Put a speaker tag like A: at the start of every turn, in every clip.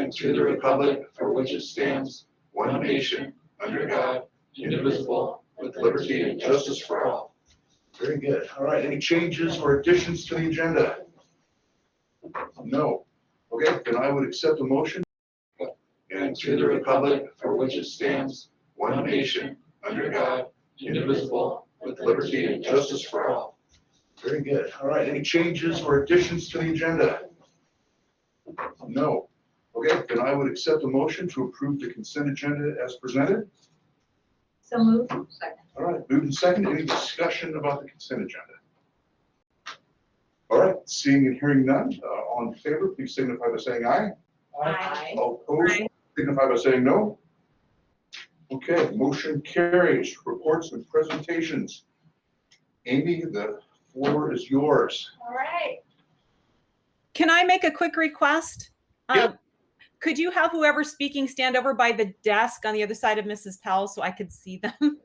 A: and to the republic for which it stands, one nation, under God, indivisible, with liberty and justice for all. Very good. All right, any changes or additions to the agenda? No. Okay, then I would accept a motion. And to the republic for which it stands, one nation, under God, indivisible, with liberty and justice for all. Very good. All right, any changes or additions to the agenda? No. Okay, then I would accept a motion to approve the consent agenda as presented.
B: So moved. Second.
A: All right, moved and second. Any discussion about the consent agenda? All right, seeing and hearing none, all in favor, please signify by saying aye.
B: Aye.
A: All opposed, signify by saying no. Okay, motion carries. Reports and presentations. Amy, the floor is yours.
C: All right.
D: Can I make a quick request?
A: Yep.
D: Could you have whoever's speaking stand over by the desk on the other side of Mrs. Powell so I could see them?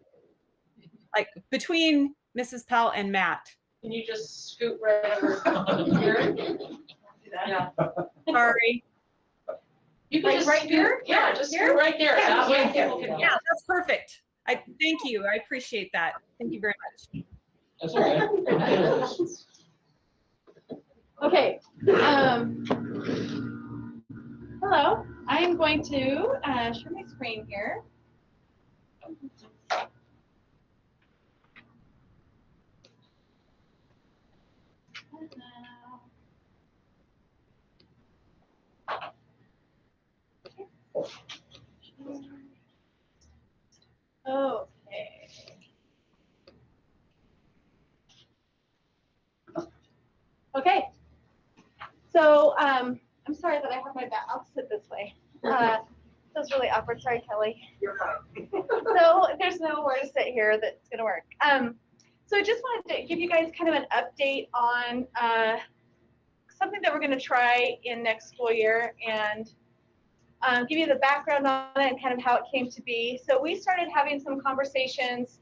D: Like between Mrs. Powell and Matt.
C: Can you just scoot right over here? Yeah.
D: Sorry.
C: You can
B: Like
C: just
B: right
C: scoot-
B: here?
C: Yeah, just
B: Here?
C: scoot right there.
B: Yeah,
C: That way
B: yeah,
C: people can.
D: Yeah, that's perfect. Thank you. I appreciate that. Thank you very much.
E: That's okay.
B: Okay. Hello. I am going to share my screen here. Okay. Okay. So I'm sorry that I have my back. I'll sit this way. Feels really awkward. Sorry, Kelly.
C: You're fine.
B: So there's nowhere to sit here that's gonna work. So I just wanted to give you guys kind of an update on something that we're gonna try in next school year and give you the background on it and kind of how it came to be. So we started having some conversations,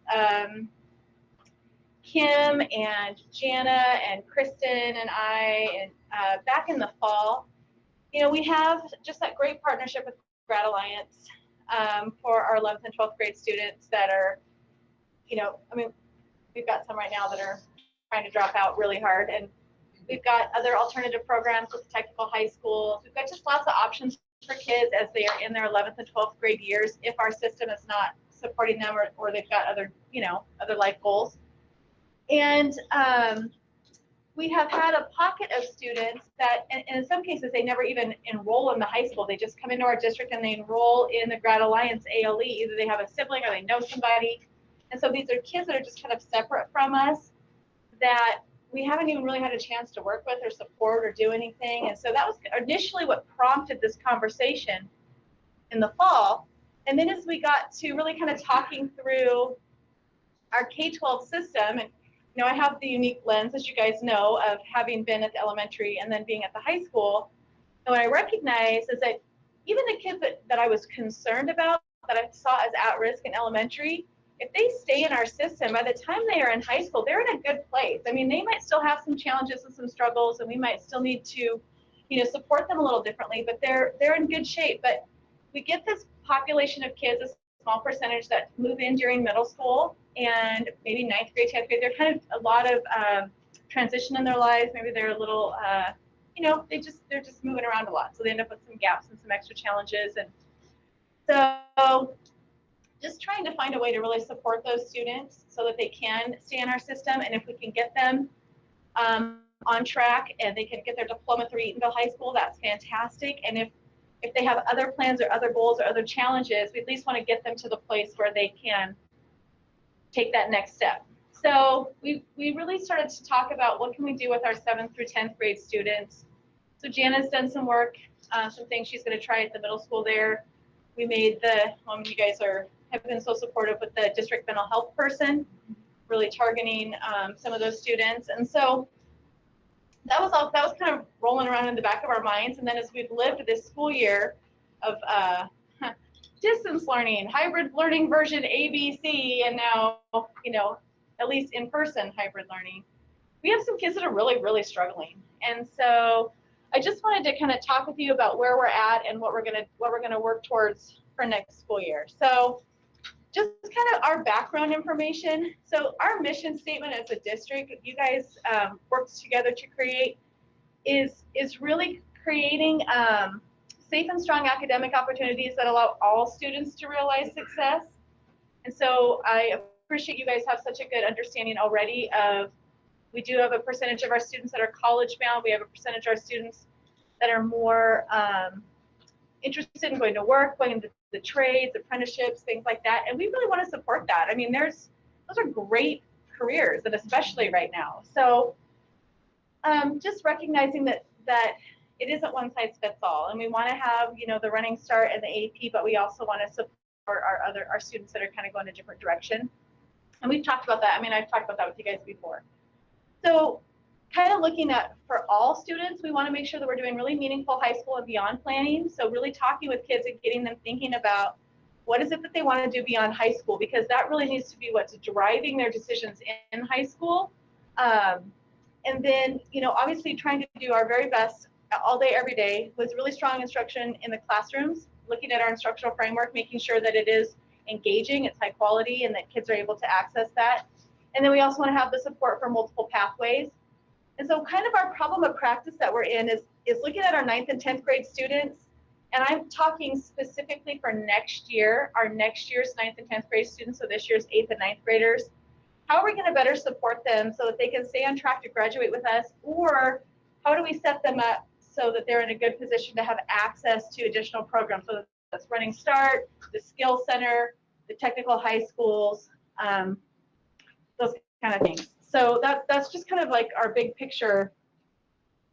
B: Kim and Jana and Kristen and I, and back in the fall. You know, we have just that great partnership with Grad Alliance for our 11th and 12th grade students that are, you know, I mean, we've got some right now that are trying to drop out really hard, and we've got other alternative programs with technical high schools. We've got just lots of options for kids as they are in their 11th and 12th grade years if our system is not supporting them or they've got other, you know, other life goals. And we have had a pocket of students that, and in some cases, they never even enroll in the high school. They just come into our district and they enroll in the Grad Alliance ALE. Either they have a sibling or they know somebody. And so these are kids that are just kind of separate from us that we haven't even really had a chance to work with or support or do anything. And so that was initially what prompted this conversation in the fall. And then as we got to really kind of talking through our K-12 system, and you know, I have the unique lens, as you guys know, of having been at the elementary and then being at the high school. And what I recognize is that even the kids that I was concerned about, that I saw as at risk in elementary, if they stay in our system, by the time they are in high school, they're in a good place. I mean, they might still have some challenges and some struggles, and we might still need to, you know, support them a little differently, but they're in good shape. But we get this population of kids, a small percentage that move in during middle school and maybe 9th grade, 10th grade. They're kind of a lot of transition in their lives. Maybe they're a little, you know, they're just moving around a lot. So they end up with some gaps and some extra challenges. And so just trying to find a way to really support those students so that they can stay in our system. And if we can get them on track and they can get their diploma through Eatonville High School, that's fantastic. And if they have other plans or other goals or other challenges, we at least want to get them to the place where they can take that next step. So we really started to talk about what can we do with our 7th through 10th grade students. So Jana's done some work, some things she's going to try at the middle school there. We made you guys have been so supportive with the district mental health person, really targeting some of those students. And so that was kind of rolling around in the back of our minds. And then as we've lived this school year of distance learning, hybrid learning version ABC, and now, you know, at least in-person hybrid learning, we have some kids that are really, really struggling. And so I just wanted to kind of talk with you about where we're at and what we're gonna work towards for next school year. So just kind of our background information. So our mission statement as a district, you guys worked together to create, is really creating safe and strong academic opportunities that allow all students to realize success. And so I appreciate you guys have such a good understanding already of, we do have a percentage of our students that are college bound. We have a percentage of our students that are more interested in going to work, going into the trades, apprenticeships, things like that. And we really want to support that. I mean, those are great careers, and especially right now. So just recognizing that it isn't one size fits all, and we want to have, you know, the running start and the AP, but we also want to support our students that are kind of going a different direction. And we've talked about that. I mean, I've talked about that with you guys before. So kind of looking at, for all students, we want to make sure that we're doing really meaningful high school and beyond planning. So really talking with kids and getting them thinking about what is it that they want to do beyond high school, because that really needs to be what's driving their decisions in high school. And then, you know, obviously trying to do our very best all day, every day with really strong instruction in the classrooms, looking at our instructional framework, making sure that it is engaging, it's high quality, and that kids are able to access that. And then we also want to have the support for multiple pathways. And so kind of our problem of practice that we're in is looking at our 9th and 10th grade students. And I'm talking specifically for next year, our next year's 9th and 10th grade students, so this year's 8th and 9th graders. How are we going to better support them so that they can stay on track to graduate with us? Or how do we set them up so that they're in a good position to have access to additional programs? So that's Running Start, the Skill Center, the technical high schools, those kind of things. So that's just kind of like our big picture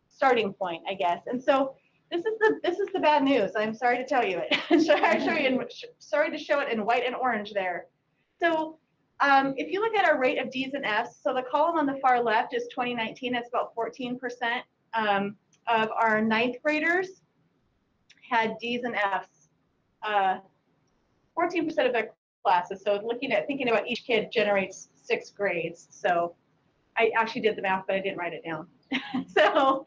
B: starting point, I guess. And so this is the bad news. I'm sorry to tell you it. Sorry to show it in white and orange there. So if you look at our rate of D's and F's, so the column on the far left is 2019. That's about 14% of our 9th graders had D's and F's. 14% of their classes. So thinking about each kid generates 6 grades. So I actually did the math, but I didn't write it down. So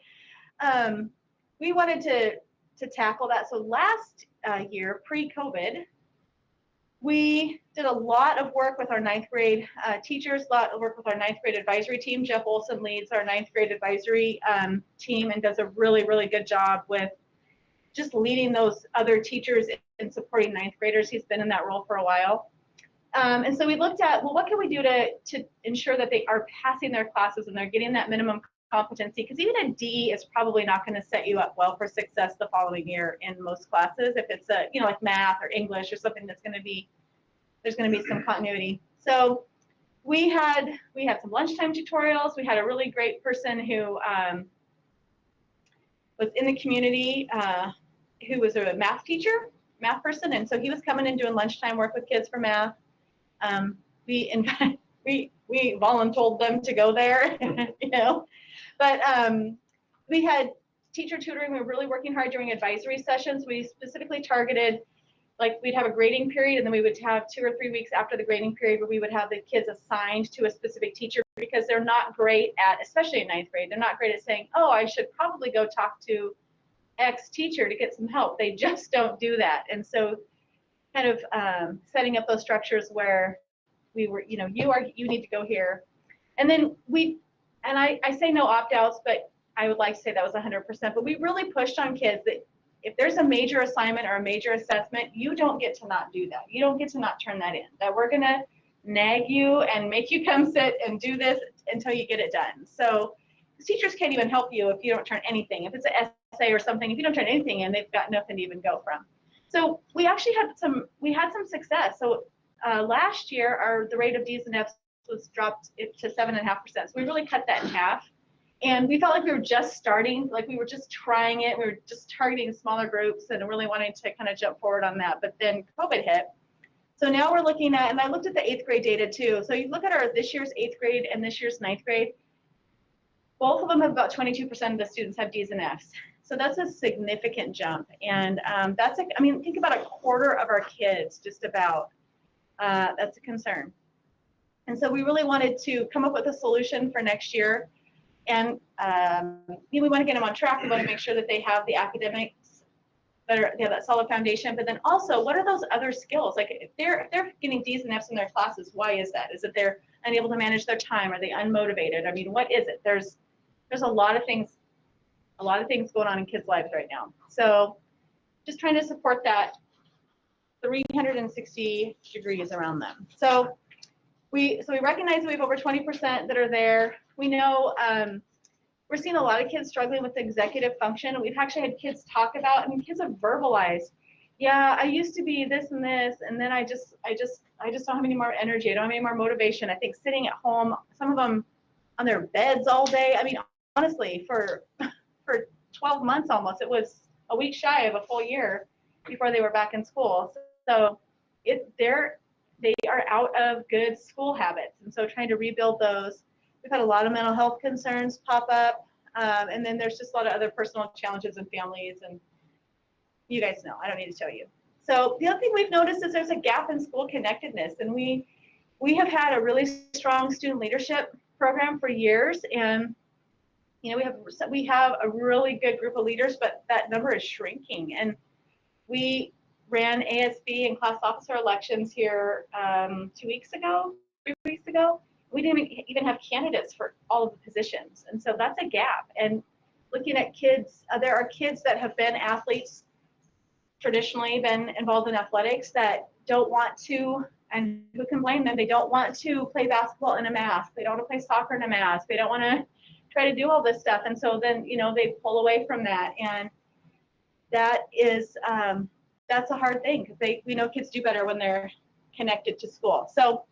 B: we wanted to tackle that. So last year, pre-COVID, we did a lot of work with our 9th grade teachers, a lot of work with our 9th grade advisory team. Jeff Olson leads our 9th grade advisory team and does a really, really good job with just leading those other teachers and supporting 9th graders. He's been in that role for a while. And so we looked at, well, what can we do to ensure that they are passing their classes and they're getting that minimum competency? Because even a D is probably not going to set you up well for success the following year in most classes. If it's a, you know, like math or English or something that's going to be, there's going to be some continuity. So we had some lunchtime tutorials. We had a really great person who was in the community who was a math teacher, math person. And so he was coming and doing lunchtime work with kids for math. We voluntold them to go there, you know, but we had teacher tutoring. We were really working hard during advisory sessions. We specifically targeted, like we'd have a grading period, and then we would have 2 or 3 weeks after the grading period where we would have the kids assigned to a specific teacher, because they're not great at, especially in 9th grade, they're not great at saying, oh, I should probably go talk to X teacher to get some help. They just don't do that. And so kind of setting up those structures where we were, you know, you need to go here. And then I say no opt-outs, but I would like to say that was 100%, but we really pushed on kids that if there's a major assignment or a major assessment, you don't get to not do that. You don't get to not turn that in. That we're gonna nag you and make you come sit and do this until you get it done. So teachers can't even help you if you don't turn anything. If it's an essay or something, if you don't turn anything in, they've got nothing to even go from. So we actually had some success. So last year, the rate of D's and F's was dropped to 7.5%. So we really cut that in half. And we felt like we were just starting, like we were just trying it. We were just targeting smaller groups and really wanting to kind of jump forward on that. But then COVID hit. So now we're looking at, and I looked at the 8th grade data too. So you look at this year's 8th grade and this year's 9th grade, both of them have about 22% of the students have D's and F's. So that's a significant jump. And that's, I mean, think about a quarter of our kids, just about, that's a concern. And so we really wanted to come up with a solution for next year. And we want to get them on track. We want to make sure that they have the academics that are, they have that solid foundation. But then also, what are those other skills? Like if they're getting D's and F's in their classes, why is that? Is it they're unable to manage their time? Are they unmotivated? I mean, what is it? There's a lot of things going on in kids' lives right now. So just trying to support that 360 degrees around them. So we recognize that we have over 20% that are there. We know we're seeing a lot of kids struggling with executive function. We've actually had kids talk about, and kids have verbalized, yeah, I used to be this and this, and then I just don't have any more energy. I don't have any more motivation. I think sitting at home, some of them on their beds all day. I mean, honestly, for 12 months almost, it was a week shy of a full year before they were back in school. So they are out of good school habits, and so trying to rebuild those. We've had a lot of mental health concerns pop up, and then there's just a lot of other personal challenges in families, and you guys know, I don't need to tell you. So the other thing we've noticed is there's a gap in school connectedness, and we have had a really strong student leadership program for years, and you know, we have a really good group of leaders, but that number is shrinking. And we ran ASB and class officer elections here 3 weeks ago. We didn't even have candidates for all of the positions, and so that's a gap. And looking at kids, there are kids that have been athletes, traditionally been involved in athletics, that don't want to, and who can blame them? They don't want to play basketball in a mask. They don't want to play soccer in a mask. They don't want to try to do all this stuff, and so then they pull away from that, and that is that's a hard thing, because we know kids do better when they're connected to school. So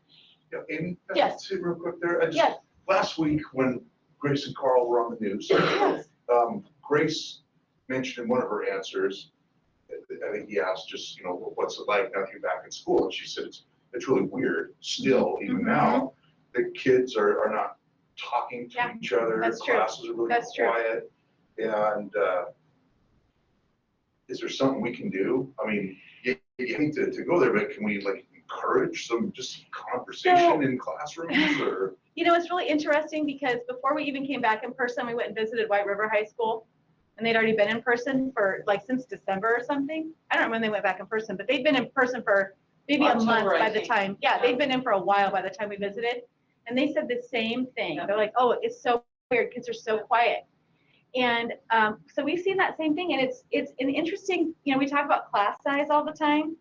A: Yeah, Amy,
B: yes,
A: see real quick there.
B: yes,
A: Last week when Grace and Carl were on the news,
B: yes,
A: Grace mentioned in one of her answers, I think he asked just, what's it like now that you're back in school? And she said it's really weird still, even now, the kids are not talking to each other.
B: that's true.
A: Classes are really
B: That's true.
A: quiet. And is there something we can do? I mean, you hate to go there, but can we encourage some just conversation in classrooms? Or
B: it's really interesting, because before we even came back in person, we went and visited White River High School, and they'd already been in person for since December or something. I don't know when they went back in person, but they'd been in person for maybe a month by the time. Yeah, they'd been in for a while by the time we visited, and they said the same thing. They're like, oh, it's so weird, kids are so quiet. And so we've seen that same thing, and it's an interesting, we talk about class size all the time.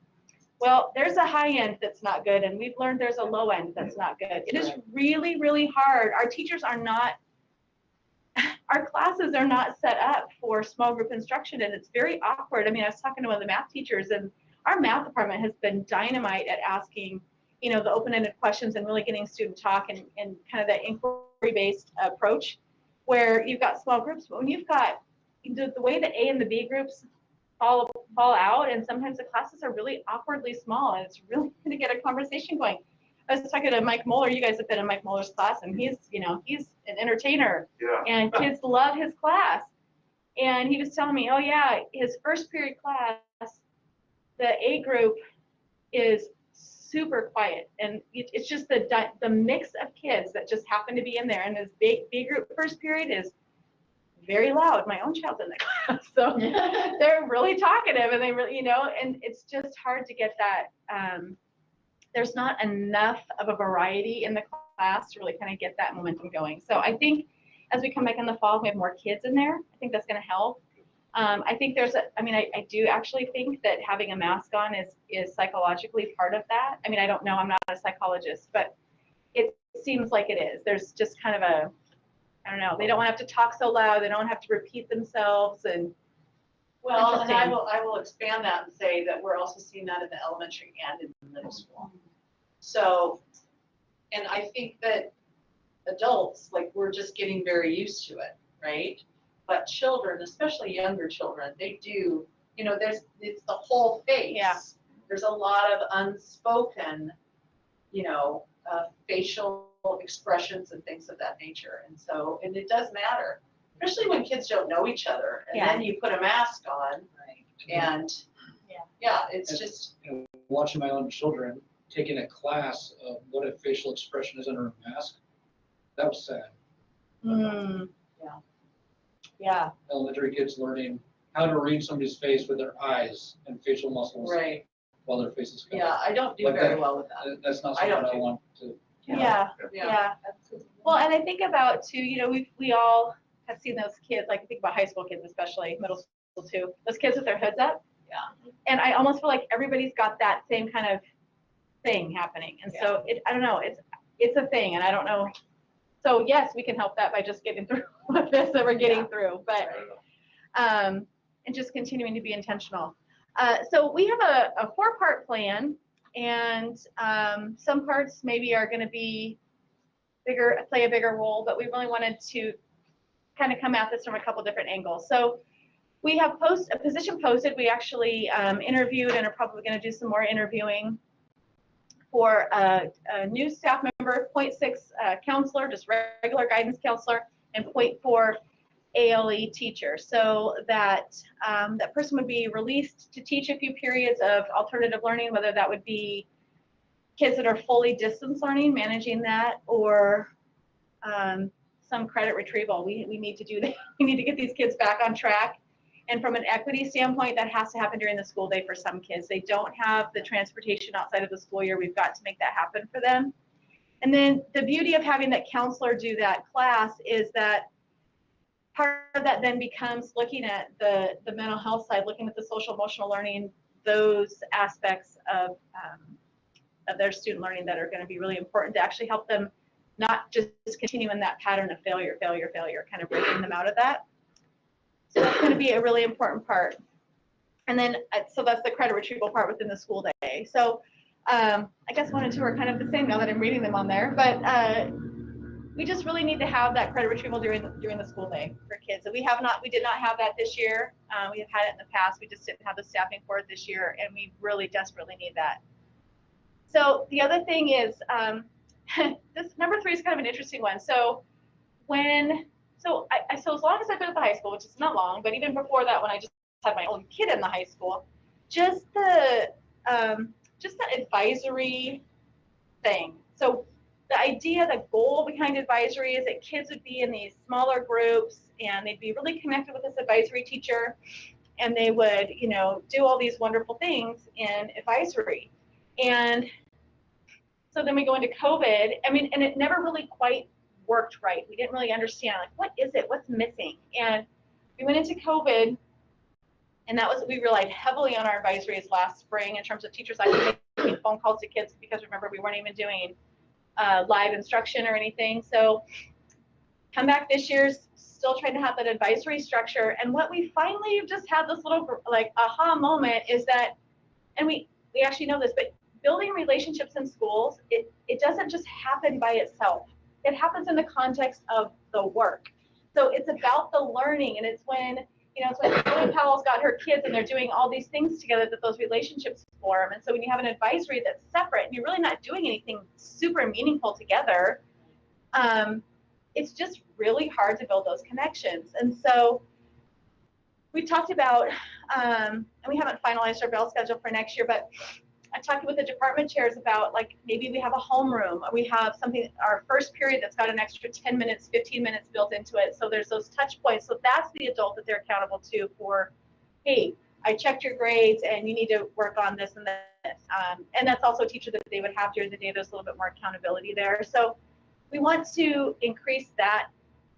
B: Well, there's a high end that's not good, and we've learned there's a low end that's not good. It is really, really hard. Our teachers are not, our classes are not set up for small group instruction, and it's very awkward. I mean, I was talking to one of the math teachers, and our math department has been dynamite at asking, the open-ended questions and really getting student talk and kind of that inquiry-based approach, where you've got small groups, but when you've got the way the A and the B groups fall out, and sometimes the classes are really awkwardly small, and it's really going to get a conversation going. I was talking to Mike Moeller. You guys have been in Mike Moeller's class, and he's an entertainer, and kids love his class. And he was telling me, oh yeah, his first period class, the A group is super quiet, and it's just the mix of kids that just happen to be in there. And his B group first period is very loud. My own child's in the class, so they're really talkative, and they really, and it's just hard to get that. There's not enough of a variety in the class to really kind of get that momentum going. So I think as we come back in the fall, we have more kids in there. I think that's going to help. I think I do actually think that having a mask on is psychologically part of that. I mean, I don't know, I'm not a psychologist, but it seems like it is. There's just kind of I don't know, they don't want to have to talk so loud, they don't have to repeat themselves, and
C: Well, and I will expand that and say that we're also seeing that in the elementary and in the middle school. So, and I think that adults, we're just getting very used to it, right? But children, especially younger children, they do, it's the whole face.
B: Yeah.
C: There's a lot of unspoken, facial expressions and things of that nature. And so, and it does matter, especially when kids don't know each other, and then you put a mask on, and it's just
E: Watching my own children taking a class of what a facial expression is under a mask, that was sad.
B: Yeah,
E: Elementary kids learning how to read somebody's face with their eyes and facial muscles
C: Right,
E: while their face is covered.
C: yeah, I don't do
E: Like
C: very
E: that.
C: well with that.
E: That's not
C: I
E: something
C: don't
E: I
C: do-
E: want to.
B: yeah. Yeah. Well, and I think about too, we all have seen those kids, like I think about high school kids, especially middle school too, those kids with their hoods up.
C: Yeah.
B: And I almost feel like everybody's got that same kind of thing happening. And so I don't know, it's a thing and I don't know. So yes, we can help that by just getting through this that we're getting through, but, and just continuing to be intentional. So we have a 4-part plan and some parts maybe are going to be play a bigger role, but we really wanted to kind of come at this from a couple different angles. So we have a position posted. We actually interviewed and are probably going to do some more interviewing for a new staff member, 0.6 counselor, just regular guidance counselor, and 0.4 ALE teacher. So that that person would be released to teach a few periods of alternative learning, whether that would be kids that are fully distance learning, managing that, or some credit retrieval. We need to do that. We need to get these kids back on track. And from an equity standpoint, that has to happen during the school day for some kids. They don't have the transportation outside of the school year. We've got to make that happen for them. And then the beauty of having that counselor do that class is that part of that then becomes looking at the mental health side, looking at the social emotional learning, those aspects of their student learning that are going to be really important to actually help them not just continue in that pattern of failure, kind of breaking them out of that. So that's going to be a really important part. And then, so that's the credit retrieval part within the school day. So I guess 1 and 2 are kind of the same now that I'm reading them on there, but we just really need to have that credit retrieval during the school day for kids. And we did not have that this year. We have had it in the past. We just didn't have the staffing for it this year, and we really desperately need that. So the other thing is, this number 3 is kind of an interesting one. So so as long as I've been at the high school, which is not long, but even before that, when I just had my own kid in the high school, just the advisory thing. So the idea, the goal behind advisory is that kids would be in these smaller groups and they'd be really connected with this advisory teacher, and they would, do all these wonderful things in advisory. And so then we go into COVID. And it never really quite worked right. We didn't really understand, like, what is it? What's missing? And we went into COVID, and we relied heavily on our advisories last spring in terms of teachers actually making phone calls to kids, because remember, we weren't even doing live instruction or anything. So come back this year, still trying to have that advisory structure. And what we finally just had this little aha moment is that, and we actually know this, but building relationships in schools, it doesn't just happen by itself. It happens in the context of the work. So it's about the learning, and it's when Lily Powell's got her kids and they're doing all these things together that those relationships form. And so when you have an advisory that's separate and you're really not doing anything super meaningful together, it's just really hard to build those connections. And so we talked about, and we haven't finalized our bell schedule for next year, but I talked with the department chairs about, like, maybe we have a homeroom, or we have something, our first period that's got an extra 10 minutes, 15 minutes built into it. So there's those touch points. So that's the adult that they're accountable to for, hey, I checked your grades and you need to work on this and this. And that's also a teacher that they would have during the day. There's a little bit more accountability there. So we want to increase that.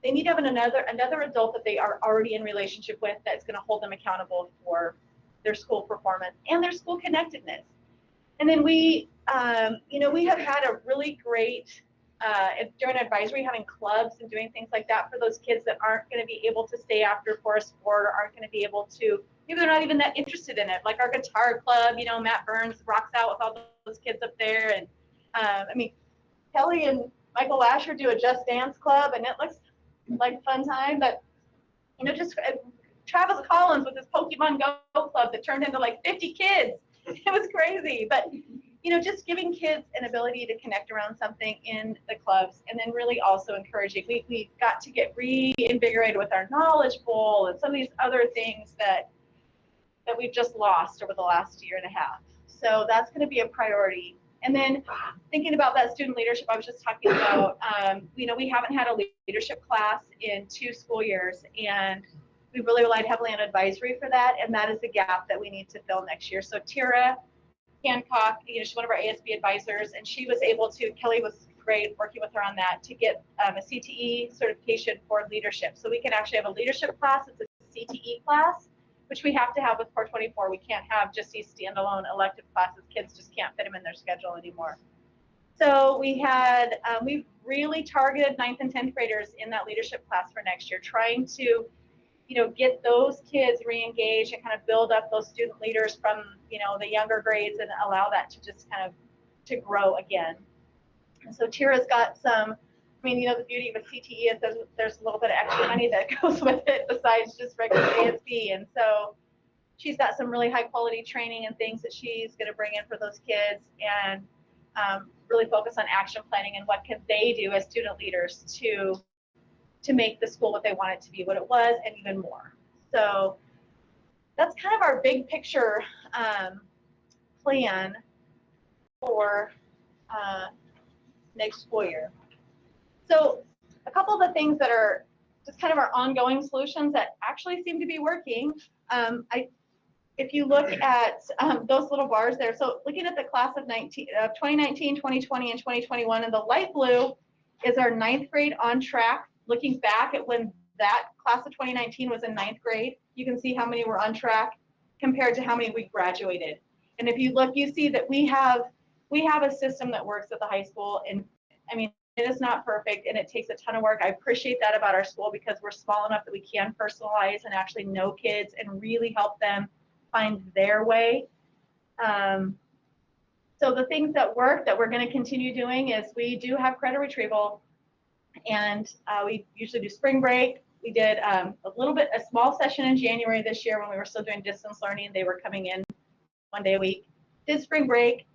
B: They need to have another adult that they are already in relationship with that's going to hold them accountable for their school performance and their school connectedness. And then we have had a really great, during advisory, having clubs and doing things like that for those kids that aren't going to be able to stay after for a sport, or aren't going to be able to, maybe they're not even that interested in it. Like our guitar club, Matt Burns rocks out with all those kids up there. And Kelly and Michael Lasher do a Just Dance club, and it looks like a fun time. But, just Travis Collins with his Pokemon Go club that turned into like 50 kids. It was crazy, but just giving kids an ability to connect around something in the clubs, and then really also encouraging. We got to get reinvigorated with our Knowledge Bowl and some of these other things that we've just lost over the last year and a half. So that's going to be a priority. And then thinking about that student leadership, I was just talking about, you know, we haven't had a leadership class in 2 school years, and we really relied heavily on advisory for that, and that is a gap that we need to fill next year. So Tira Hancock, you know, she's one of our ASB advisors, and she was able to, Kelly was great working with her on that, to get a CTE certification for leadership. So we can actually have a leadership class. It's a CTE class, which we have to have with 424. We can't have just these standalone elective classes. Kids just can't fit them in their schedule anymore. So we had, we've really targeted 9th and 10th graders in that leadership class for next year, trying to, you know, get those kids re-engaged and kind of build up those student leaders from, you know, the younger grades and allow that to just kind of to grow again. And so Tira's got some, I mean, you know, the beauty of a CTE is there's a little bit of extra money that goes with it besides just regular ASB. And so she's got some really high quality training and things that she's going to bring in for those kids, and really focus on action planning and what can they do as student leaders to make the school what they want it to be, what it was, and even more. So that's kind of our big picture plan for next school year. So a couple of the things that are just kind of our ongoing solutions that actually seem to be working. If you look at those little bars there, so looking at the class of 2019, 2020, and 2021, and the light blue is our 9th grade on track. Looking back at when that class of 2019 was in 9th grade, you can see how many were on track compared to how many we graduated. And if you look, you see that we have a system that works at the high school, and I mean, it is not perfect and it takes a ton of work. I appreciate that about our school because we're small enough that we can personalize and actually know kids and really help them find their way. So the things that work that we're going to continue doing is we do have credit retrieval, and we usually do spring break. We did a small session in January this year when we were still doing distance learning. They were coming in 1 day a week. Did spring break.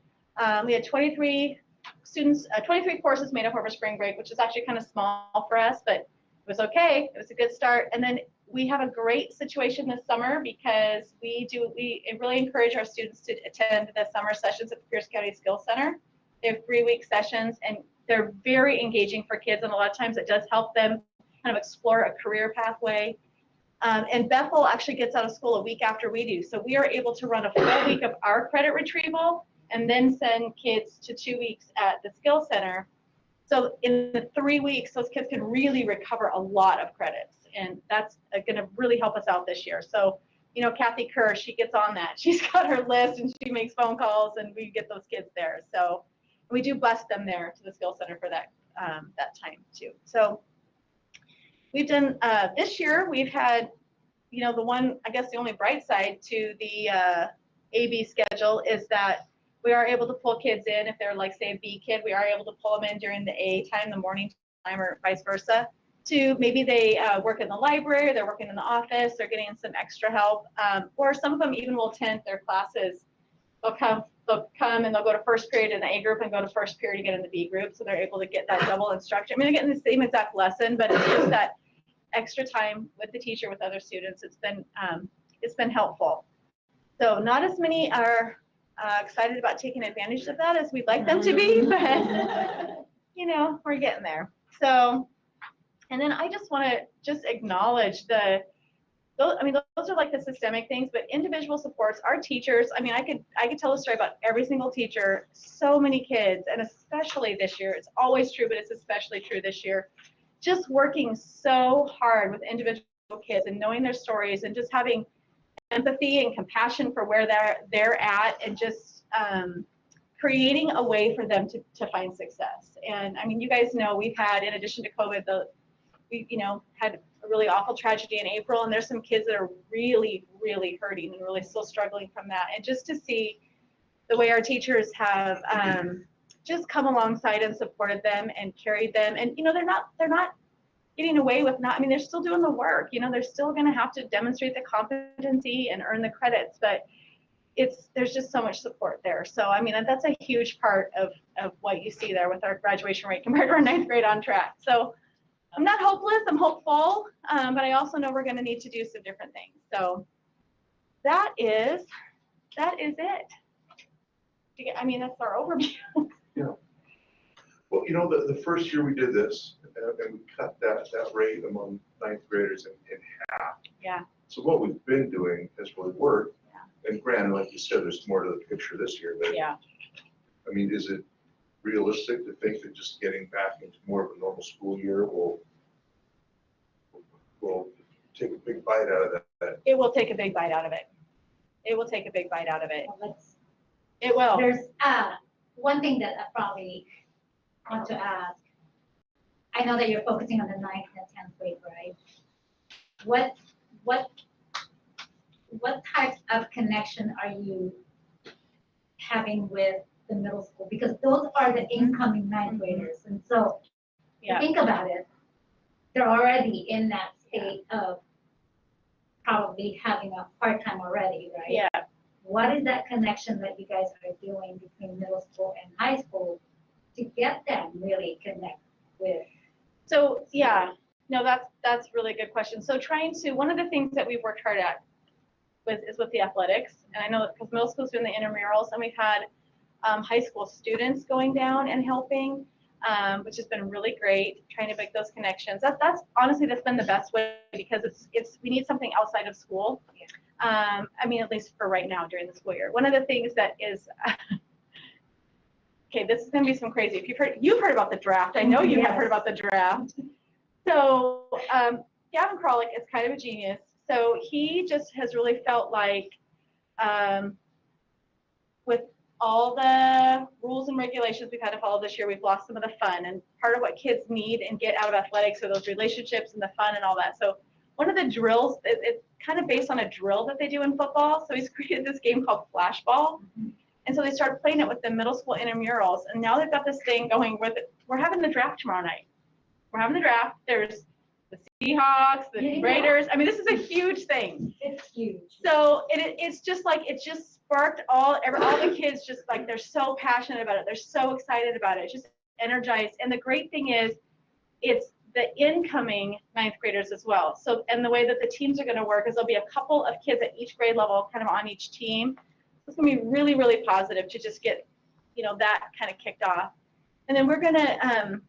B: We had 23 students, 23 courses made up over spring break, which is actually kind of small for us, but it was okay. It was a good start. And then we have a great situation this summer because we really encourage our students to attend the summer sessions at the Pierce County Skills Center. They have 3-week sessions, and they're very engaging for kids, and a lot of times it does help them kind of explore a career pathway. And Bethel actually gets out of school a week after we do. So we are able to run a full week of our credit retrieval and then send kids to 2 weeks at the Skills Center. So in the 3 weeks, those kids can really recover a lot of credits. And that's going to really help us out this year. So, you know, Kathy Kerr, she gets on that. She's got her list and she makes phone calls and we get those kids there. So we do bus them there to the Skills Center for that, that time too. So we've done, this year, we've had, you know, the only bright side to the AB schedule is that we are able to pull kids in if they're like, say, a B kid, we are able to pull them in during the A time, the morning time, or vice versa. To maybe they work in the library, they're working in the office, they're getting some extra help, or some of them even will attend their classes. They'll come and they'll go to first period in the A group and go to first period again in the B group, so they're able to get that double instruction. I mean, they're getting the same exact lesson, but it's just that extra time with the teacher, with other students. It's been helpful. So not as many are excited about taking advantage of that as we'd like them to be, but you know, we're getting there. So. And then I just want to acknowledge those are like the systemic things, but individual supports, our teachers. I mean, I could tell a story about every single teacher, so many kids, and especially this year, it's always true, but it's especially true this year, just working so hard with individual kids and knowing their stories and just having empathy and compassion for where they're at, and just creating a way for them to find success. And I mean, you guys know we've had, in addition to COVID, we, you know, had a really awful tragedy in April, and there's some kids that are really, really hurting and really still struggling from that. And just to see the way our teachers have just come alongside and supported them and carried them, and you know, they're not getting away with I mean, they're still doing the work. You know, they're still going to have to demonstrate the competency and earn the credits, but there's just so much support there. So I mean, that's a huge part of what you see there with our graduation rate compared to our 9th grade on track. So I'm not hopeless, I'm hopeful, but I also know we're going to need to do some different things. So that is it. I mean, that's our overview.
A: Well, the first year we did this, and we cut that rate among ninth graders in half.
B: Yeah.
A: So what we've been doing has really worked. And granted, like you said, there's more to the picture this year, but
B: Yeah.
A: I mean, is it realistic to think that just getting back into more of a normal school year will take a big bite out of that?
B: It will take a big bite out of it. It will take a big bite out of it.
F: Well,
B: It will.
F: There's one thing that I probably want to ask. I know that you're focusing on the 9th and 10th grade, right? What type of connection are you having with the middle school? Because those are the incoming 9th graders, and so
B: Yeah.
F: think about it. They're already in that state of probably having a hard time already, right?
B: Yeah.
F: What is that connection that you guys are doing between middle school and high school to get them really connect with?
B: So yeah, no, that's really good question. So one of the things that we've worked hard at is with the athletics, and I know that because middle school's doing the intramurals, and we've had high school students going down and helping, which has been really great, trying to make those connections. That's honestly, that's been the best way, because we need something outside of school. I mean, at least for right now during the school year. One of the things that is, okay, this is going to be some crazy. If you've heard about the draft. I know you have heard about the draft. So Gavin Kralik is kind of a genius. So he just has really felt like with all the rules and regulations we've had to follow this year, we've lost some of the fun. And part of what kids need and get out of athletics are those relationships and the fun and all that. So one of the drills, it's kind of based on a drill that they do in football. So he's created this game called flashball. And so they started playing it with the middle school intramurals. And now they've got this thing going with it. We're having the draft tomorrow night. We're having the draft. There's the Seahawks, the Raiders. I mean, this is a huge thing.
F: It's huge.
B: So it's just like, it just sparked all the kids, just like, they're so passionate about it. They're so excited about it. It's just energized. And the great thing is, it's the incoming 9th graders as well. So, and the way that the teams are going to work is there'll be a couple of kids at each grade level kind of on each team. It's going to be really, really positive to just get, that kind of kicked off. And then we're going to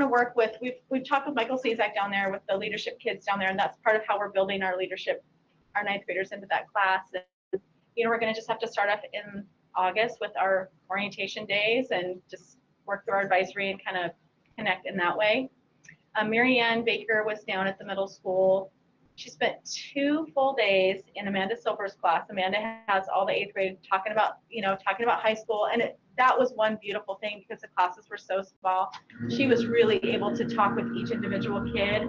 B: work with, we've talked with Michael Cezak down there with the leadership kids down there, and that's part of how we're building our leadership, our 9th graders into that class. And, we're going to just have to start off in August with our orientation days and just work through our advisory and kind of connect in that way. Mary Ann Baker was down at the middle school. She spent 2 full days in Amanda Silver's class. Amanda has all the 8th grade talking about high school, and that was one beautiful thing because the classes were so small. She was really able to talk with each individual kid,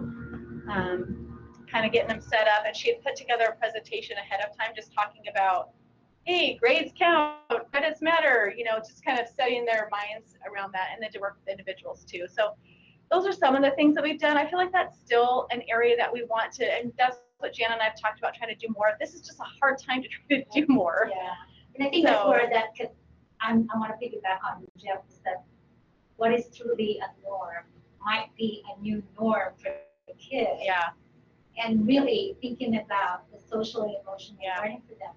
B: kind of getting them set up, and she had put together a presentation ahead of time just talking about, hey, grades count, credits matter, just kind of setting their minds around that, and then to work with individuals too. So those are some of the things that we've done. I feel like that's still an area that we want to, and that's what Jana and I have talked about, trying to do more. This is just a hard time to try to do more.
F: Yeah, and I think that's where that could, I want to piggyback on Jeff, is that what is truly a norm might be a new norm for the kids.
B: Yeah.
F: And really thinking about the social and emotional learning for them.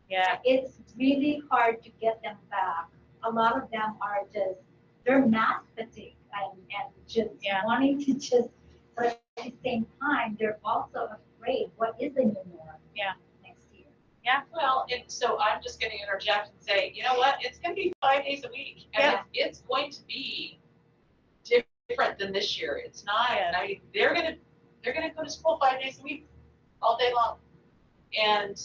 B: Yeah.
F: It's really hard to get them back. A lot of them are just, they're math fatigue and just wanting to just, but at the same time, they're also afraid, what is the new norm next year?
B: Yeah.
C: Well, and so I'm just going to interject and say, you know what? It's going to be 5 days a week, and it's going to be different than this year. It's not. I mean, they're going to go to school 5 days a week, all day long, and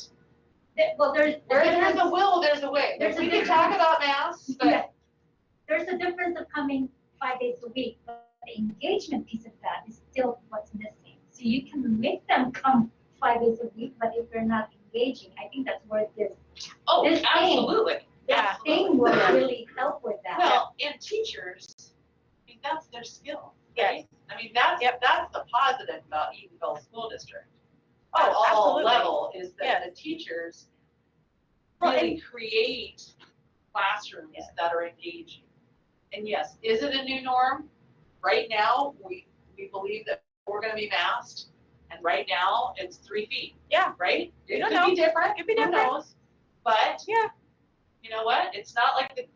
F: Well, there's
C: where there's a will, there's a way. We can talk about math, but
F: there's a difference of coming 5 days a week, but the engagement piece of that is still what's missing. So you can make them come 5 days a week, but if they're not engaging, I think that's where this
C: absolutely.
F: thing will really help with that.
C: Well, and teachers, I mean, that's their skill, right? I mean, that's the positive about Eatonville School District. At all level is that the teachers really create classrooms that are engaging. And yes, is it a new norm? Right now, we believe that we're going to be masked, and right now it's 3 feet.
B: Yeah.
C: Right? It
B: don't
C: could
B: know.
C: be different.
B: It could be different.
C: Who knows? But you know what, it's not like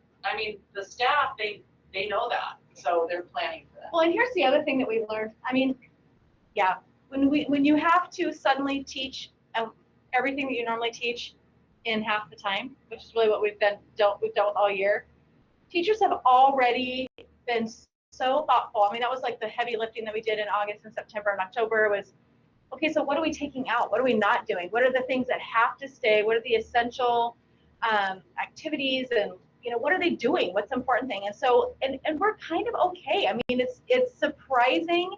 C: the staff, they know that, so they're planning for that.
B: Well, and here's the other thing that we learned. I mean, yeah, when you have to suddenly teach everything that you normally teach in half the time, which is really what we've dealt with all year, teachers have already been so thoughtful. I mean, that was like the heavy lifting that we did in August and September and October was, okay, so what are we taking out? What are we not doing? What are the things that have to stay? What are the essential activities, and what are they doing? What's the important thing? And so, and we're kind of okay. I mean, it's surprising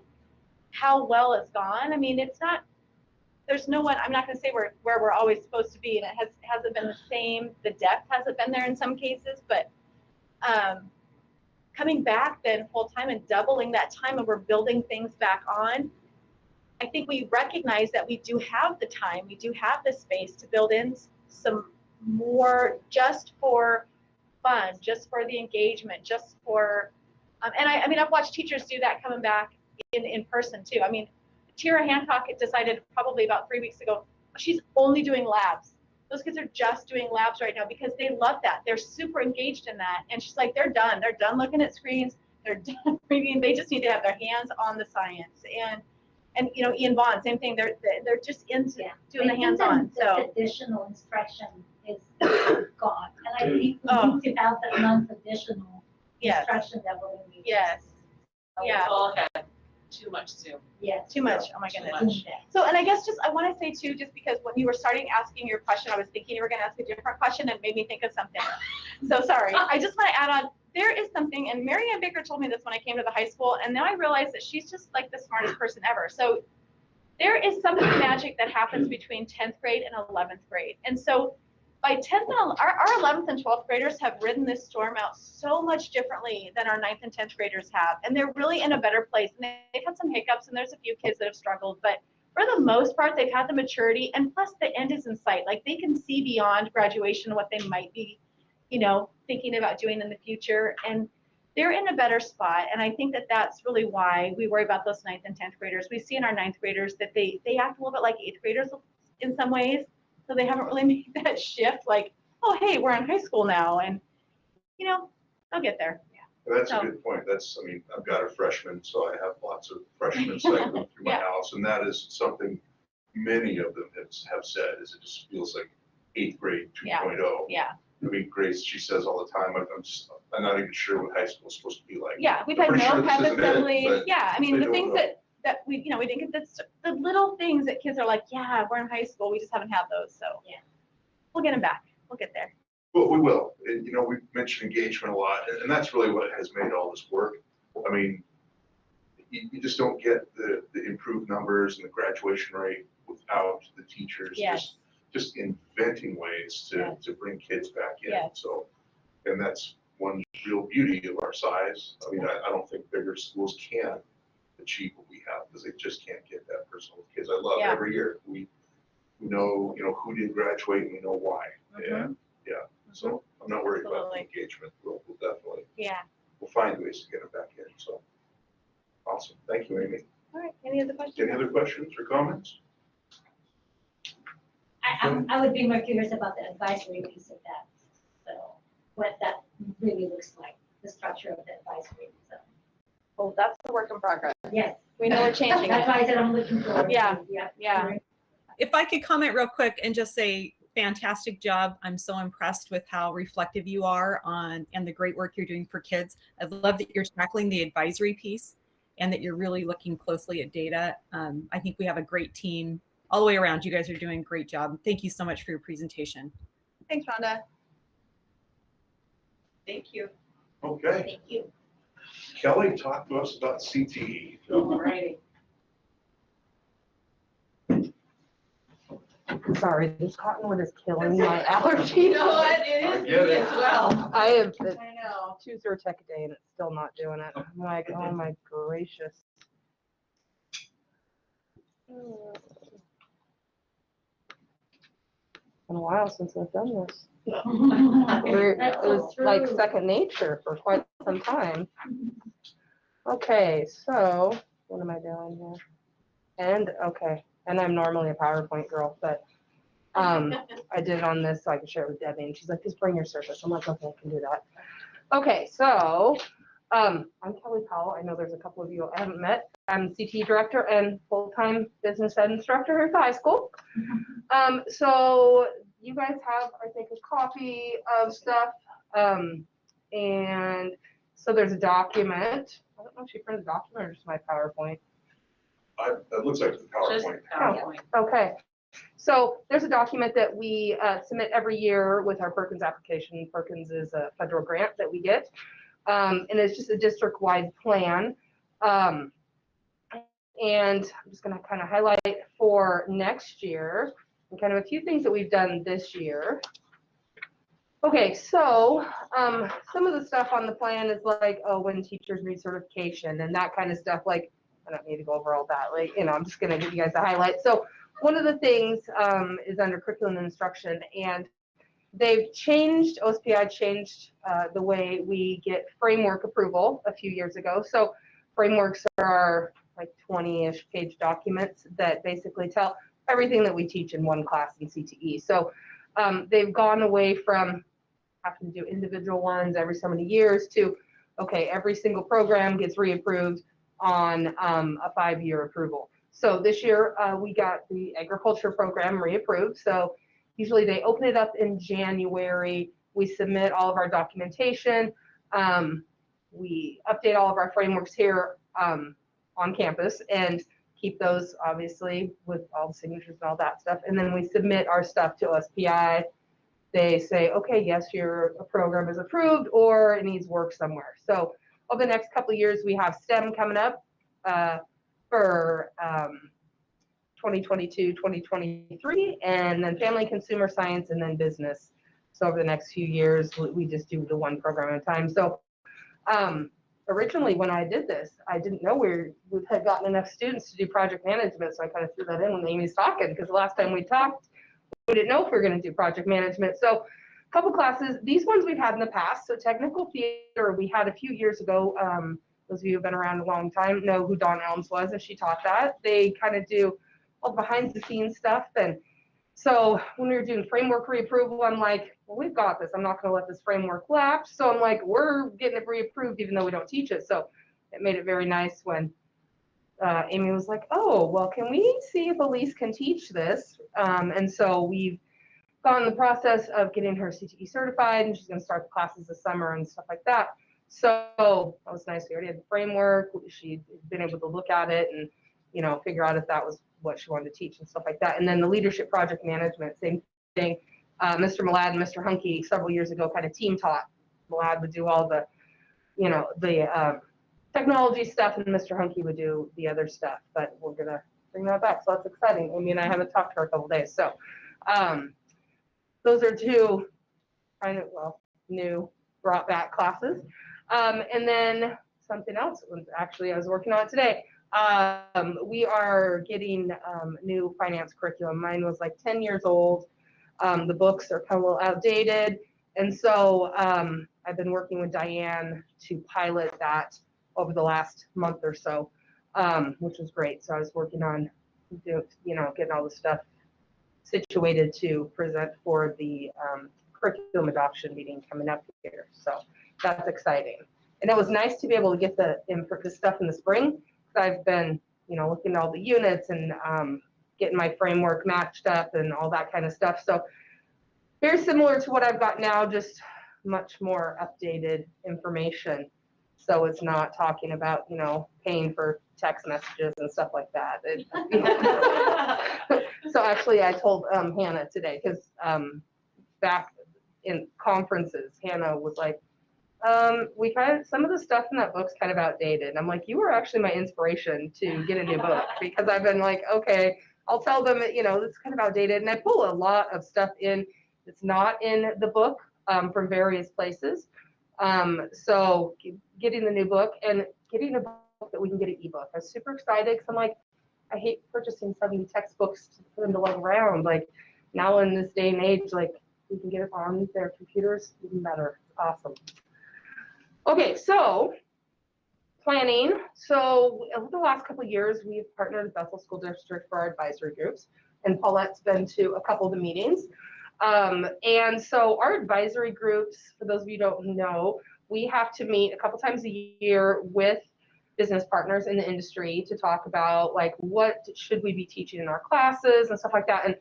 B: how well it's gone. I mean, it's not, there's no one, I'm not going to say where we're always supposed to be, and it hasn't been the same, the depth hasn't been there in some cases, but coming back then full time and doubling that time, and we're building things back on, I think we recognize that we do have the time, we do have the space to build in some more just for fun, just for the engagement, just for, and I mean, I've watched teachers do that coming back in person too. I mean, Tira Hancock had decided probably about 3 weeks ago, she's only doing labs. Those kids are just doing labs right now because they love that. They're super engaged in that. And she's like, they're done looking at screens. They're done reading. They just need to have their hands on the science. And Ian Vaughn, same thing. They're just into doing the hands-on. So
F: additional instruction is gone. And I think we need to have that non-traditional instruction that we're going to use.
B: Yes. Yeah.
C: We've all had too much Zoom.
F: Yes.
B: Too much. Oh my
C: Too
B: goodness.
C: much.
B: So, and I guess I want to say too, just because when you were starting asking your question, I was thinking you were going to ask a different question and made me think of something. So sorry. I just want to add on, there is something, and Mary Ann Baker told me this when I came to the high school, and now I realize that she's just like the smartest person ever. So there is something magic that happens between 10th grade and 11th grade. And so by 10th and our 11th and 12th graders have ridden this storm out so much differently than our 9th and 10th graders have. And they're really in a better place. And they've had some hiccups, and there's a few kids that have struggled, but for the most part, they've had the maturity, and plus the end is in sight. Like they can see beyond graduation what they might be, thinking about doing in the future. And they're in a better spot. And I think that that's really why we worry about those 9th and 10th graders. We see in our 9th graders that they act a little bit like 8th graders in some ways. So they haven't really made that shift like, oh, hey, we're in high school now. And, they'll get there.
A: Well, that's a good point. I've got a freshman, so I have lots of freshmen cycling through my house. And that is something many of them have said, is it just feels like 8th grade 2.0.
B: Yeah.
A: I mean, Grace, she says all the time, I'm not even sure what high school is supposed to be like.
B: Yeah, we've
A: I'm
B: had
A: pretty
B: no
A: sure this
B: pep
A: isn't it,
B: assemblies.
A: but
B: Yeah, I mean,
A: they
B: the
A: don't
B: things
A: know.
B: that we didn't get, that's the little things that kids are like, yeah, we're in high school. We just haven't had those. So we'll get them back. We'll get there.
A: Well, we will. And, we've mentioned engagement a lot, and that's really what has made all this work. I mean, you just don't get the improved numbers and the graduation rate without the teachers just inventing ways to bring kids back in. So, and that's one real beauty of our size. I mean, I don't think bigger schools can achieve what we have because they just can't get that personal with kids. I love every year we know, who did graduate and we know why. And so I'm not worried about the engagement. We'll definitely we'll find ways to get them back in. So awesome. Thank you, Amy.
B: All right. Any other questions?
A: Any other questions or comments?
F: I would be more curious about the advisory piece of that. So what that really looks like, the structure of the advisory. So
B: Well, that's a work in progress.
F: yes,
B: We know we're changing
F: that's
B: it.
F: why I said I'm looking forward.
B: Yeah.
F: Yeah.
D: If I could comment real quick and just say, fantastic job. I'm so impressed with how reflective you are and the great work you're doing for kids. I love that you're tackling the advisory piece and that you're really looking closely at data. I think we have a great team all the way around. You guys are doing a great job. Thank you so much for your presentation.
B: Thanks, Rhonda.
C: Thank you.
A: Okay.
F: Thank you.
A: Kelly, talk to us about CTE.
C: All righty.
G: Sorry, this cottonwood is killing my allergy.
C: You know what? It
A: I
C: is
A: get
C: me
A: it.
C: as well.
G: I have
C: I know.
G: Tuesday or tech day and it's still not doing it. I'm like, oh my gracious. Been a while since I've done this. It
F: That's
G: was
F: so
G: like
F: true.
G: second nature for quite some time. Okay, so what am I doing here? And okay, and I'm normally a PowerPoint girl, but I did it on this so I could share it with Debbie, and she's like, just bring your Surface. I'm like, okay, I can do that. Okay, so I'm Kelly Powell. I know there's a couple of you I haven't met. I'm CTE director and full-time business ed instructor here at the high school. So you guys have, I think, a copy of stuff. And so there's a document. I don't know if she printed a document or just my PowerPoint.
A: That looks like the PowerPoint.
C: PowerPoint.
G: Okay. So there's a document that we submit every year with our Perkins application. Perkins is a federal grant that we get. And it's just a district-wide plan. And I'm just going to kind of highlight for next year and kind of a few things that we've done this year. Okay, so some of the stuff on the plan is like, oh, when teachers need certification and that kind of stuff. Like, I don't need to go over all that. Like, you know, I'm just going to give you guys a highlight. So one of the things is under curriculum and instruction, and they've changed, OSPI changed the way we get framework approval a few years ago. So frameworks are like 20-ish page documents that basically tell everything that we teach in one class in CTE. So they've gone away from having to do individual ones every so many years to, okay, every single program gets reapproved on a 5-year approval. So this year we got the agriculture program reapproved. So usually they open it up in January. We submit all of our documentation. We update all of our frameworks here on campus and keep those obviously with all the signatures and all that stuff. And then we submit our stuff to OSPI. They say, okay, yes, your program is approved or it needs work somewhere. So over the next couple of years, we have STEM coming up for 2022, 2023, and then family consumer science and then business. So over the next few years, we just do the one program at a time. So originally when I did this, I didn't know we had gotten enough students to do project management. So I kind of threw that in when Amy's talking, because the last time we talked, we didn't know if we were going to do project management. So a couple classes, these ones we've had in the past. So technical theater, we had a few years ago. Those of you who've been around a long time know who Dawn Elms was, and she taught that. They kind of do all the behind the scenes stuff. And so when we were doing framework reapproval, I'm like, well, we've got this. I'm not going to let this framework lapse. So I'm like, we're getting it reapproved even though we don't teach it. So it made it very nice when Amy was like, oh, well, can we see if Elise can teach this? And so we've gone the process of getting her CTE certified, and she's going to start the classes this summer and stuff like that. So that was nice. We already had the framework. She'd been able to look at it and, you know, figure out if that was what she wanted to teach and stuff like that. And then the leadership project management, same thing. Mr. Malad and Mr. Hunke several years ago kind of team taught. Malad would do all the, you know, the technology stuff, and Mr. Hunke would do the other stuff. But we're going to bring that back. So that's exciting. Amy and I haven't talked to her a couple days. So those are two kind of, well, new brought back classes. And then something else, actually, I was working on it today. We are getting new finance curriculum. Mine was like 10 years old. The books are kind of a little outdated. And so I've been working with Diane to pilot that over the last month or so, which was great. So I was working on, you know, getting all the stuff situated to present for the curriculum adoption meeting coming up here. So that's exciting. And it was nice to be able to get the stuff in the spring. I've been, you know, looking at all the units and getting my framework matched up and all that kind of stuff. So very similar to what I've got now, just much more updated information. So it's not talking about, you know, paying for text messages and stuff like that. So actually I told Hannah today, because back in conferences, Hannah was like, we kind of, some of the stuff in that book's kind of outdated. And I'm like, you were actually my inspiration to get a new book, because I've been like, okay, I'll tell them, you know, it's kind of outdated. And I pull a lot of stuff in that's not in the book from various places. So getting the new book and getting a book that we can get an ebook. I was super excited because I'm like, I hate purchasing 70 textbooks for them to lug around. Like now in this day and age, like we can get it on their computers, even better. Awesome. Okay, so planning. So over the last couple of years, we've partnered with Bethel School District for our advisory groups. and Paulette's been to a couple of the meetings. And so our advisory groups, for those of you who don't know, we have to meet a couple times a year with business partners in the industry to talk about like what should we be teaching in our classes and stuff like that. And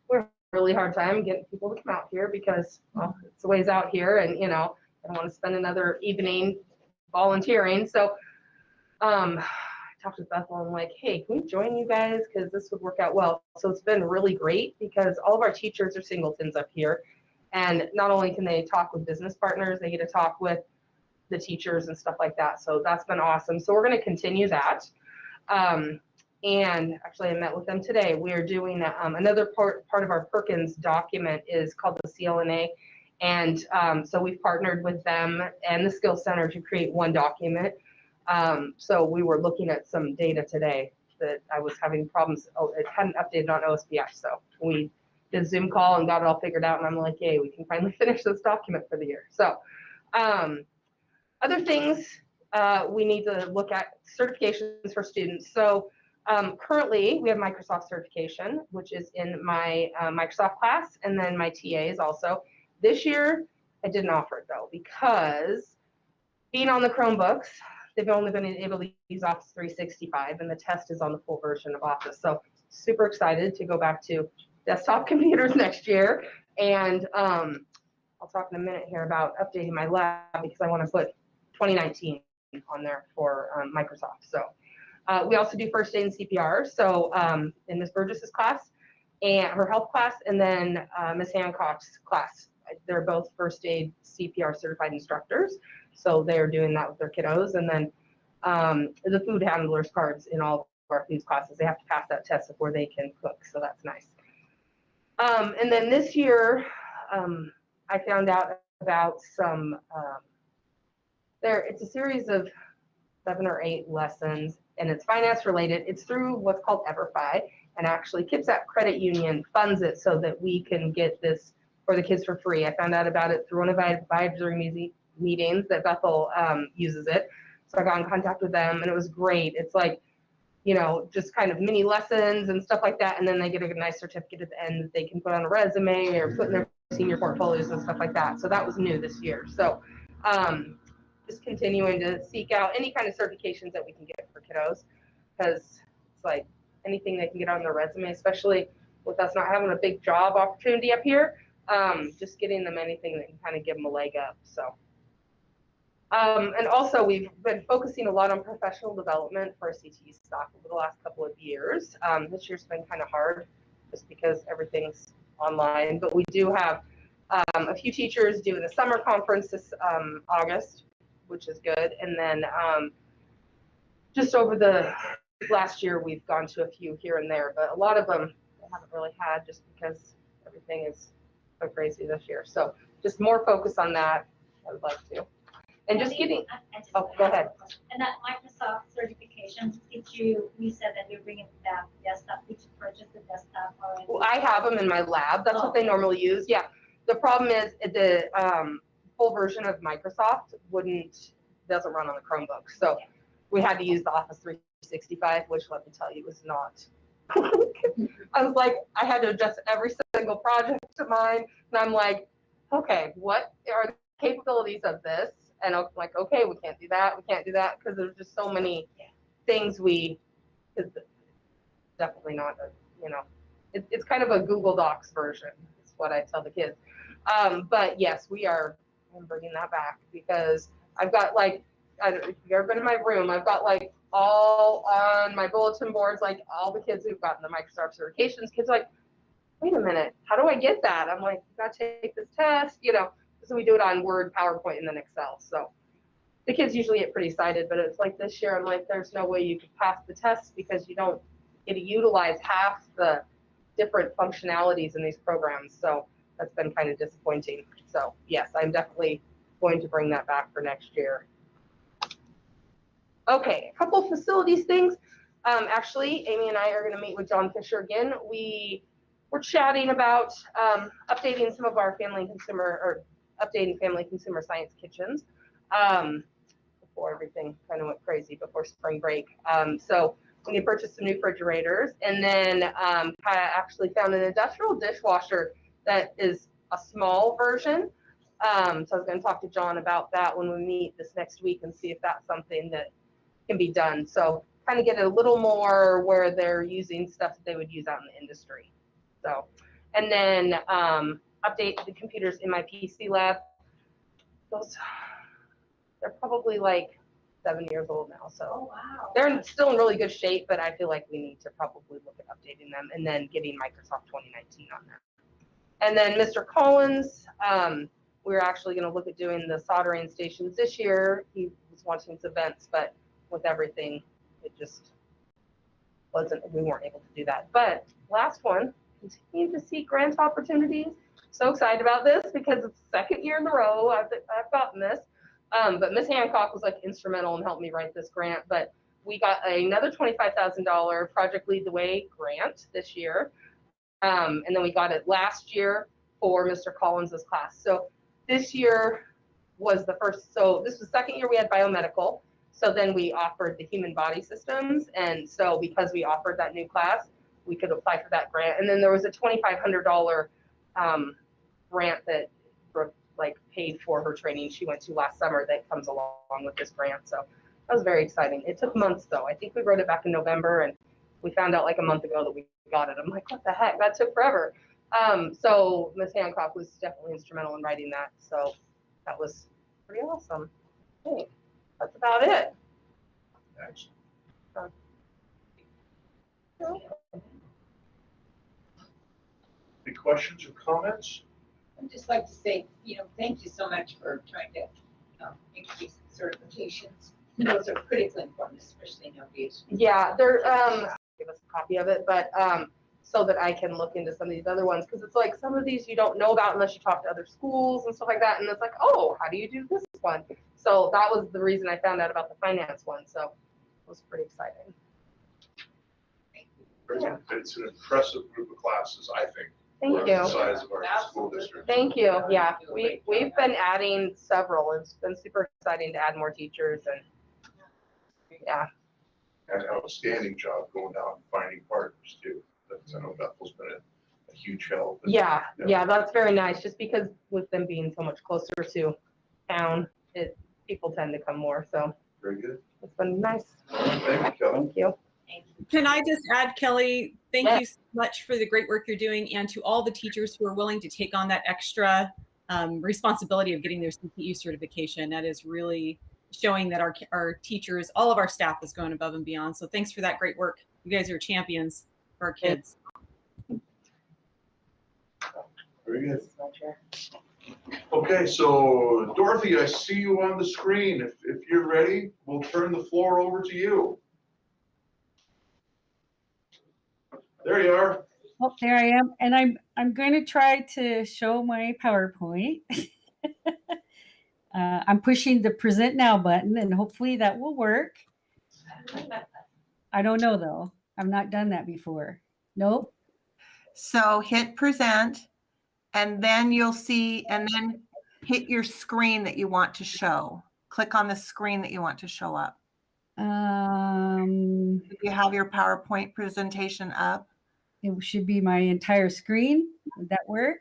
G: we're having a really hard time getting people to come out here because, well, it's a ways out here, and you know, I don't want to spend another evening volunteering. So I talked with Bethel and I'm like, hey, can we join you guys? Because this would work out well. So it's been really great because all of our teachers are singletons up here. And not only can they talk with business partners, they get to talk with the teachers and stuff like that. So that's been awesome. So we're going to continue that. And actually I met with them today. We're doing another part of our Perkins document is called the CLNA. And so we've partnered with them and the Skills Center to create one document. So we were looking at some data today that I was having problems. Oh, it hadn't updated on OSBI. So we did a Zoom call and got it all figured out. And I'm like, yay, we can finally finish this document for the year. So other things we need to look at, certifications for students. So currently we have Microsoft certification, which is in my Microsoft class, and then my TAs also. This year I didn't offer it though, because being on the Chromebooks, they've only been able to use Office 365, and the test is on the full version of Office. So super excited to go back to desktop computers next year. And I'll talk in a minute here about updating my lab because I want to put 2019 on there for Microsoft. So we also do first aid and CPR. So in Ms. Burgess's class and her health class, and then Ms. Hancock's class, they're both first aid CPR certified instructors. So they're doing that with their kiddos. And then the food handlers cards in all of our food classes, they have to pass that test before they can cook. So that's nice. And then this year, I found out about some, it's a series of 7 or 8 lessons, and it's finance related. It's through what's called EverFi, and actually Kitsap Credit Union funds it so that we can get this for the kids for free. I found out about it through one of my advisory meetings that Bethel uses it. So I got in contact with them, and it was great. It's like, you know, just kind of mini lessons and stuff like that, and then they get a nice certificate at the end that they can put on a resume or put in their senior portfolios and stuff like that. So that was new this year. So just continuing to seek out any kind of certifications that we can get for kiddos, because it's like anything they can get on their resume, especially with us not having a big job opportunity up here, just getting them anything that can kind of give them a leg up. So and also we've been focusing a lot on professional development for our CTE staff over the last couple of years. This year's been kind of hard just because everything's online, but we do have a few teachers doing the summer conference this August, which is good. And then just over the last year, we've gone to a few here and there, but a lot of them I haven't really had just because everything is so crazy this year. So just more focus on that, I would like to. And just getting, oh, go ahead.
F: And that Microsoft certification, you said that you're bringing back desktop, did you purchase the desktop already?
G: Well, I have them in my lab. That's what they normally use. Yeah. The problem is the full version of Microsoft doesn't run on the Chromebook. So we had to use the Office 365, which let me tell you was not. I was like, I had to adjust every single project of mine. And I'm like, okay, what are the capabilities of this? And I'm like, okay, we can't do that. We can't do that because there's just so many things it's definitely not, it's kind of a Google Docs version. Is what I tell the kids. But yes, I'm bringing that back because I've got like, if you've ever been in my room, I've got like all on my bulletin boards, like all the kids who've gotten the Microsoft certifications. Kids are like, wait a minute, how do I get that? I'm like, you got to take this test, So we do it on Word, PowerPoint, and then Excel. So the kids usually get pretty excited, but it's like this year, I'm like, there's no way you could pass the test because you don't get to utilize half the different functionalities in these programs. So that's been kind of disappointing. So yes, I'm definitely going to bring that back for next year. Okay, a couple of facilities things. Actually, Amy and I are going to meet with John Fisher again. We're chatting about updating some of our updating family consumer science kitchens before everything kind of went crazy before spring break. So We purchased some new refrigerators, and then I actually found an industrial dishwasher that is a small version. So I was going to talk to John about that when we meet this next week and see if that's something that can be done. So kind of get a little more where they're using stuff that they would use out in the industry. So, and then update the computers in my PC lab. They're probably like 7 years old now, so
F: Oh, wow.
G: they're still in really good shape, but I feel like we need to probably look at updating them and then getting Microsoft 2019 on that. And then Mr. Collins, we're actually going to look at doing the soldering stations this year. He was wanting some events, but with everything, it just we weren't able to do that. But last one, continue to see grant opportunities. So excited about this because it's the second year in a row I've gotten this. But Miss Hancock was like instrumental in helping me write this grant. But we got another $25,000 Project Lead the Way grant this year. And then we got it last year for Mr. Collins's class. So this year was the first, so this was the second year we had biomedical. So then we offered the human body systems. And so because we offered that new class, we could apply for that grant. And then there was a $2,500 grant that like paid for her training she went to last summer that comes along with this grant. So that was very exciting. It took months though. I think we wrote it back in November and we found out like a month ago that we got it. I'm like, what the heck? That took forever. So Ms. Hancock was definitely instrumental in writing that. So that was pretty awesome. I think that's about it.
A: Excellent. Any questions or comments?
H: I'd just like to say, thank you so much for trying to increase certifications. Those are critically important, especially nowadays.
G: Yeah, they're give us a copy of it, but so that I can look into some of these other ones because it's like some of these you don't know about unless you talk to other schools and stuff like that, and it's like, oh, how do you do this one? So that was the reason I found out about the finance one. So it was pretty exciting.
A: Yeah. It's an impressive group of classes, I think.
G: Thank
A: for
G: you.
A: the size of our school district.
G: Thank you. Yeah, we've been adding several. It's been super exciting to add more teachers and yeah.
A: And an outstanding job going out and finding partners too. That's, I know Bethel's been a huge help.
G: Yeah, that's very nice. Just because with them being so much closer to town, people tend to come more. So
A: Very good.
G: it's been nice.
A: Thank you, Kelly.
G: Thank you.
D: Can I just add, Kelly, thank you so much for the great work you're doing and to all the teachers who are willing to take on that extra responsibility of getting their CTE certification. That is really showing that our teachers, all of our staff is going above and beyond. So thanks for that great work. You guys are champions for our kids.
A: Very good. Okay, so Dorothy, I see you on the screen. If you're ready, we'll turn the floor over to you. There you are.
I: Oh, there I am. And I'm going to try to show my PowerPoint. I'm pushing the present now button and hopefully that will work. I don't know though. I've not done that before. Nope.
J: So hit present and then you'll see, and then hit your screen that you want to show. Click on the screen that you want to show up. Do you have your PowerPoint presentation up?
I: It should be my entire screen. Would that work?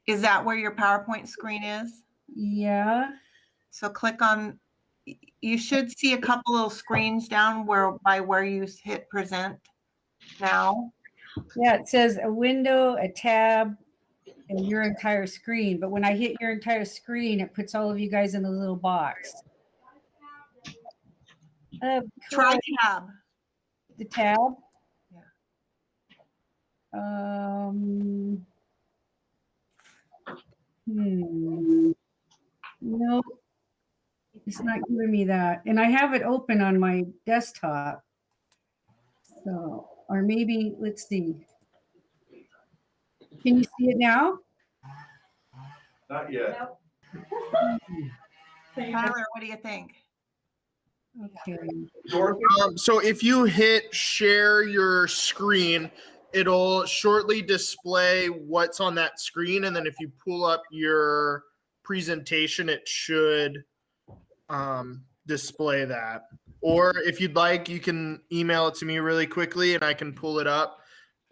J: Is that where your PowerPoint screen is?
I: Yeah.
J: So click on, you should see a couple little screens down where you hit present now.
I: Yeah, it says a window, a tab, and your entire screen. But when I hit your entire screen, it puts all of you guys in a little box.
J: Try tab.
I: The tab?
J: Yeah.
I: No, it's not giving me that. And I have it open on my desktop. So, or maybe, let's see. Can you see it now?
A: Not yet.
J: Tyler, what do you think?
I: Okay.
A: Dorothy?
K: So if you hit share your screen, it'll shortly display what's on that screen. And then if you pull up your presentation, it should display that. Or if you'd like, you can email it to me really quickly and I can pull it up,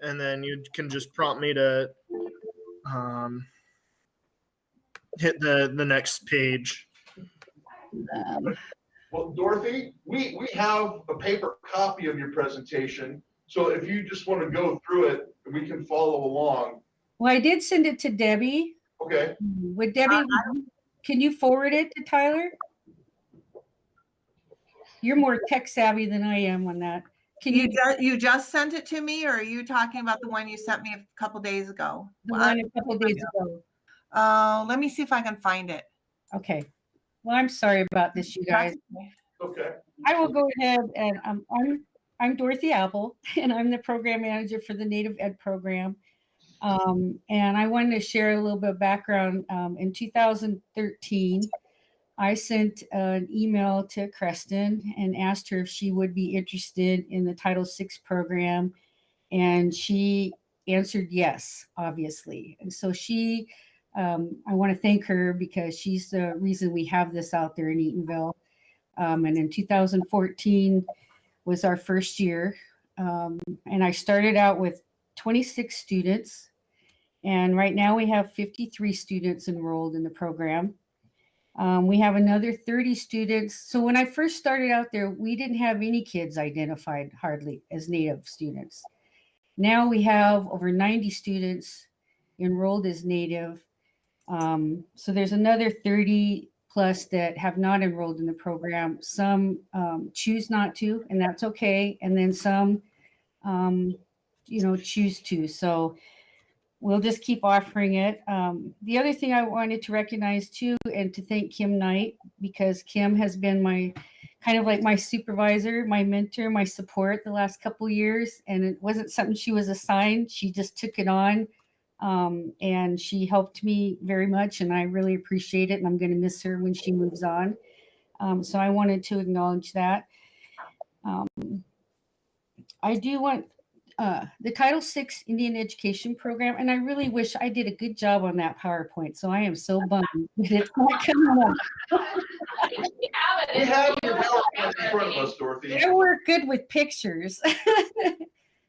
K: and then you can just prompt me to hit the next page.
A: Well, Dorothy, we have a paper copy of your presentation. So if you just want to go through it, we can follow along.
I: Well, I did send it to Debbie.
A: Okay.
I: Would Debbie, can you forward it to Tyler? You're more tech savvy than I am on that. Can you?
J: You just sent it to me, or are you talking about the one you sent me a couple days ago?
I: The one a couple days ago.
J: Let me see if I can find it.
I: Okay. Well, I'm sorry about this, you guys.
A: Okay.
I: I will go ahead and I'm Dorothy Apple, and I'm the program manager for the Native Ed program. And I wanted to share a little bit of background. In 2013, I sent an email to Creston and asked her if she would be interested in the Title VI program. And she answered yes, obviously. And so she, I want to thank her because she's the reason we have this out there in Eatonville. And in 2014 was our first year. And I started out with 26 students. And right now we have 53 students enrolled in the program. We have another 30 students. So when I first started out there, we didn't have any kids identified hardly as Native students. Now we have over 90 students enrolled as Native. So there's another 30 plus that have not enrolled in the program. Some choose not to, and that's okay. And then some, choose to. So we'll just keep offering it. The other thing I wanted to recognize too, and to thank Kim Knight, because Kim has been my kind of like my supervisor, my mentor, my support the last couple of years. And it wasn't something she was assigned. She just took it on. And she helped me very much, and I really appreciate it. And I'm going to miss her when she moves on. So I wanted to acknowledge that. I do want the Title VI Indian Education Program, and I really wish I did a good job on that PowerPoint. So I am so bummed that it's not coming up.
A: We have your PowerPoint in front of us, Dorothy.
I: I work good with pictures.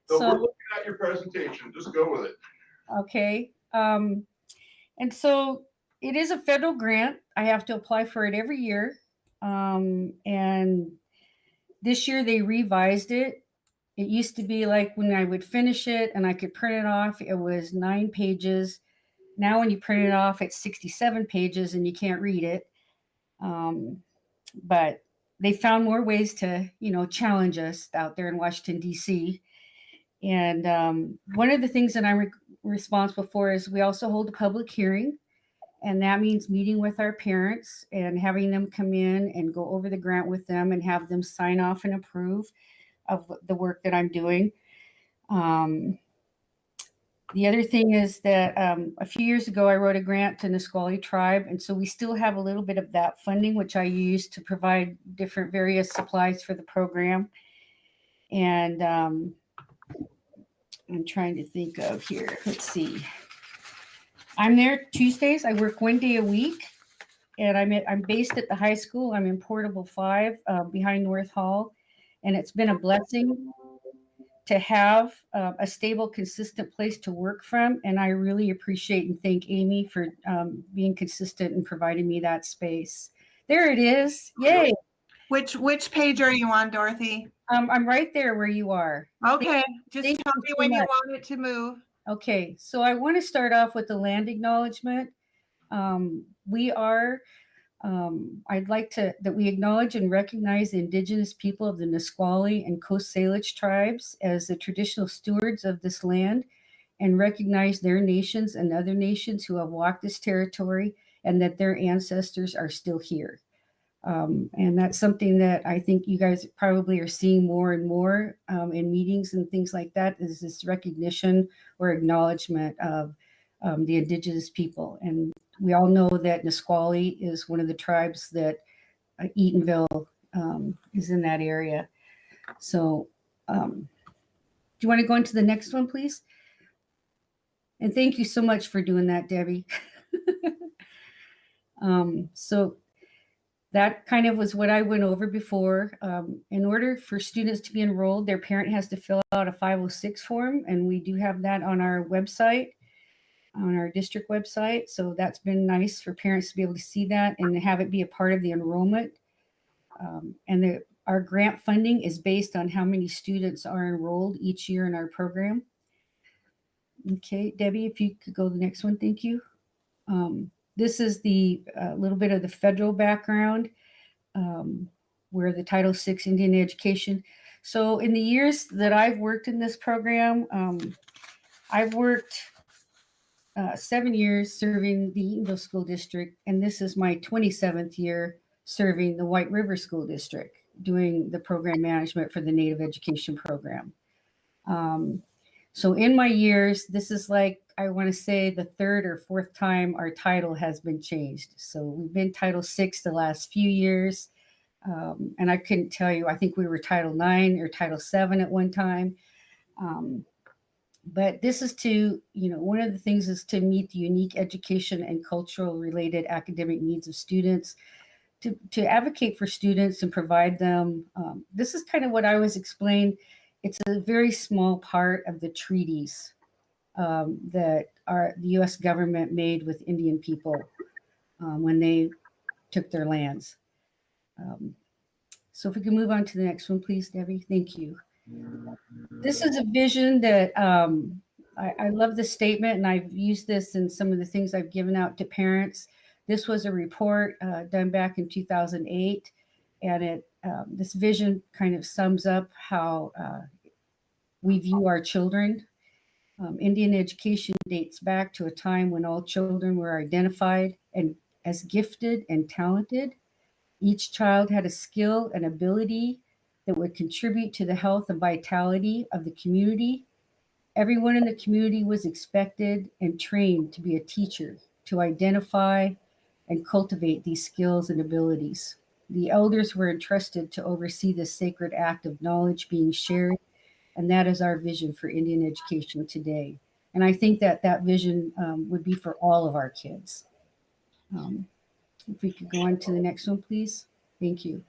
A: So we're looking at your presentation. Just go with it.
I: Okay. And so it is a federal grant. I have to apply for it every year. And this year they revised it. It used to be like when I would finish it and I could print it off, it was 9 pages. Now when you print it off, it's 67 pages and you can't read it. But they found more ways to, challenge us out there in Washington, D.C. And one of the things that I'm responsible for is we also hold a public hearing. And that means meeting with our parents and having them come in and go over the grant with them and have them sign off and approve of the work that I'm doing. The other thing is that a few years ago, I wrote a grant to Nisqually Tribe. And so we still have a little bit of that funding, which I use to provide different various supplies for the program. And I'm trying to think of here. Let's see. I'm there Tuesdays. I work 1 day a week. And I'm based at the high school. I'm in Portable 5 behind North Hall. And it's been a blessing to have a stable, consistent place to work from. And I really appreciate and thank Amy for being consistent and providing me that space. There it is. Yay.
J: Which page are you on, Dorothy?
I: I'm right there where you are.
J: Okay. Just tell me when you want it to move.
I: Okay. So I want to start off with the land acknowledgement. I'd like that we acknowledge and recognize the indigenous people of the Nisqually and Coast Salish tribes as the traditional stewards of this land, and recognize their nations and other nations who have walked this territory and that their ancestors are still here. And that's something that I think you guys probably are seeing more and more in meetings and things like that, is this recognition or acknowledgement of the indigenous people. And we all know that Nisqually is one of the tribes that Eatonville is in that area. So do you want to go into the next one, please? And thank you so much for doing that, Debbie. So that kind of was what I went over before. In order for students to be enrolled, their parent has to fill out a 506 form, and we do have that on our website, on our district website. So that's been nice for parents to be able to see that and have it be a part of the enrollment. Our grant funding is based on how many students are enrolled each year in our program. Okay, Debbie, if you could go to the next one, thank you. This is the little bit of the federal background, where the Title VI Indian education. So in the years that I've worked in this program, I've worked 7 years serving the Eatonville School District, and this is my 27th year serving the White River School District, doing the program management for the Native Education program. So in my years, this is like, I want to say the third or fourth time our title has been changed. So we've been Title VI the last few years. And I couldn't tell you, I think we were Title IX or Title VII at one time. But this is to, one of the things is to meet the unique education and cultural related academic needs of students, to advocate for students and provide them. This is kind of what I always explain. It's a very small part of the treaties that the U.S. government made with Indian people when they took their lands. So if we can move on to the next one, please, Debbie. Thank you. This is a vision that I love this statement, and I've used this in some of the things I've given out to parents. This was a report done back in 2008, and this vision kind of sums up how we view our children. Indian education dates back to a time when all children were identified and as gifted and talented. Each child had a skill and ability that would contribute to the health and vitality of the community. Everyone in the community was expected and trained to be a teacher, to identify and cultivate these skills and abilities. The elders were entrusted to oversee this sacred act of knowledge being shared, and that is our vision for Indian education today. And I think that that vision would be for all of our kids. If we could go on to the next one, please. Thank you.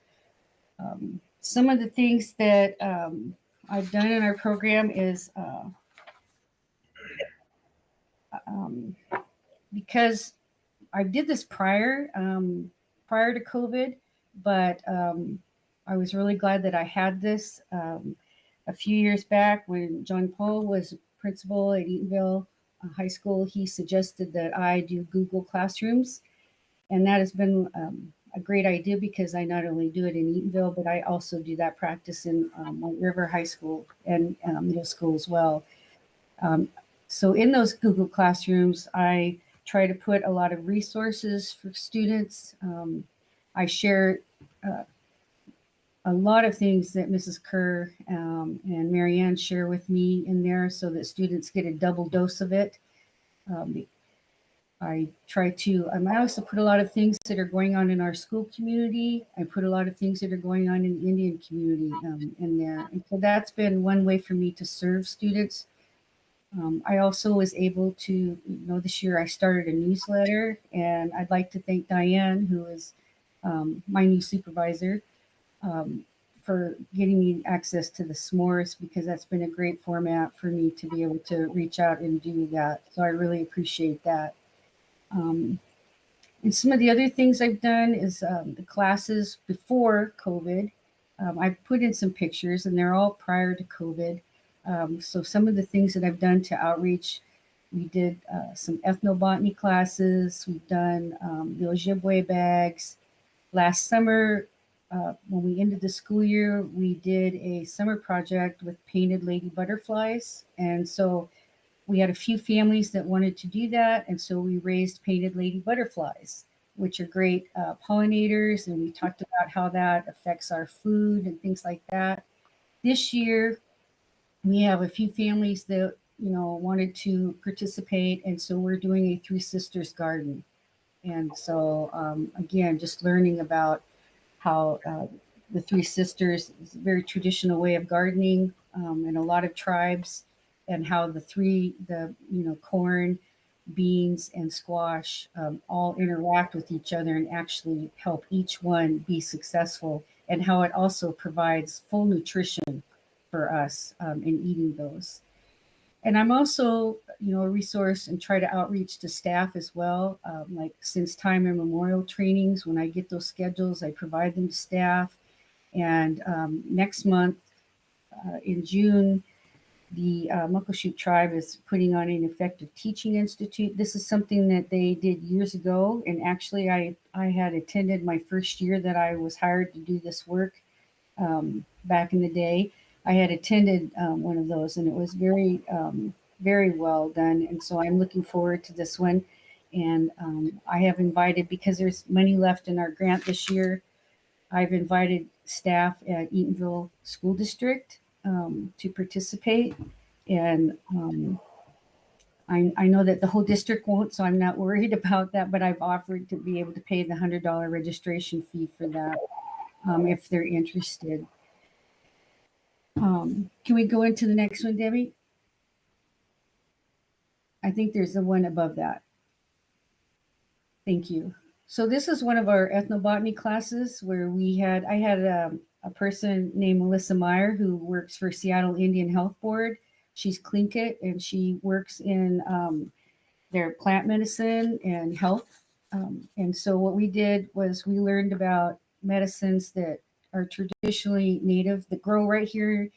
I: Some of the things that I've done in our program is because I did this prior to COVID, but I was really glad that I had this. A few years back when John Paul was principal at Eatonville High School, he suggested that I do Google Classrooms. And that has been a great idea because I not only do it in Eatonville, but I also do that practice in White River High School and middle school as well. So in those Google Classrooms, I try to put a lot of resources for students. I share a lot of things that Mrs. Kerr and Marianne share with me in there so that students get a double dose of it. I try to, I also put a lot of things that are going on in our school community. I put a lot of things that are going on in the Indian community in there. And so that's been one way for me to serve students. I also was able to, this year I started a newsletter, and I'd like to thank Diane, who is my new supervisor, for getting me access to the s'mores, because that's been a great format for me to be able to reach out and do that. So I really appreciate that. And some of the other things I've done is the classes before COVID. I've put in some pictures, and they're all prior to COVID. So some of the things that I've done to outreach, we did some ethnobotany classes. We've done the Ojibwe bags. Last summer, when we ended the school year, we did a summer project with painted lady butterflies. And so we had a few families that wanted to do that. And so we raised painted lady butterflies, which are great pollinators. And we talked about how that affects our food and things like that. This year, we have a few families that, wanted to participate. And so we're doing a Three Sisters garden. And so, again, just learning about how the Three Sisters is a very traditional way of gardening in a lot of tribes, and how the corn, beans and squash all interact with each other and actually help each one be successful, and how it also provides full nutrition for us in eating those. And I'm also, a resource and try to outreach to staff as well. Like since time immemorial trainings, when I get those schedules, I provide them to staff. And next month in June, the Muckleshoot tribe is putting on an effective teaching institute. This is something that they did years ago. And actually I had attended my first year that I was hired to do this work back in the day. I had attended one of those, and it was very, very well done. And so I'm looking forward to this one. And I have invited, because there's money left in our grant this year, I've invited staff at Eatonville School District to participate. And I know that the whole district won't, so I'm not worried about that, but I've offered to be able to pay the $100 registration fee for that if they're interested. Can we go into the next one, Debbie? I think there's the one above that. Thank you. So this is one of our ethnobotany classes where I had a person named Melissa Meyer who works for Seattle Indian Health Board. She's Tlingit, and she works in their plant medicine and health. And so what we did was we learned about medicines that are traditionally native that grow right here.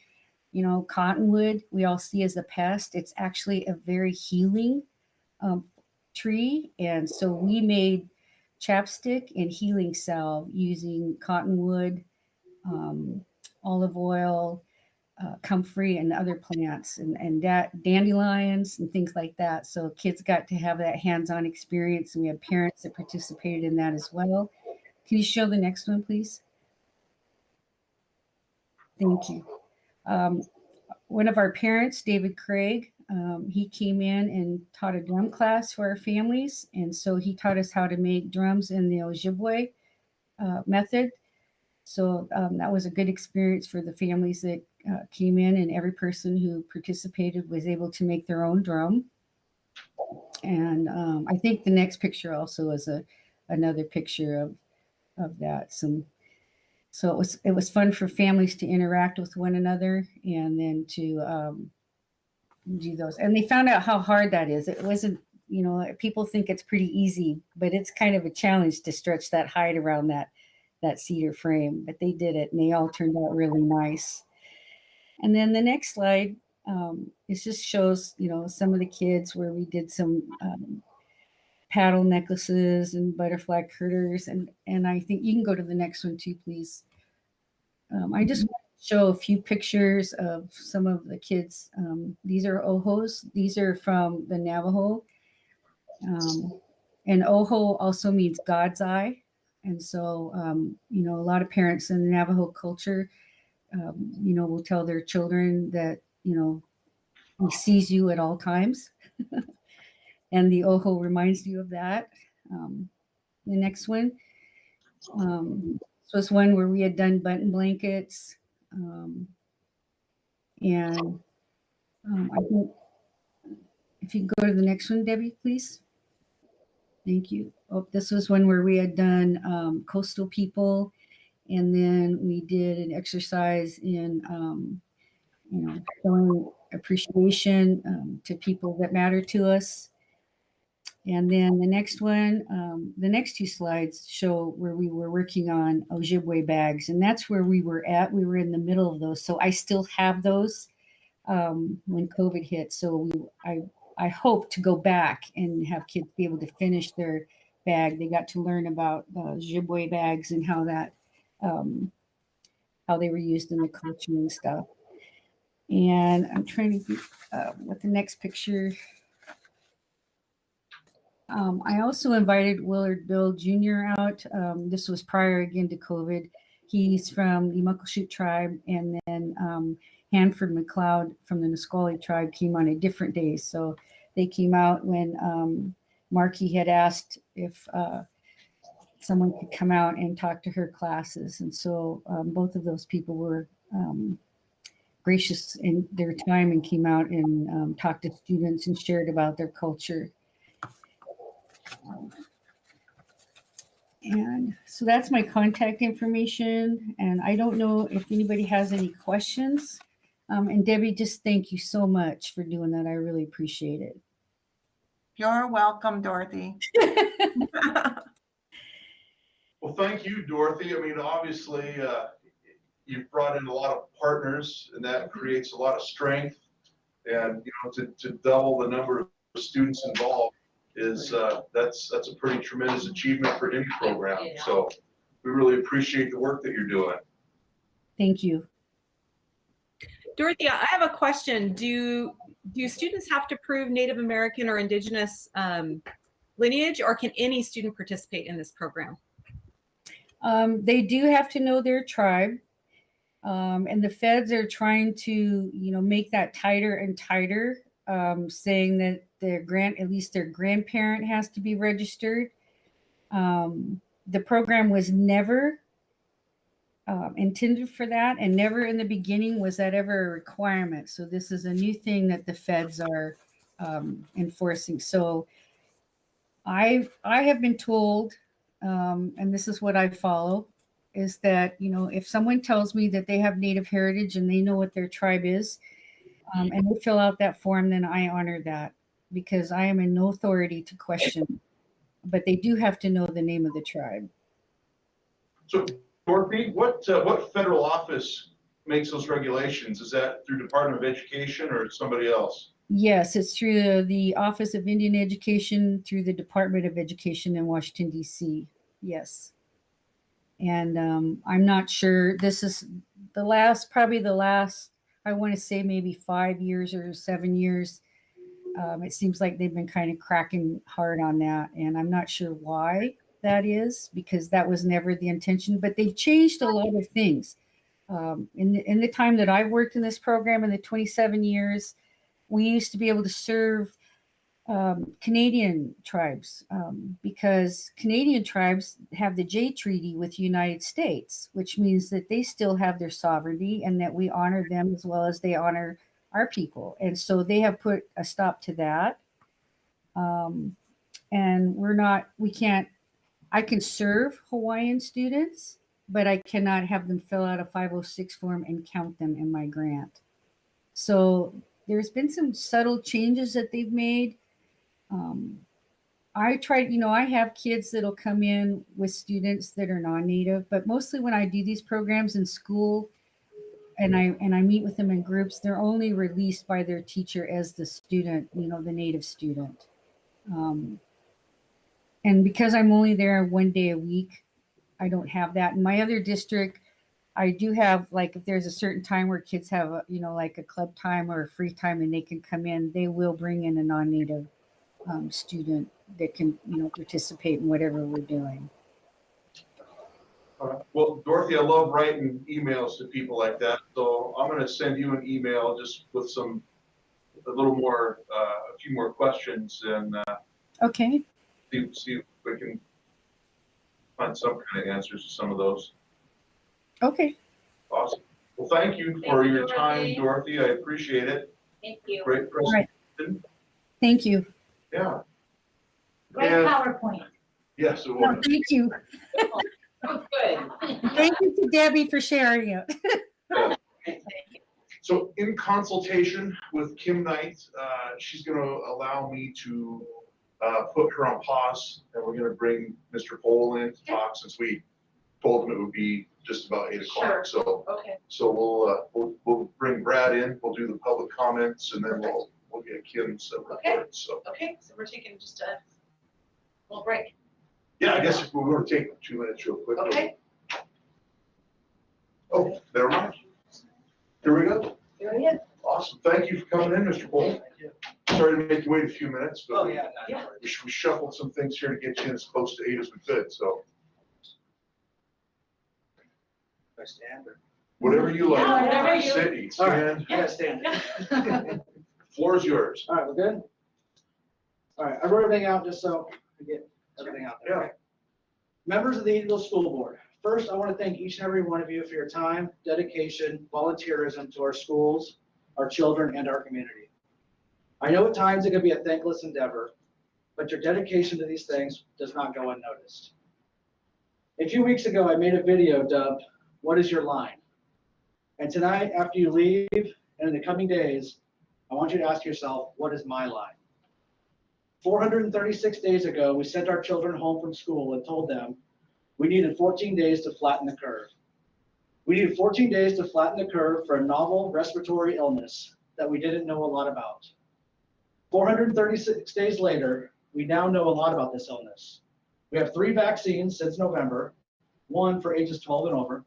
I: Cottonwood, we all see as a pest. It's actually a very healing tree. And so we made chapstick and healing salve using cottonwood, olive oil, comfrey, and other plants, and dandelions and things like that. So kids got to have that hands-on experience, and we had parents that participated in that as well. Can you show the next one, please? Thank you. One of our parents, David Craig, he came in and taught a drum class for our families. And so he taught us how to make drums in the Ojibwe method. So that was a good experience for the families that came in, and every person who participated was able to make their own drum. And I think the next picture also is another picture of that. So it was fun for families to interact with one another, and then to do those. And they found out how hard that is. It wasn't, people think it's pretty easy, but it's kind of a challenge to stretch that height around that cedar frame. But they did it, and they all turned out really nice. And then the next slide, it just shows, some of the kids where we did some paddle necklaces and butterfly critters. And I think you can go to the next one too, please. I just want to show a few pictures of some of the kids. These are ojos. These are from the Navajo. And ojo also means God's eye. And so, a lot of parents in the Navajo culture, will tell their children that, he sees you at all times. And the ojo reminds you of that. The next one. So it's one where we had done button blankets. I think if you go to the next one, Debbie, please. Thank you. Oh, this was one where we had done coastal people. And then we did an exercise in, showing appreciation to people that matter to us. And then the next one, the next two slides show where we were working on Ojibwe bags. And that's where we were at. We were in the middle of those. So I still have those when COVID hit. So I hope to go back and have kids be able to finish their bag. They got to learn about Ojibwe bags and how that, how they were used in the culture and stuff. And I'm trying to think what the next picture. I also invited Willard Bill Jr. out. This was prior again to COVID. He's from the Muckleshoot tribe, and then Hanford McLeod from the Nisqually tribe came on a different day. So they came out when Marky had asked if someone could come out and talk to her classes. And so both of those people were gracious in their time and came out and talked to students and shared about their culture. And so that's my contact information. And I don't know if anybody has any questions. And Debbie, just thank you so much for doing that. I really appreciate it.
J: You're welcome, Dorothy.
A: Well, thank you, Dorothy. I mean, obviously, you've brought in a lot of partners, and that creates a lot of strength. And to double the number of students involved is that's a pretty tremendous achievement for any program. So we really appreciate the work that you're doing.
I: Thank you.
D: Dorothy, I have a question. Do students have to prove Native American or Indigenous lineage, or can any student participate in this program?
I: They do have to know their tribe. And the feds are trying to, make that tighter and tighter, saying that at least their grandparent has to be registered. The program was never intended for that, and never in the beginning was that ever a requirement. So this is a new thing that the feds are enforcing. So I have been told, and this is what I follow, is that, if someone tells me that they have Native heritage and they know what their tribe is, and they fill out that form, then I honor that, because I am in no authority to question, but they do have to know the name of the tribe.
A: So, Dorothy, what federal office makes those regulations? Is that through Department of Education or somebody else?
I: Yes, it's through the Office of Indian Education, through the Department of Education in Washington, D.C. Yes. And I'm not sure, this is probably the last, I want to say maybe 5 years or 7 years. It seems like they've been kind of cracking hard on that. And I'm not sure why that is, because that was never the intention, but they've changed a lot of things. In the time that I've worked in this program, in the 27 years, we used to be able to serve Canadian tribes, because Canadian tribes have the Jay Treaty with the United States, which means that they still have their sovereignty and that we honor them as well as they honor our people. And so they have put a stop to that. And I can serve Hawaiian students, but I cannot have them fill out a 506 form and count them in my grant. So there's been some subtle changes that they've made. I have kids that'll come in with students that are non-Native, but mostly when I do these programs in school and I meet with them in groups, they're only released by their teacher as the student, the Native student. And because I'm only there 1 day a week, I don't have that. In my other district, I do have, like, if there's a certain time where kids have like a club time or a free time and they can come in, they will bring in a non-Native student that can, participate in whatever we're doing.
A: Well, Dorothy, I love writing emails to people like that. So I'm going to send you an email just with a few more questions, and
I: Okay.
A: see if we can find some kind of answers to some of those.
I: Okay.
A: Awesome. Well, thank you for your
H: Dorothy.
A: time, Dorothy. I appreciate it.
H: Thank you.
A: Great presentation.
I: Thank you.
A: Yeah.
F: Great
A: And-
F: PowerPoint.
A: Yes, it
I: No,
A: was.
I: thank you.
H: Oh, good.
I: Thank you to Debbie for sharing it.
A: So in consultation with Kim Knight, she's going to allow me to put her on pause, and we're going to bring Mr. Pohl in to talk, since we told him it would be just about 8 o'clock.
C: Sure.
A: So we'll bring Brad in. We'll do the public comments, and then we'll get Kim's report. So
C: Okay, so we're taking just a little break.
A: yeah, I guess if we were to take 2 minutes real quick.
C: Okay.
A: Oh, never mind. Here we go.
C: There he is.
A: Awesome. Thank you for coming in, Mr. Pohl. Sorry to make you wait a few minutes, but
C: Yeah.
A: we shuffled some things here to get you in as close to 8 as we could. So whatever you like.
C: Yeah, whatever you-
A: Sit,
E: All right.
A: stand.
E: Yeah, stand.
A: Floor is yours.
E: All right, we're good? All right, I wrote everything out just so I get everything out there.
A: Yeah.
E: Okay. Members of the Eatonville School Board, first, I want to thank each and every one of you for your time, dedication, volunteerism to our schools, our children, and our community. I know at times it can be a thankless endeavor, but your dedication to these things does not go unnoticed. A few weeks ago, I made a video dubbed, "What is your line?" And tonight, after you leave, and in the coming days, I want you to ask yourself, what is my line? 436 days ago, we sent our children home from school and told them we needed 14 days to flatten the curve. We needed 14 days to flatten the curve for a novel respiratory illness that we didn't know a lot about. 436 days later, we now know a lot about this illness. We have 3 vaccines since November, 1 for ages 12 and over.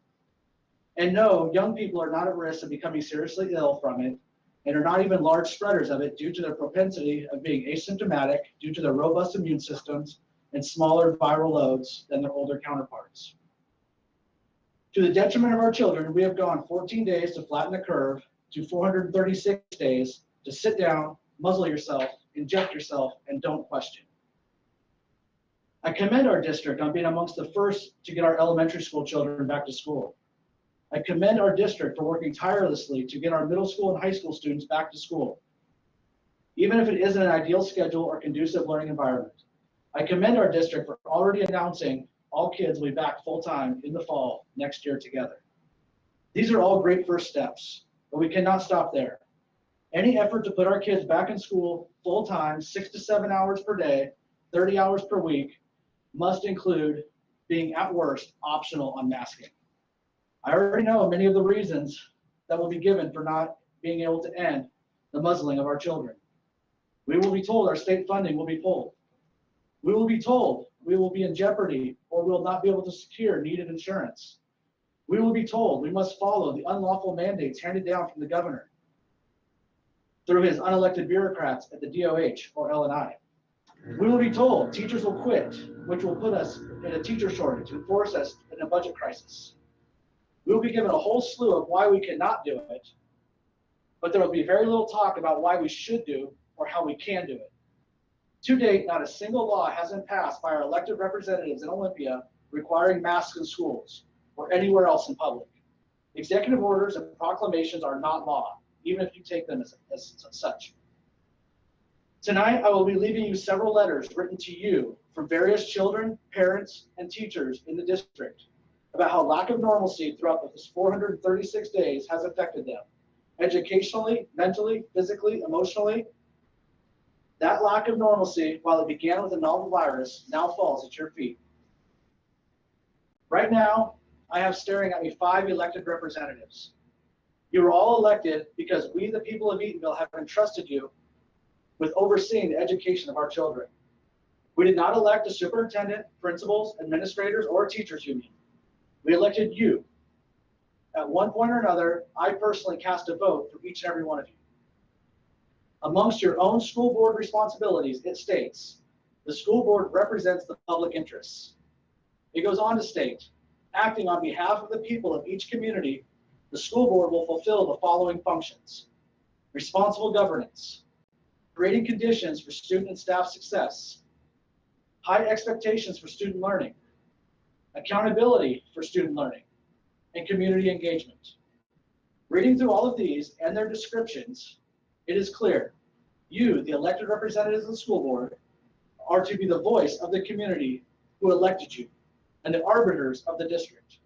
E: And no, young people are not at risk of becoming seriously ill from it and are not even large spreaders of it due to their propensity of being asymptomatic due to their robust immune systems and smaller viral loads than their older counterparts. To the detriment of our children, we have gone 14 days to flatten the curve to 436 days to sit down, muzzle yourself, inject yourself, and don't question. I commend our district on being amongst the first to get our elementary school children back to school. I commend our district for working tirelessly to get our middle school and high school students back to school, even if it isn't an ideal schedule or conducive learning environment. I commend our district for already announcing all kids will be back full-time in the fall next year together. These are all great first steps, but we cannot stop there. Any effort to put our kids back in school full-time, 6 to 7 hours per day, 30 hours per week, must include being at worst optional on masking. I already know many of the reasons that will be given for not being able to end the muzzling of our children. We will be told our state funding will be pulled. We will be told we will be in jeopardy or will not be able to secure needed insurance. We will be told we must follow the unlawful mandates handed down from the governor through his unelected bureaucrats at the DOH or L&I. We will be told teachers will quit, which will put us in a teacher shortage and force us in a budget crisis. We will be given a whole slew of why we cannot do it, but there will be very little talk about why we should do or how we can do it. To date, not a single law has been passed by our elected representatives in Olympia requiring masks in schools or anywhere else in public. Executive orders and proclamations are not law, even if you take them as such. Tonight, I will be leaving you several letters written to you from various children, parents, and teachers in the district about how lack of normalcy throughout this 436 days has affected them, educationally, mentally, physically, emotionally. That lack of normalcy, while it began with a novel virus, now falls at your feet. Right now, I have staring at me 5 elected representatives. You were all elected because we, the people of Eatonville, have entrusted you with overseeing the education of our children. We did not elect a superintendent, principals, administrators, or a teachers union. We elected you. At one point or another, I personally cast a vote for each and every one of you. Amongst your own school board responsibilities, it states, the school board represents the public interests. It goes on to state, acting on behalf of the people of each community, the school board will fulfill the following functions: responsible governance, creating conditions for student and staff success, high expectations for student learning, accountability for student learning, and community engagement. Reading through all of these and their descriptions, it is clear you, the elected representatives of the school board, are to be the voice of the community who elected you and the arbiters of the district.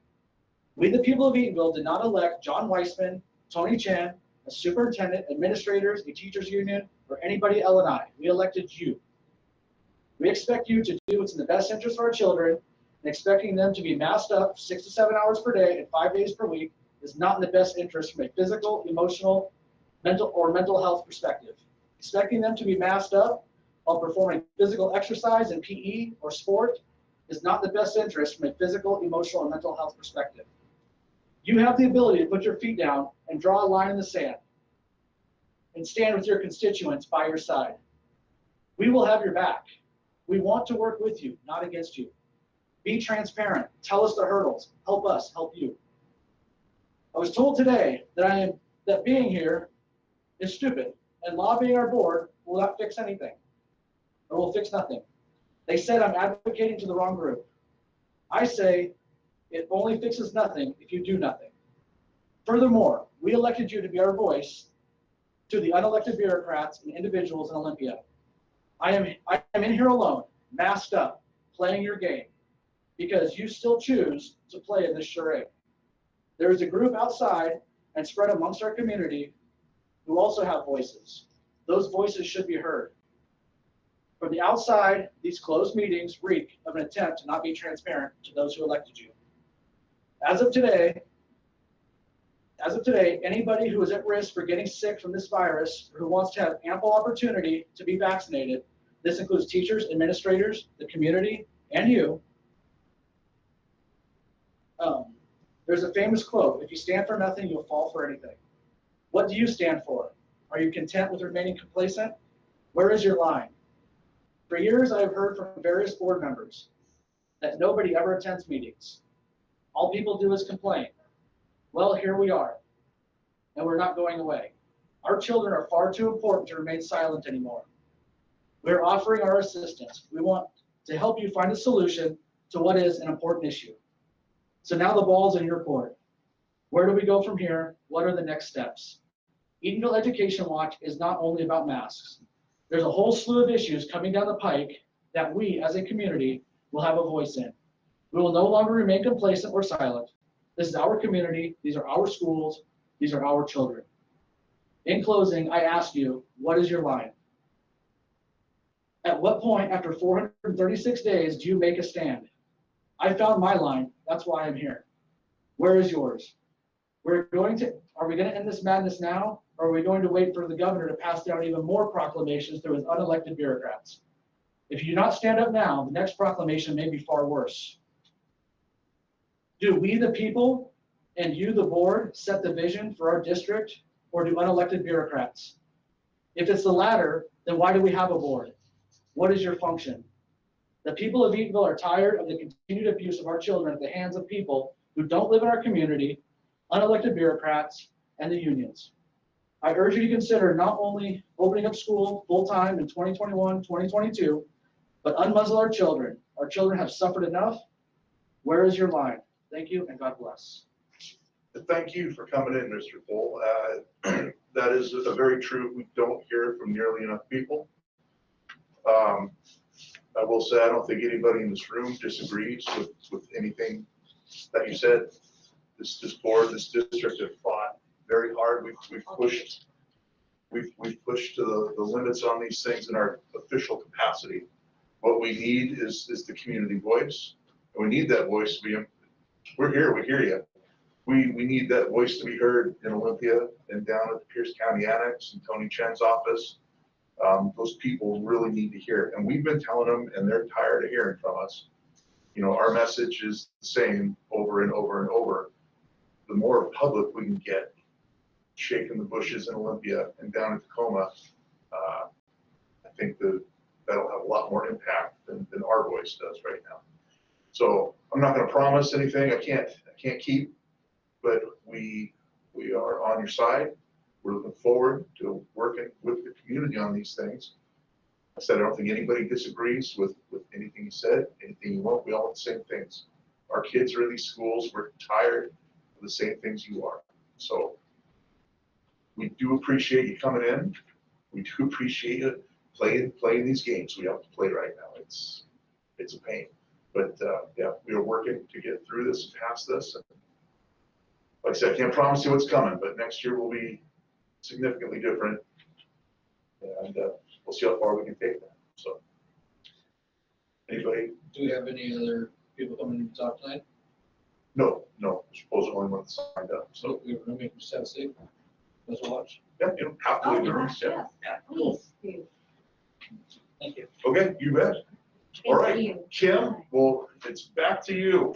E: We, the people of Eatonville, did not elect John Weissman, Tony Chen, a superintendent, administrators, a teachers union, or anybody L&I. We elected you. We expect you to do what's in the best interest of our children, and expecting them to be masked up 6 to 7 hours per day and 5 days per week is not in the best interest from a physical, emotional, mental health perspective. Expecting them to be masked up while performing physical exercise in PE or sport is not in the best interest from a physical, emotional, and mental health perspective. You have the ability to put your feet down and draw a line in the sand and stand with your constituents by your side. We will have your back. We want to work with you, not against you. Be transparent. Tell us the hurdles. Help us help you. I was told today that being here is stupid, and lobbying our board will not fix anything, or will fix nothing. They said I'm advocating to the wrong group. I say it only fixes nothing if you do nothing. Furthermore, we elected you to be our voice to the unelected bureaucrats and individuals in Olympia. I am in here alone, masked up, playing your game, because you still choose to play in this charade. There is a group outside and spread amongst our community who also have voices. Those voices should be heard. From the outside, these closed meetings reek of an attempt to not be transparent to those who elected you. As of today, anybody who is at risk for getting sick from this virus or who wants to have ample opportunity to be vaccinated, this includes teachers, administrators, the community, and you. There's a famous quote, if you stand for nothing, you'll fall for anything. What do you stand for? Are you content with remaining complacent? Where is your line? For years, I have heard from various board members that nobody ever attends meetings. All people do is complain. Well, here we are, and we're not going away. Our children are far too important to remain silent anymore. We're offering our assistance. We want to help you find a solution to what is an important issue. So now the ball's in your court. Where do we go from here? What are the next steps? Eatonville Education Watch is not only about masks. There's a whole slew of issues coming down the pike that we as a community will have a voice in. We will no longer remain complacent or silent. This is our community. These are our schools. These are our children. In closing, I ask you, what is your line? At what point after 436 days do you make a stand? I found my line. That's why I'm here. Where is yours? Are we going to end this madness now? Or are we going to wait for the governor to pass down even more proclamations through his unelected bureaucrats? If you do not stand up now, the next proclamation may be far worse. Do we, the people, and you, the board, set the vision for our district, or do unelected bureaucrats? If it's the latter, then why do we have a board? What is your function? The people of Eatonville are tired of the continued abuse of our children at the hands of people who don't live in our community, unelected bureaucrats, and the unions. I urge you to consider not only opening up school full-time in 2021, 2022, but unmuzzle our children. Our children have suffered enough. Where is your line? Thank you, and God bless.
A: Thank you for coming in, Mr. Pohl. That is a very true. We don't hear from nearly enough people. I will say I don't think anybody in this room disagrees with anything that you said. This board, this district have fought very hard. We've pushed to the limits on these things in our official capacity. What we need is the community voice, and we need that voice. We're here. We hear you. We need that voice to be heard in Olympia and down at the Pierce County Annex and Tony Chen's office. Those people really need to hear it. And we've been telling them, and they're tired of hearing from us. You know, our message is the same over and over and over. The more public we can get, shaking the bushes in Olympia and down in Tacoma, I think that'll have a lot more impact than our voice does right now. So I'm not going to promise anything I can't keep, but we are on your side. We're looking forward to working with the community on these things. I said I don't think anybody disagrees with anything you said, anything you want. We all want the same things. Our kids are in these schools. We're tired of the same things you are. So we do appreciate you coming in. We do appreciate you playing these games we have to play right now. It's a pain, but yeah, we are working to get through this and past this. And like I said, I can't promise you what's coming, but next year will be significantly different, and we'll see how far we can take that. So, anybody?
L: Do we have any other people coming to talk tonight?
A: No. Mr. Pohl's the only one that signed up. So
L: we're going to make them safe. Let's watch.
A: Yeah, you don't have to leave the room.
F: Yes,
A: Yeah.
F: please do.
L: Thank you.
A: Okay, you bet. All
F: Thank
A: right,
F: you.
A: Kim. Well, it's back to you.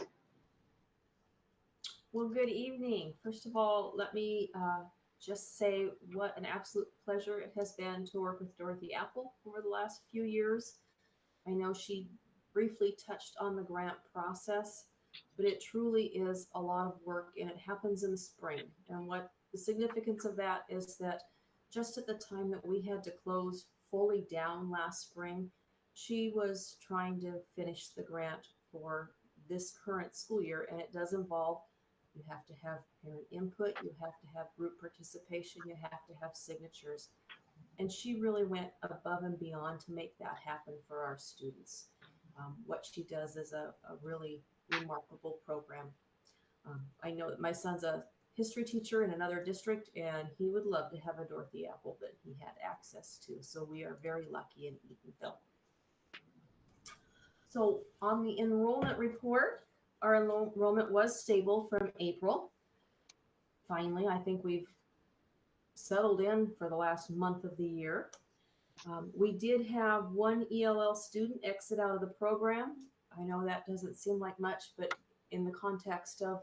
M: Well, good evening. First of all, let me just say what an absolute pleasure it has been to work with Dorothy Apple over the last few years. I know she briefly touched on the grant process, but it truly is a lot of work, and it happens in the spring. And what the significance of that is that just at the time that we had to close fully down last spring, she was trying to finish the grant for this current school year, and it does involve, you have to have parent input, you have to have group participation, you have to have signatures. And she really went above and beyond to make that happen for our students. What she does is a really remarkable program. I know that my son's a history teacher in another district, and he would love to have a Dorothy Apple that he had access to. So we are very lucky in Eatonville. So on the enrollment report, our enrollment was stable from April. Finally, I think we've settled in for the last month of the year. We did have one ELL student exit out of the program. I know that doesn't seem like much, but in the context of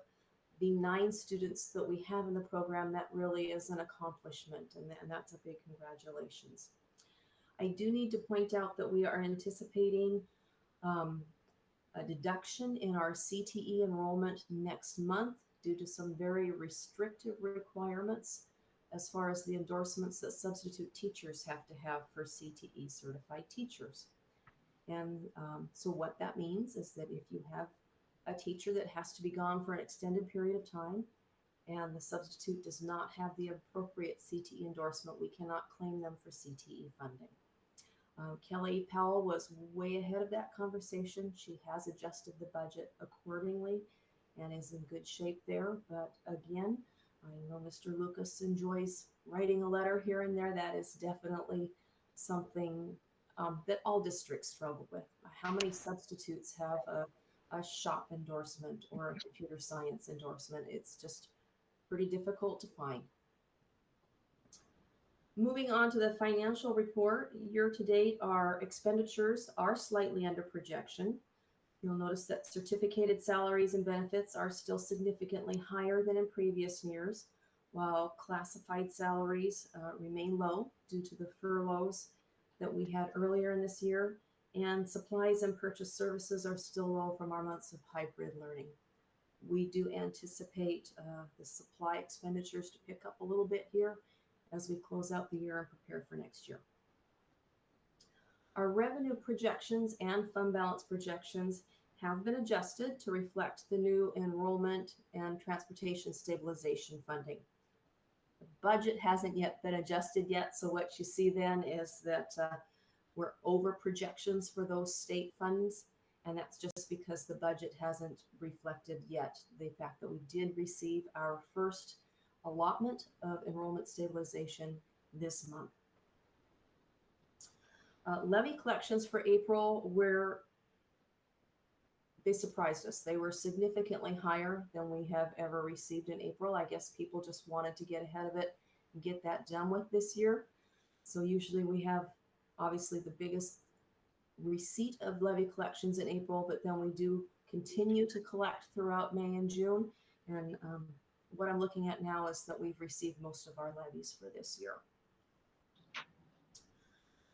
M: the 9 students that we have in the program, that really is an accomplishment, and that's a big congratulations. I do need to point out that we are anticipating a deduction in our CTE enrollment next month due to some very restrictive requirements as far as the endorsements that substitute teachers have to have for CTE certified teachers. And so what that means is that if you have a teacher that has to be gone for an extended period of time and the substitute does not have the appropriate CTE endorsement, we cannot claim them for CTE funding. Kelly Powell was way ahead of that conversation. She has adjusted the budget accordingly and is in good shape there. But again, I know Mr. Lucas enjoys writing a letter here and there. That is definitely something that all districts struggle with. How many substitutes have a shop endorsement or a computer science endorsement? It's just pretty difficult to find. Moving on to the financial report, year to date, our expenditures are slightly under projection. You'll notice that certificated salaries and benefits are still significantly higher than in previous years, while classified salaries remain low due to the furloughs that we had earlier in this year, and supplies and purchase services are still low from our months of hybrid learning. We do anticipate the supply expenditures to pick up a little bit here as we close out the year and prepare for next year. Our revenue projections and fund balance projections have been adjusted to reflect the new enrollment and transportation stabilization funding. The budget hasn't yet been adjusted yet, so what you see then is that we're over projections for those state funds, and that's just because the budget hasn't reflected yet the fact that we did receive our first allotment of enrollment stabilization this month. Levy collections for April they surprised us. They were significantly higher than we have ever received in April. I guess people just wanted to get ahead of it and get that done with this year. So usually we have obviously the biggest receipt of levy collections in April, but then we do continue to collect throughout May and June. And what I'm looking at now is that we've received most of our levies for this year.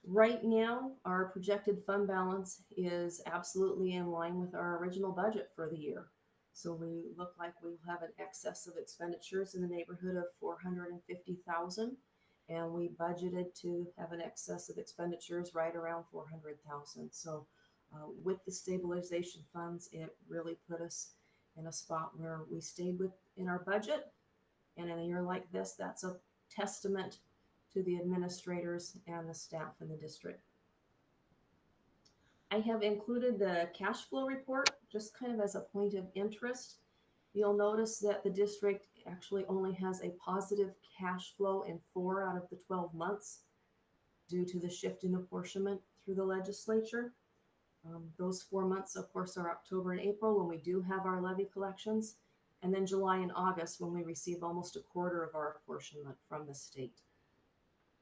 M: Right now, our projected fund balance is absolutely in line with our original budget for the year. So we look like we'll have an excess of expenditures in the neighborhood of $450,000, and we budgeted to have an excess of expenditures right around $400,000. So with the stabilization funds, it really put us in a spot where we stayed within our budget. And in a year like this, that's a testament to the administrators and the staff in the district. I have included the cash flow report just kind of as a point of interest. You'll notice that the district actually only has a positive cash flow in 4 out of the 12 months due to the shift in apportionment through the legislature. Those 4 months, of course, are October and April when we do have our levy collections, and then July and August when we receive almost a quarter of our apportionment from the state.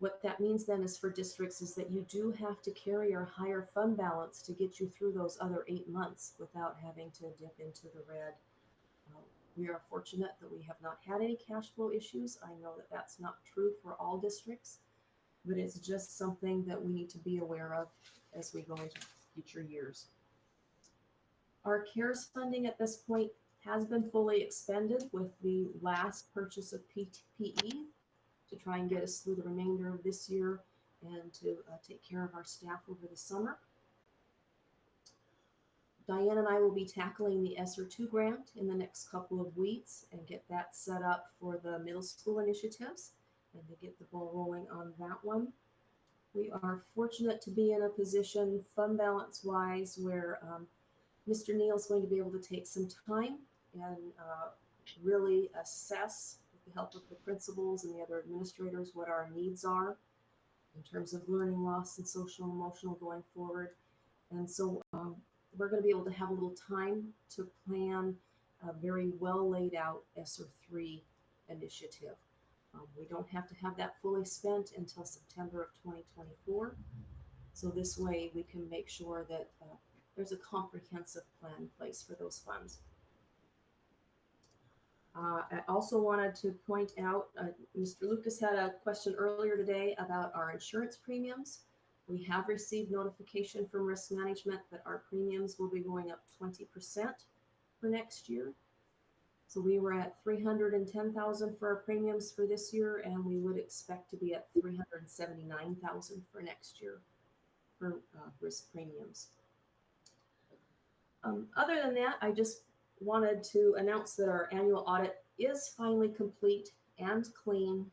M: What that means then is for districts is that you do have to carry a higher fund balance to get you through those other 8 months without having to dip into the red. We are fortunate that we have not had any cash flow issues. I know that that's not true for all districts, but it's just something that we need to be aware of as we go into future years. Our CARES funding at this point has been fully expended with the last purchase of PPE to try and get us through the remainder of this year and to take care of our staff over the summer. Diane and I will be tackling the ESSER 2 grant in the next couple of weeks and get that set up for the middle school initiatives and to get the ball rolling on that one. We are fortunate to be in a position, fund balance wise, where Mr. Neal's going to be able to take some time and really assess, with the help of the principals and the other administrators, what our needs are in terms of learning loss and social and emotional going forward. And so we're going to be able to have a little time to plan a very well laid out ESSER 3 initiative. We don't have to have that fully spent until September of 2024. So this way we can make sure that there's a comprehensive plan in place for those funds. I also wanted to point out, Mr. Lucas had a question earlier today about our insurance premiums. We have received notification from risk management that our premiums will be going up 20% for next year. So we were at $310,000 for our premiums for this year, and we would expect to be at $379,000 for next year for risk premiums. Other than that, I just wanted to announce that our annual audit is finally complete and clean.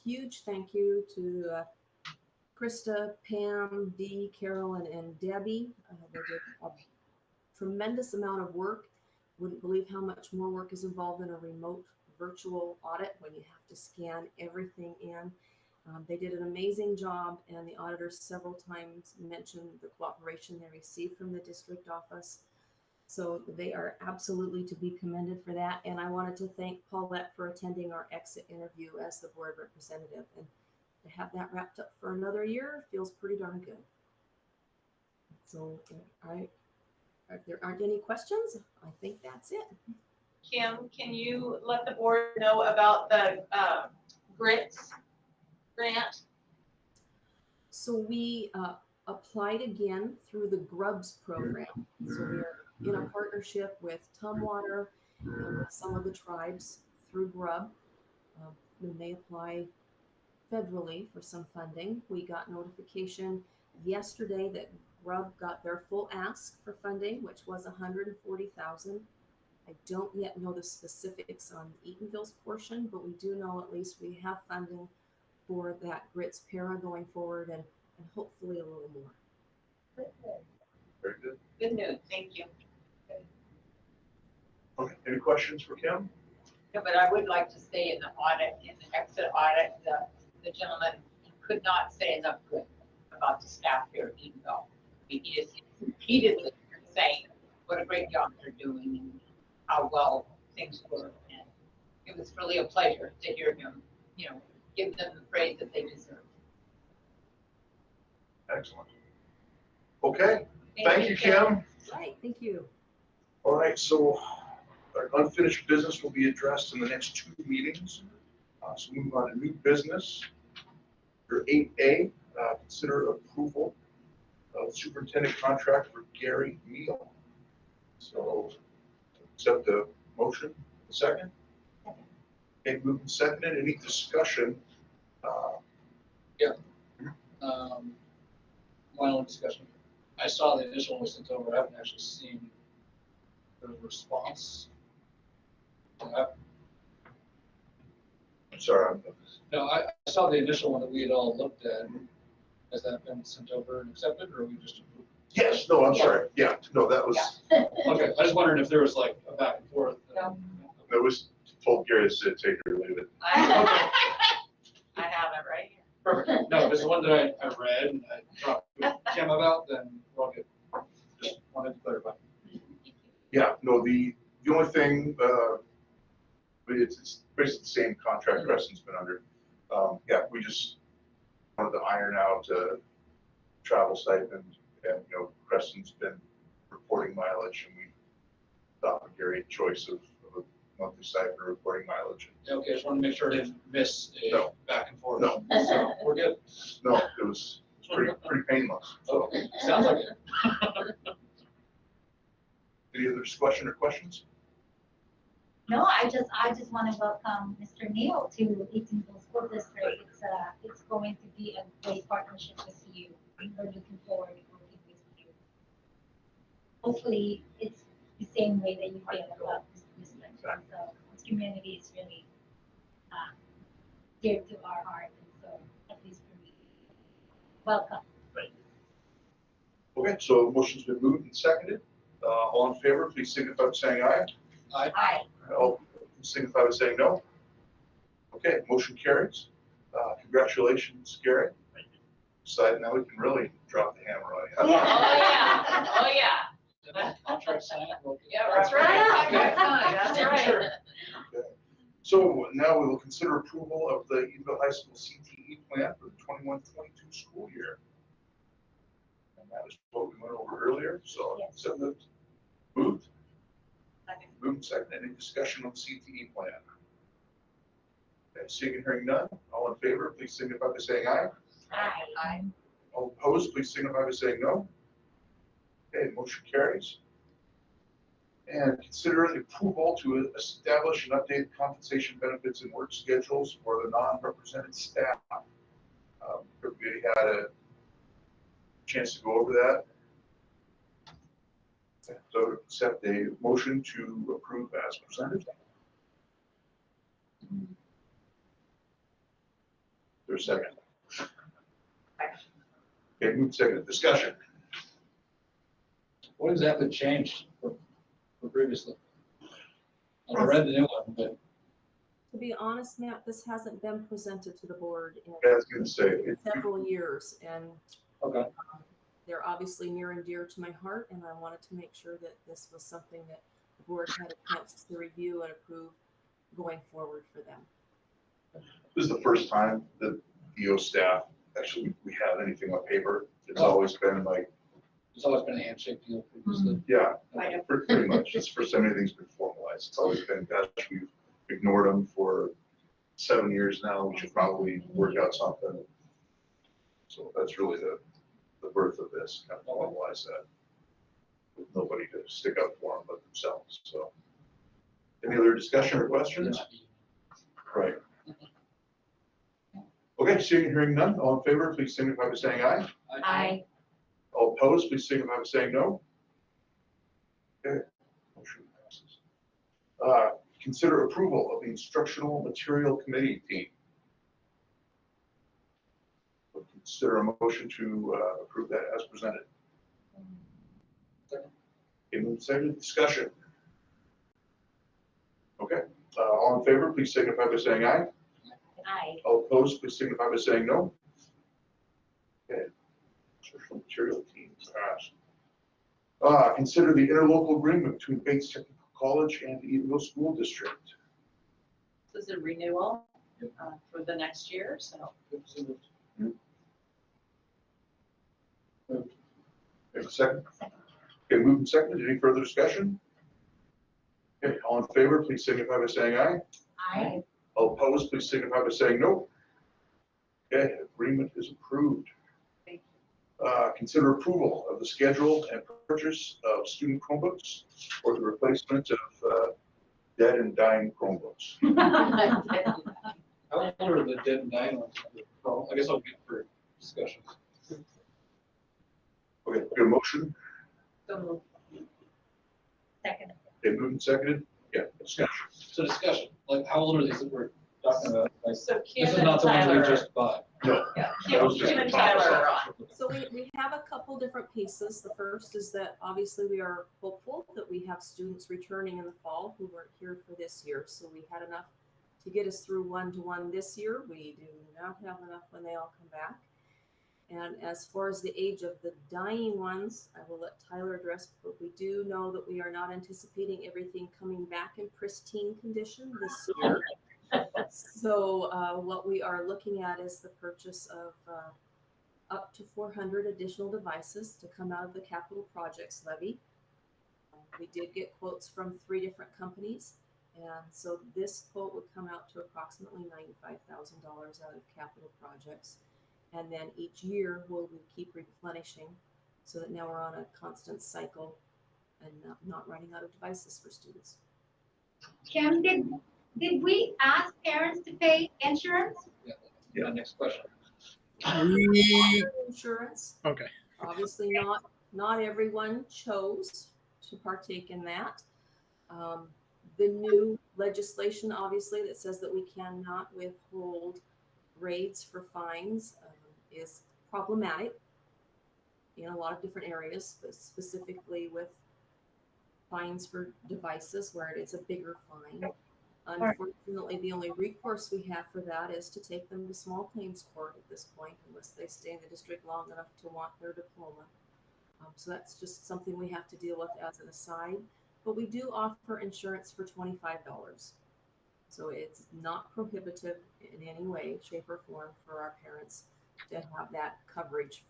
M: Huge thank you to Krista, Pam, Dee, Carolyn, and Debbie. They did a tremendous amount of work. Wouldn't believe how much more work is involved in a remote virtual audit when you have to scan everything in. They did an amazing job, and the auditors several times mentioned the cooperation they received from the district office. So they are absolutely to be commended for that. And I wanted to thank Paulette for attending our exit interview as the board representative. And to have that wrapped up for another year feels pretty darn good. So if there aren't any questions, I think that's it.
C: Kim, can you let the board know about the GRITS grant?
M: So we applied again through the GRUBS program. So we're in a partnership with Tumwater and with some of the tribes through GRUB. When they apply federally for some funding, we got notification yesterday that GRUB got their full ask for funding, which was $140,000. I don't yet know the specifics on Eatonville's portion, but we do know at least we have funding for that GRITS para going forward, and hopefully a little more.
A: Very good.
C: Good news, thank you.
A: Okay, any questions for Kim?
H: Yeah, but I would like to say in the audit, in the exit audit, the gentleman could not say enough good about the staff here at Eatonville. He is repeatedly saying what a great job they're doing and how well things work. And it was really a pleasure to hear him, give them the praise that they deserve.
A: Excellent. Okay, thank you, Kim.
M: Right, thank you.
A: All right, so our unfinished business will be addressed in the next 2 meetings. So move on to new business. For 8A, consider approval of superintendent contract for Gary Neal. So accept the motion. Second? Okay, moved and seconded. Any discussion?
L: My own discussion. I saw the initial one was sent over. I haven't actually seen the response.
A: I'm sorry.
L: No, I saw the initial one that we had all looked at. Has that been sent over and accepted, or are we just approved?
A: Yes, no, I'm sorry. Yeah, no, that was,
L: Okay, I just wondered if there was like a back and forth.
C: No.
A: that was told Gary to take it or leave it.
C: I have it right here.
L: Perfect. No, if it's the one that I read and I talked with Kim about, then we're all good. Just wanted to clarify.
A: Yeah, no, the only thing, it's basically the same contract Preston's been under. Yeah, we just wanted to iron out travel stipend, and Preston's been reporting mileage, and we thought would Gary a choice of a monthly stipend or reporting mileage.
L: Yeah, okay, just wanted to make sure I didn't miss a
A: No.
L: back and forth.
A: No.
L: So we're good.
A: No, it was pretty painless. So,
L: Okay, sounds like it.
A: any other discussion or questions?
F: No, I just want to welcome Mr. Neal to Eatonville School District. It's going to be a great partnership with you. We're looking forward to working with you. Hopefully, it's the same way that you feel about this district. So this community is really dear to our heart, and so at least for me. welcome.
A: Okay, so motion's been moved and seconded. All in favor, please signify by saying aye.
F: Aye.
A: All signify by saying no. Okay, motion carries. Congratulations, Gary. Decided now we can really drop the hammer on you.
H: Oh, yeah, oh, yeah.
L: Contract signed.
H: Yeah,
C: That's right. That's right.
A: Okay. So now we will consider approval of the Eatonville High School CTE plan for the 21-22 school year. And that is what we went over earlier, so
F: Yes.
A: so moved. Moved? Moved, second. Any discussion on the CTE plan? Okay, seeing and hearing none, all in favor, please signify by saying aye.
F: Aye.
A: All opposed, please signify by saying no. Okay, motion carries. And consider the approval to establish and update compensation benefits and work schedules for the non-represented staff. Everybody had a chance to go over that. So accept a motion to approve as presented. There's a second. Okay, move second. Discussion.
L: What exactly changed from previously? I read the new one, but
M: To be honest, Matt, this hasn't been presented to the board in
A: I was going to say,
M: several years, and
L: okay.
M: they're obviously near and dear to my heart, and I wanted to make sure that this was something that the board had a chance to review and approve going forward for them.
A: this is the first time that EO staff, actually, we have anything on paper. It's
L: Oh.
A: always been like,
L: It's always been a handshake deal previously.
A: yeah,
C: I know.
A: pretty much. It's the first time anything's been formalized. It's always been, gosh, we've ignored them for 7 years now. We should probably work out something. So that's really the birth of this, kind of formalize that. With nobody to stick up for them but themselves, so. Any other discussion or questions? Right. Okay, seeing and hearing none, all in favor, please signify by saying aye.
F: Aye.
A: All opposed, please signify by saying no. Okay, motion passes. Consider approval of the instructional material committee team. We'll consider a motion to approve that as presented. Okay, move second, discussion. Okay, all in favor, please signify by saying aye.
F: Aye.
A: All opposed, please signify by saying no. Okay, instructional material teams passed. Consider the interlocal agreement between Bates Technical College and the Eatonville School District.
C: This is a renewal for the next year, so.
A: Have a second? Okay, moved and seconded. Any further discussion? Okay, all in favor, please signify by saying aye.
F: Aye.
A: All opposed, please signify by saying no. Okay, agreement is approved. Consider approval of the schedule and purchase of student Chromebooks or the replacement of dead and dying Chromebooks.
L: How old are the dead and dying ones? Well, I guess I'll get for discussion.
A: Okay, good motion.
C: So
F: Second.
A: Okay, moved and seconded. Yeah, discussion.
L: So discussion, like how old are these that we're talking about? Like,
C: So
L: this
C: Kim
L: is
C: and
L: not the ones we
C: Tyler.
L: just bought.
A: No.
C: Yeah,
A: Those
C: Kim
A: just
C: and
A: pop us
C: Tyler are
A: off.
C: on.
M: So we have a couple different pieces. The first is that obviously we are hopeful that we have students returning in the fall who weren't here for this year. So we had enough to get us through 1-to-1 this year. We do not have enough when they all come back. And as far as the age of the dying ones, I will let Tyler address, but we do know that we are not anticipating everything coming back in pristine condition this year. So what we are looking at is the purchase of up to 400 additional devices to come out of the capital projects levy. We did get quotes from 3 different companies, and so this quote would come out to approximately $95,000 out of capital projects. And then each year we'll keep replenishing so that now we're on a constant cycle and not running out of devices for students.
F: Kim, did we ask parents to pay insurance?
L: Yeah, next question.
M: Insurance.
K: Okay.
M: Obviously not everyone chose to partake in that. The new legislation, obviously, that says that we cannot withhold grades for fines is problematic in a lot of different areas, but specifically with fines for devices where it is a bigger fine. Unfortunately, the only recourse we have for that is to take them to small claims court at this point, unless they stay in the district long enough to want their diploma. So that's just something we have to deal with as an aside. But we do offer insurance for $25. So it's not prohibitive in any way, shape, or form for our parents to have that coverage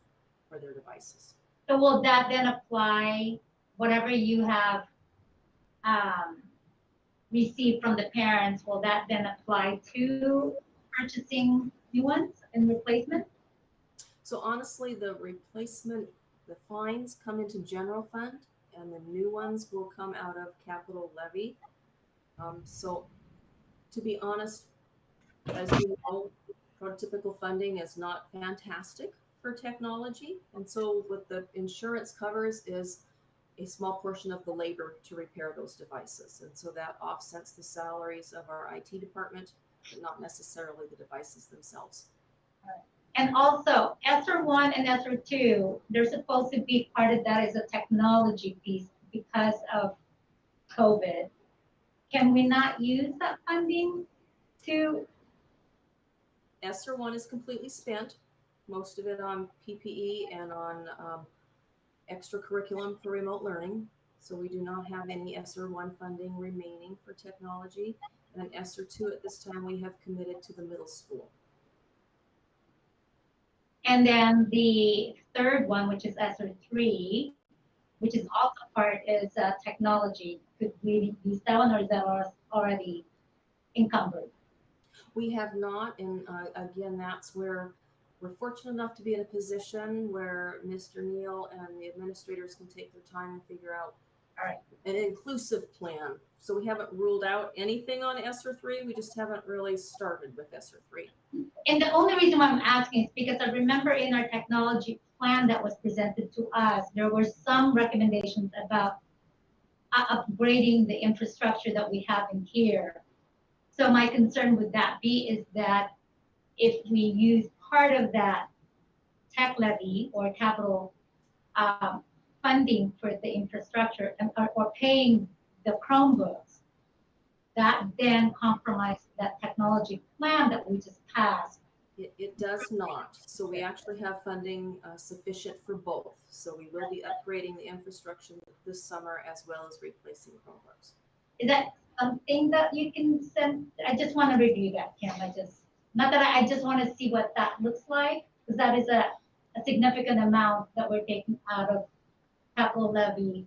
M: for their devices.
F: So will that then apply, whatever you have received from the parents, will that then apply to purchasing new ones and replacement?
M: So honestly, the replacement, the fines come into general fund and the new ones will come out of capital levy. So to be honest, as you know, prototypical funding is not fantastic for technology. And so what the insurance covers is a small portion of the labor to repair those devices. And so that offsets the salaries of our IT department, but not necessarily the devices themselves.
F: And also, ESSER 1 and ESSER 2, they're supposed to be part of that as a technology piece because of COVID. Can we not use that funding to?
M: ESSER 1 is completely spent, most of it on PPE and on extra curriculum for remote learning. So we do not have any ESSER 1 funding remaining for technology. And then ESSER 2 at this time we have committed to the middle school.
F: And then the third one, which is ESSER 3, which is also part, is technology. Could we use that one, or is that already encumbered?
M: We have not, and again, that's where we're fortunate enough to be in a position where Mr. Neal and the administrators can take their time and figure out an inclusive plan. So we haven't ruled out anything on ESSER 3. We just haven't really started with ESSER 3.
F: And the only reason why I'm asking is because I remember in our technology plan that was presented to us, there were some recommendations about upgrading the infrastructure that we have in here. So my concern with that is that if we use part of that tech levy or capital funding for the infrastructure or paying the Chromebooks, that then compromises that technology plan that we just passed.
M: It does not. So we actually have funding sufficient for both. So we will be upgrading the infrastructure this summer as well as replacing Chromebooks.
F: Is that something that you can send? I just want to review that, Kim. I just want to see what that looks like, because that is a significant amount that we're taking out of capital levy,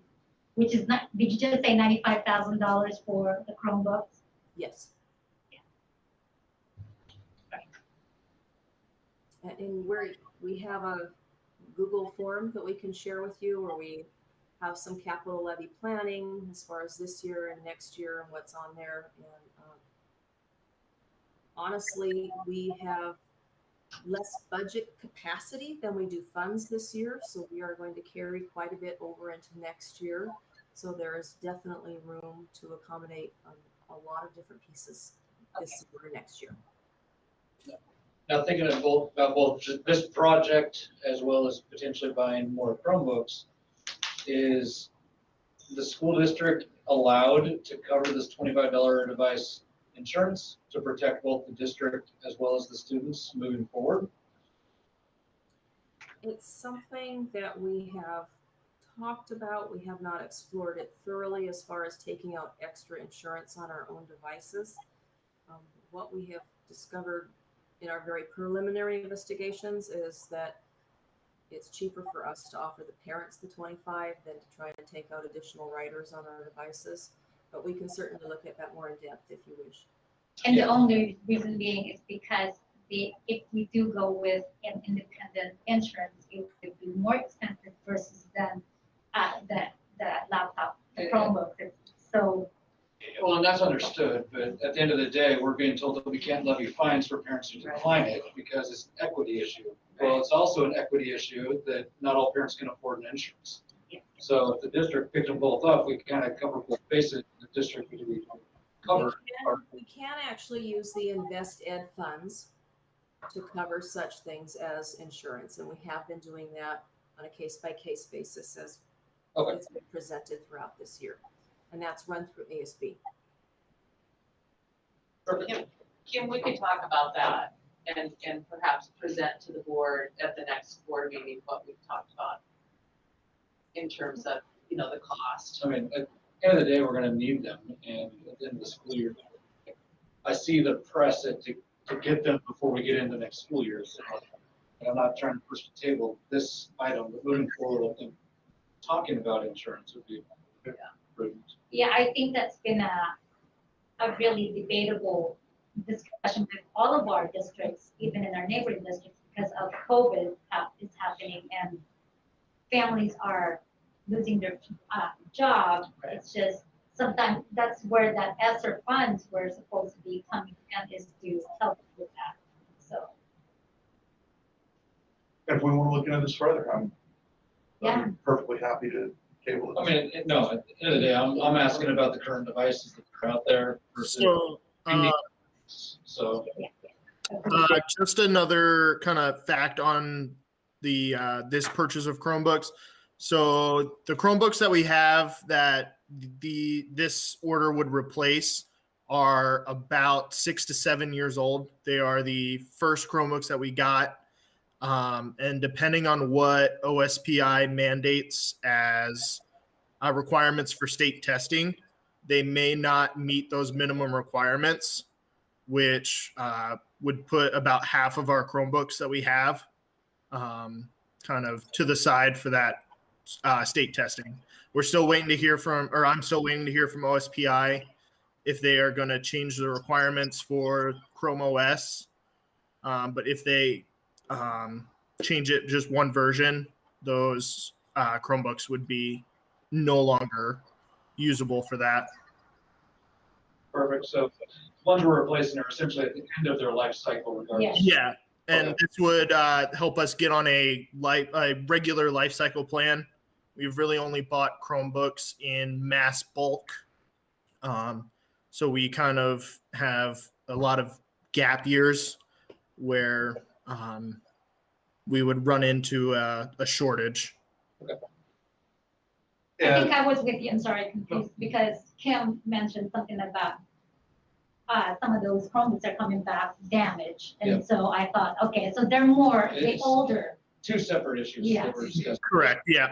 F: which is not, did you just say $95,000 for the Chromebooks?
M: Yes. And we have a Google form that we can share with you where we have some capital levy planning as far as this year and next year and what's on there. And honestly, we have less budget capacity than we do funds this year. So we are going to carry quite a bit over into next year. So there is definitely room to accommodate a lot of different pieces this year and next year.
L: Now thinking about both this project as well as potentially buying more Chromebooks, is the school district allowed to cover this $25 device insurance to protect both the district as well as the students moving forward?
M: It's something that we have talked about. We have not explored it thoroughly as far as taking out extra insurance on our own devices. What we have discovered in our very preliminary investigations is that it's cheaper for us to offer the parents the 25 than to try and take out additional riders on our devices. But we can certainly look at that more in depth if you wish.
F: And the only reason being is because if we do go with an independent insurance, it would be more expensive versus than the laptop, the Chromebook. So.
L: Well, and that's understood, but at the end of the day, we're being told that we can't levy fines for parents who decline it because it's an equity issue. Well, it's also an equity issue that not all parents can afford an insurance. So if the district picks them both up, we kind of cover both bases. The district we cover.
M: We can actually use the Invest Ed funds to cover such things as insurance. And we have been doing that on a case-by-case basis as
L: Okay.
M: it's been presented throughout this year. And that's run through ASB.
C: Kim, we could talk about that and perhaps present to the board at the next board meeting what we've talked about in terms of, you know, the cost.
L: I mean, at the end of the day, we're gonna need them, and at the end of the school year, I see the precedent to get them before we get into next school year. So, and I'm not trying to push the table this item, but moving forward, I think talking about insurance would be prudent.
F: Yeah, I think that's been a really debatable discussion with all of our districts, even in our neighboring districts, because of COVID is happening and families are losing their job. It's just sometimes that's where that ESSER funds were supposed to be coming and is to help with that. So
A: If we want to look into this further, I'm
F: yeah,
A: perfectly happy to table it.
L: I mean, no, at the end of the day, I'm asking about the current devices that are out there. Versus
K: So,
F: yeah.
K: just another kind of fact on the this purchase of Chromebooks. So the Chromebooks that we have that this order would replace are about 6 to 7 years old. They are the first Chromebooks that we got. And depending on what OSPI mandates as requirements for state testing, they may not meet those minimum requirements, which would put about half of our Chromebooks that we have kind of to the side for that state testing. We're still waiting to hear from, or I'm still waiting to hear from OSPI if they are going to change the requirements for Chrome OS. But if they change it just one version, those Chromebooks would be no longer usable for that.
L: Perfect. So ones we're replacing are essentially at the end of their life cycle regardless.
K: Yeah. And this would help us get on a regular life cycle plan. We've really only bought Chromebooks in mass bulk. So we kind of have a lot of gap years where we would run into a shortage.
F: I think I was with you, I'm sorry, confused, because Kim mentioned something about some of those Chromebooks are coming back damaged. And so I thought, okay, so they're more the older.
L: Two separate issues.
F: Yes.
L: That we're discussing.
K: Correct. Yeah.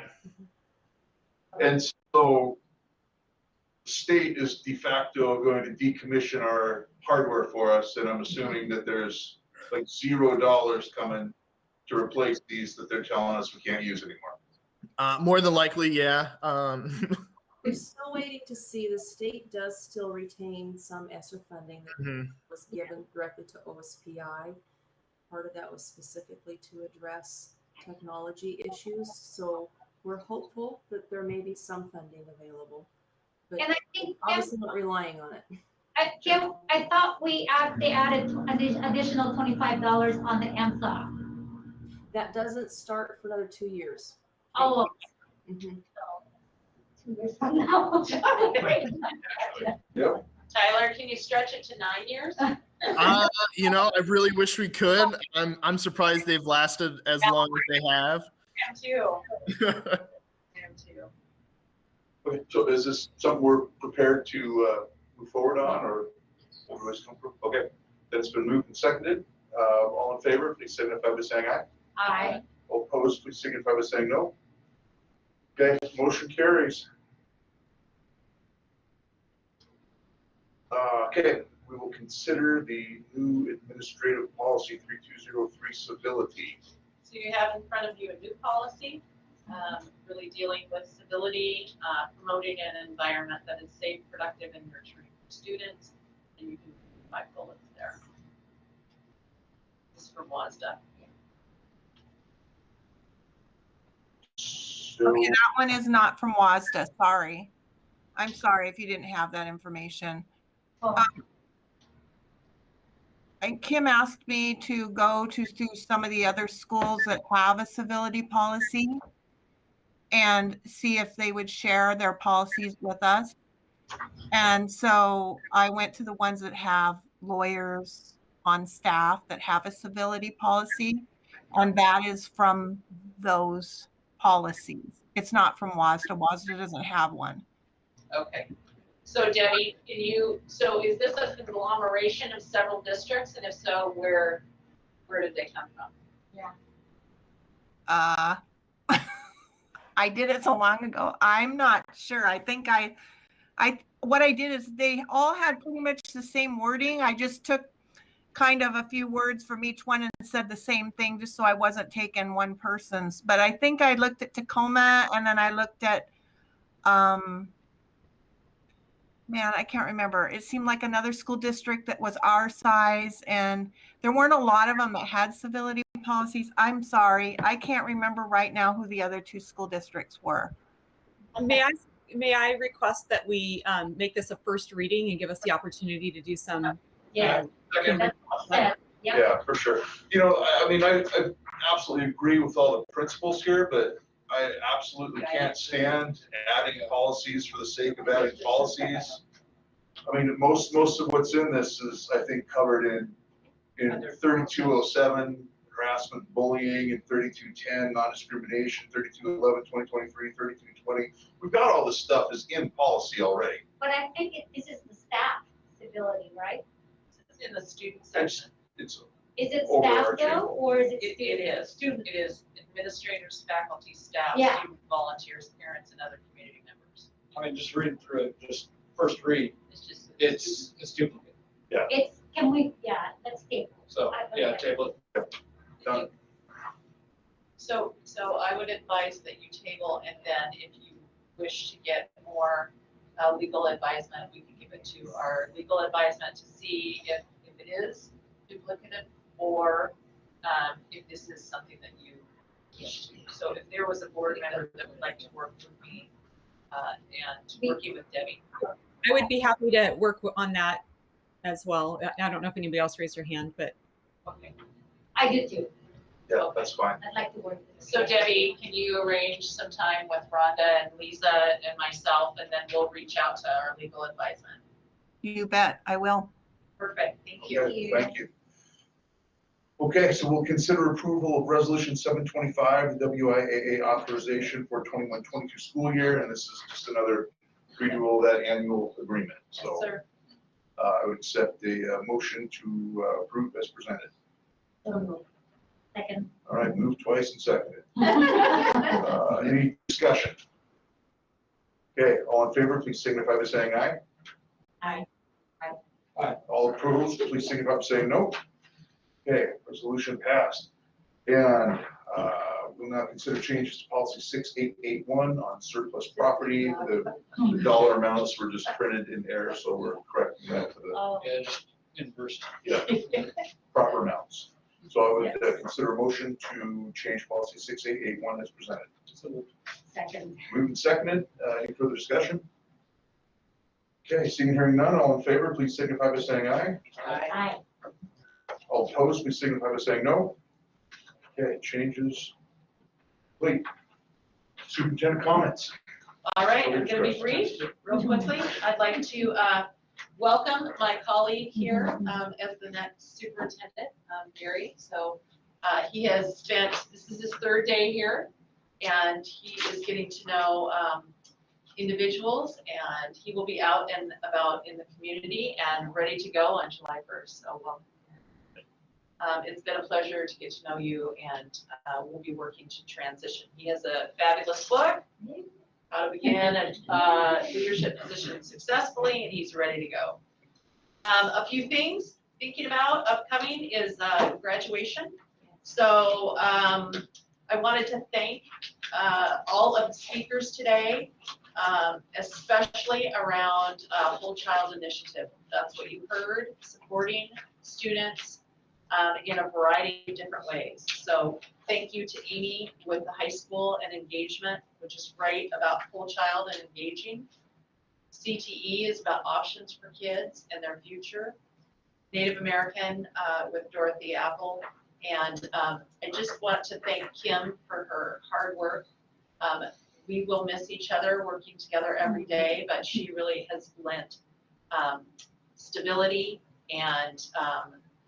A: And so the state is de facto going to decommission our hardware for us, and I'm assuming that there's like $0 coming to replace these that they're telling us we can't use anymore.
K: More than likely, yeah.
M: We're still waiting to see. The state does still retain some ESSER funding that was given directly to OSPI. Part of that was specifically to address technology issues. So we're hopeful that there may be some funding available, but
F: And I think
M: obviously not relying on it.
F: Kim, I thought they added additional $25 on the MSOC.
M: That doesn't start for another 2 years.
F: Oh,
M: Mhm.
F: 2 years from now.
A: Yep.
C: Tyler, can you stretch it to 9 years?
K: You know, I really wish we could. I'm surprised they've lasted as long as they have.
C: Him too. Him too.
A: Okay, so is this something we're prepared to move forward on, or everybody's comfortable? Okay, that's been moved and seconded. All in favor, please signify by saying aye.
F: Aye.
A: All opposed, please signify by saying no. Okay, motion carries. Okay, we will consider the new administrative policy 3203 civility.
C: So you have in front of you a new policy, really dealing with civility, promoting an environment that is safe, productive, and nurturing for students. And you can find 5 bullets there. This is from WASDA.
A: So,
J: Okay, that one is not from WASDA, sorry. I'm sorry if you didn't have that information. And Kim asked me to go to some of the other schools that have a civility policy and see if they would share their policies with us. And so I went to the ones that have lawyers on staff that have a civility policy, and that is from those policies. It's not from WASDA. WASDA doesn't have one.
C: Okay. So Debbie, so is this a conglomeration of several districts? And if so, where did they come from?
J: I did it so long ago. I'm not sure. I think what I did is they all had pretty much the same wording. I just took kind of a few words from each one and said the same thing just so I wasn't taking one person's. But I think I looked at Tacoma, and then I looked at, man, I can't remember. It seemed like another school district that was our size, and there weren't a lot of them that had civility policies. I'm sorry. I can't remember right now who the other two school districts were.
D: May I request that we make this a first reading and give us the opportunity to do some?
F: Yeah.
A: Yeah, for sure. You know, I mean, I absolutely agree with all the principles here, but I absolutely can't stand adding policies for the sake of adding policies. I mean, most of what's in this is, I think, covered in 3207, harassment, bullying, and 3210, non-discrimination, 3211, 2023, 3220. We've got all this stuff is in policy already.
F: But I think this is the staff civility, right?
C: In the student section.
A: It's
F: Is it staff
A: overarching.
F: though, or is it
C: It
F: students?
C: is. Student. It is administrators, faculty, staff,
F: Yeah.
C: student volunteers, parents, and other community members.
L: I mean, just reading through it, just first read,
C: It's just.
L: it's duplicate.
F: It's, can we, yeah, let's table.
L: So, yeah,
F: Okay.
L: table it.
A: Done.
C: So I would advise that you table, and then if you wish to get more legal advisement, we can give it to our legal advisement to see if it is duplicative, or if this is something that you wish to. So if there was a board member that would like to work with me and working with Debbie.
D: I would be happy to work on that as well. I don't know if anybody else raised their hand, but
C: Okay.
F: I do too.
A: Yeah, that's fine.
F: I'd like to work with you.
C: So Debbie, can you arrange some time with Rhonda and Lisa and myself, and then we'll reach out to our legal advisement?
J: You bet, I will.
C: Perfect, thank you.
A: Okay, thank you. Okay, so we'll consider approval of resolution 725, the WIAA authorization for 21-22 school year, and this is just another renewal of that annual agreement. So
C: Yes, sir.
A: I would accept the motion to approve as presented.
F: So moved. Second.
A: All right, moved twice and seconded. Any discussion? Okay, all in favor, please signify by saying aye.
F: Aye.
L: Aye.
A: All opposed, please signify by saying no. Okay, resolution passed. And we'll now consider changes to policy 6881 on surplus property. The dollar amounts were just printed in error, so we're correcting that to the
F: Oh,
L: Yeah, just inverse.
A: proper amounts. So I would consider a motion to change policy 6881 as presented.
F: second.
A: Moved and seconded. Any further discussion? Okay, seeing and hearing none, all in favor, please signify by saying aye.
F: Aye.
A: All opposed, please signify by saying no. Okay, changes. Wait. Superintendent comments.
C: All right, I'm gonna be brief, real quickly. I'd like to welcome my colleague here as the next superintendent, Gary. So he has spent, this is his third day here, and he is getting to know individuals, and he will be out and about in the community and ready to go on July 1st. So welcome. It's been a pleasure to get to know you, and we'll be working to transition. He has a fabulous book, How to Begin a Leadership Position Successfully, and he's ready to go. A few things thinking about upcoming is graduation. So I wanted to thank all of the speakers today, especially around Whole Child Initiative. That's what you heard, supporting students in a variety of different ways. So thank you to Amy with the high school and engagement, which is right about Whole Child and engaging. CTE is about options for kids and their future. Native American with Dorothy Apple. And I just want to thank Kim for her hard work. We will miss each other working together every day, but she really has lent stability and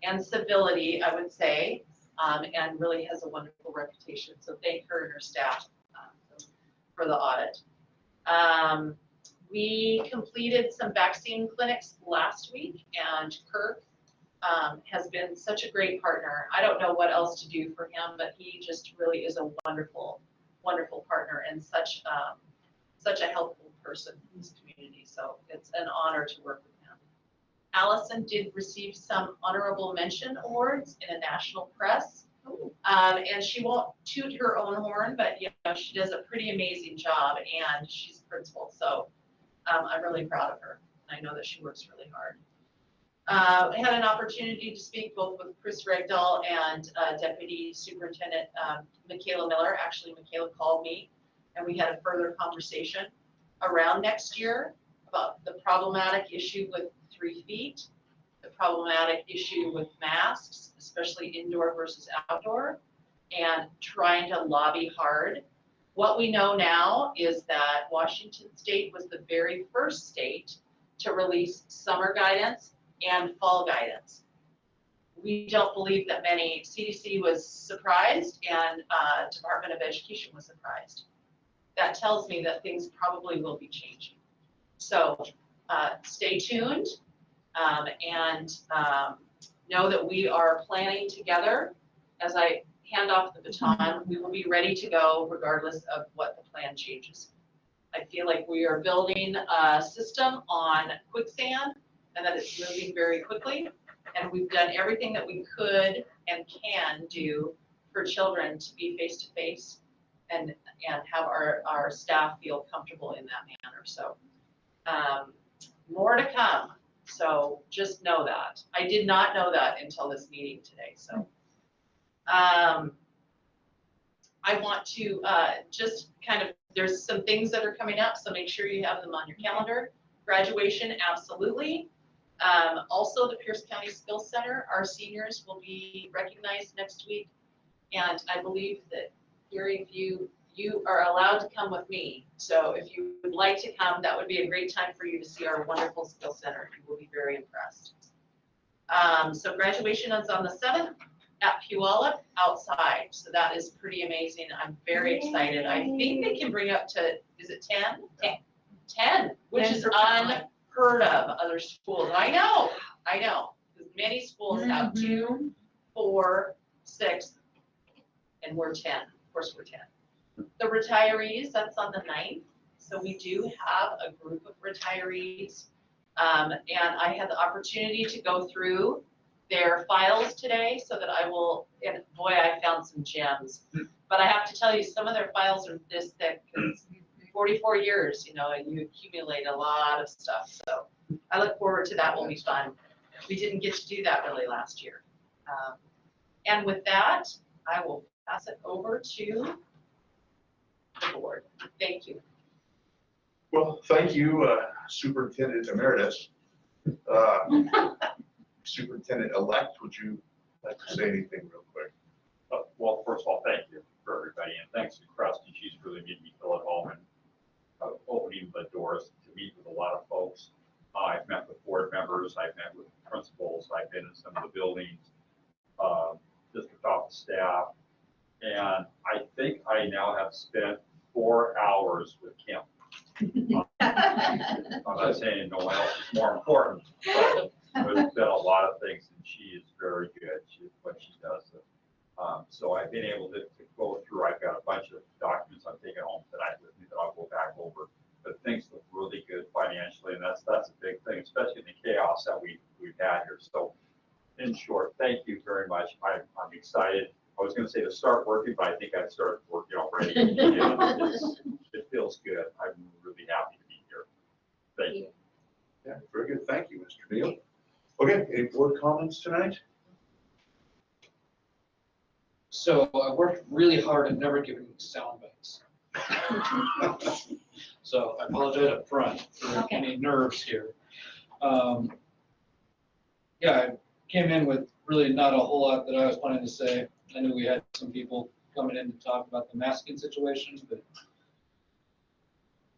C: and civility, I would say, and really has a wonderful reputation. So thank her and her staff for the audit. We completed some vaccine clinics last week, and Kirk has been such a great partner. I don't know what else to do for him, but he just really is a wonderful, wonderful partner and such a helpful person in this community. So it's an honor to work with him. Allison did receive some honorable mention awards in a national press. And she won't toot her own horn, but you know, she does a pretty amazing job, and she's principal. So I'm really proud of her. I know that she works really hard. I had an opportunity to speak both with Chris Regdahl and Deputy Superintendent Michaela Miller. Actually, Michaela called me, and we had a further conversation around next year about the problematic issue with 3 feet, the problematic issue with masks, especially indoor versus outdoor, and trying to lobby hard. What we know now is that Washington State was the very first state to release summer guidance and fall guidance. We don't believe that many, CDC was surprised, and Department of Education was surprised. That tells me that things probably will be changing. So stay tuned and know that we are planning together. As I hand off the baton, we will be ready to go regardless of what the plan changes. I feel like we are building a system on quicksand and that it's moving very quickly. And we've done everything that we could and can do for children to be face-to-face and have our staff feel comfortable in that manner. So more to come. So just know that. I did not know that until this meeting today. So I want to just kind of, there's some things that are coming up, so make sure you have them on your calendar. Graduation, absolutely. Also, the Pierce County Skills Center, our seniors will be recognized next week. And I believe that, Gary, if you are allowed to come with me. So if you would like to come, that would be a great time for you to see our wonderful Skills Center. You will be very impressed. So graduation is on the 7th at Puyallup outside. So that is pretty amazing. I'm very excited. I think they can bring up to, is it 10? 10, which is unheard of other schools. I know. Because many schools have 2, 4, 6, and we're 10. Of course, we're 10. The retirees, that's on the 9th. So we do have a group of retirees. And I had the opportunity to go through their files today so that I will, and boy, I found some gems. But I have to tell you, some of their files are this thick, because 44 years, you know, and you accumulate a lot of stuff. So I look forward to that. Will be fun. We didn't get to do that really last year. And with that, I will pass it over to the board. Thank you.
A: Well, thank you, Superintendent Emeritus. Superintendent-elect, would you like to say anything real quick?
N: Well, first of all, thank you for everybody, and thanks to Krusty. She's really made me feel at home and opening the doors to meet with a lot of folks. I've met with board members, I've met with principals, I've been in some of the buildings, district office staff, and I think I now have spent 4 hours with Kim. I'm not saying no one else is more important, but there's been a lot of things, and she is very good. What she does. So I've been able to go through. I've got a bunch of documents I'm taking home tonight with me that I'll go back over. But things look really good financially, and that's a big thing, especially in the chaos that we've had here. So, in short, thank you very much. I'm excited. I was going to say to start working, but I think I've started working already. It feels good. I'm really happy to be here. Thank you.
A: Yeah, very good. Thank you, Mr. Neal. Okay, any board comments tonight?
L: So I worked really hard at never giving sound bites. So I apologize up front for any nerves here. Yeah, I came in with really not a whole lot that I was planning to say. I knew we had some people coming in to talk about the masking situation, but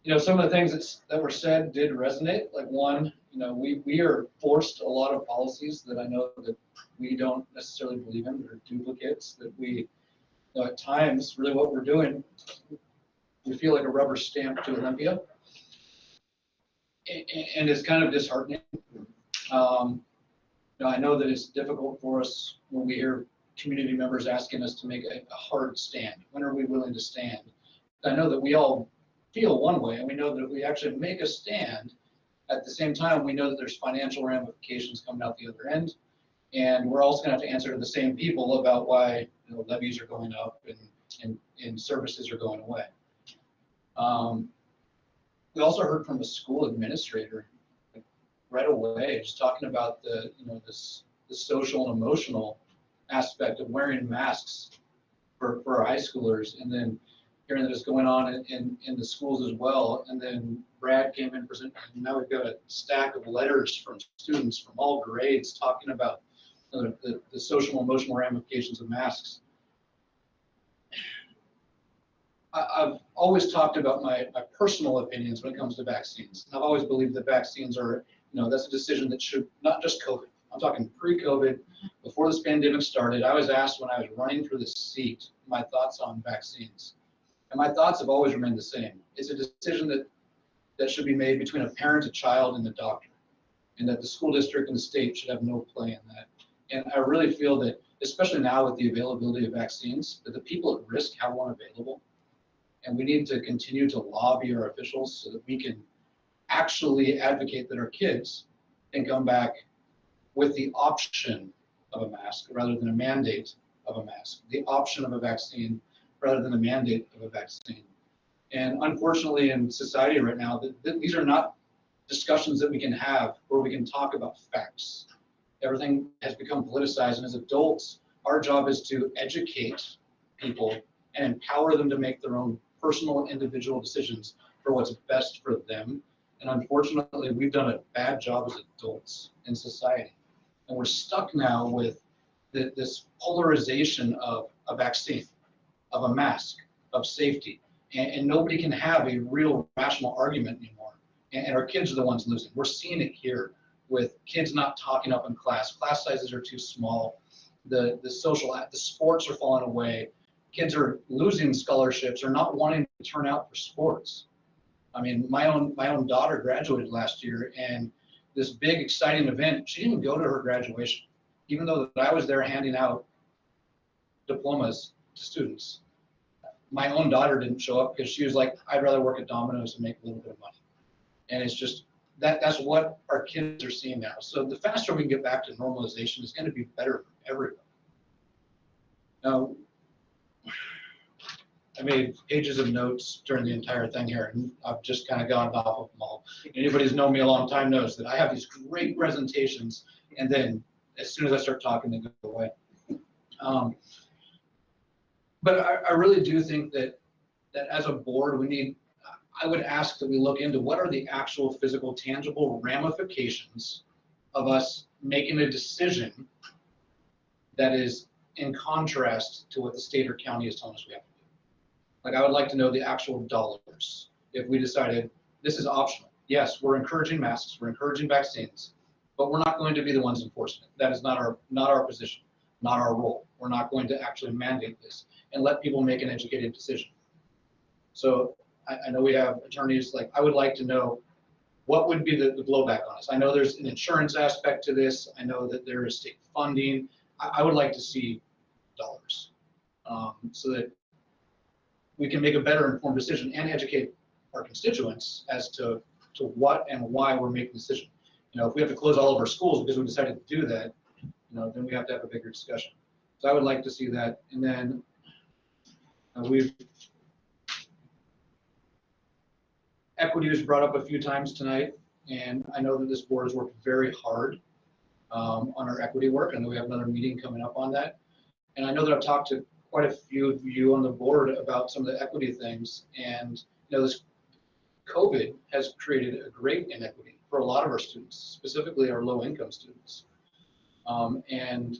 L: you know, some of the things that were said did resonate. Like one we are forced a lot of policies that I know that we don't necessarily believe in, that are duplicates, that we, at times, really what we're doing, we feel like a rubber stamp to Olympia. And it's kind of disheartening. I know that it's difficult for us when we hear community members asking us to make a hard stand. When are we willing to stand? I know that we all feel one way, and we know that if we actually make a stand, at the same time, we know that there's financial ramifications coming out the other end, and we're also going to have to answer to the same people about why levies are going up and services are going away. We also heard from a school administrator right away, just talking about the social and emotional aspect of wearing masks for our high schoolers, and then hearing that it's going on in the schools as well. And then Brad came in presenting, and now we've got a stack of letters from students from all grades talking about the social and emotional ramifications of masks. I've always talked about my personal opinions when it comes to vaccines. I've always believed that vaccines are, that's a decision that should, not just COVID. I'm talking pre-COVID, before this pandemic started. I was asked when I was running through the seat my thoughts on vaccines. And my thoughts have always remained the same. It's a decision that should be made between a parent, a child, and the doctor. And that the school district and the state should have no play in that. And I really feel that, especially now with the availability of vaccines, that the people at risk have one available. And we need to continue to lobby our officials so that we can actually advocate that our kids can come back with the option of a mask rather than a mandate of a mask, the option of a vaccine rather than a mandate of a vaccine. And unfortunately in society right now, these are not discussions that we can have where we can talk about facts. Everything has become politicized, and as adults, our job is to educate people and empower them to make their own personal individual decisions for what's best for them. And unfortunately, we've done a bad job as adults in society. And we're stuck now with this polarization of a vaccine, of a mask, of safety. And nobody can have a real rational argument anymore. And our kids are the ones losing. We're seeing it here with kids not talking up in class. Class sizes are too small. The sports are falling away. Kids are losing scholarships or not wanting to turn out for sports. I mean, my own daughter graduated last year, and this big exciting event, she didn't even go to her graduation, even though I was there handing out diplomas to students. My own daughter didn't show up because she was like, I'd rather work at Domino's and make a little bit of money. And it's just, that's what our kids are seeing now. So the faster we can get back to normalization is going to be better for everyone. Now, I made pages of notes during the entire thing here, and I've just kind of gone off of them all. Anybody who's known me a long time knows that I have these great presentations, and then as soon as I start talking, they go away. But I really do think that as a board, I would ask that we look into what are the actual physical, tangible ramifications of us making a decision that is in contrast to what the state or county is telling us we have to do. Like, I would like to know the actual dollars. If we decided this is optional, yes, we're encouraging masks, we're encouraging vaccines, but we're not going to be the ones enforcing it. That is not our position, not our role. We're not going to actually mandate this and let people make an educated decision. So I know we have attorneys, like, I would like to know what would be the blowback on us. I know there's an insurance aspect to this. I know that there is state funding. I would like to see dollars so that we can make a better informed decision and educate our constituents as to what and why we're making the decision. If we have to close all of our schools because we decided to do that, then we have to have a bigger discussion. So I would like to see that. And then equity was brought up a few times tonight, and I know that this board has worked very hard on our equity work. I know we have another meeting coming up on that. And I know that I've talked to quite a few of you on the board about some of the equity things. And this COVID has created a great inequity for a lot of our students, specifically our low-income students. And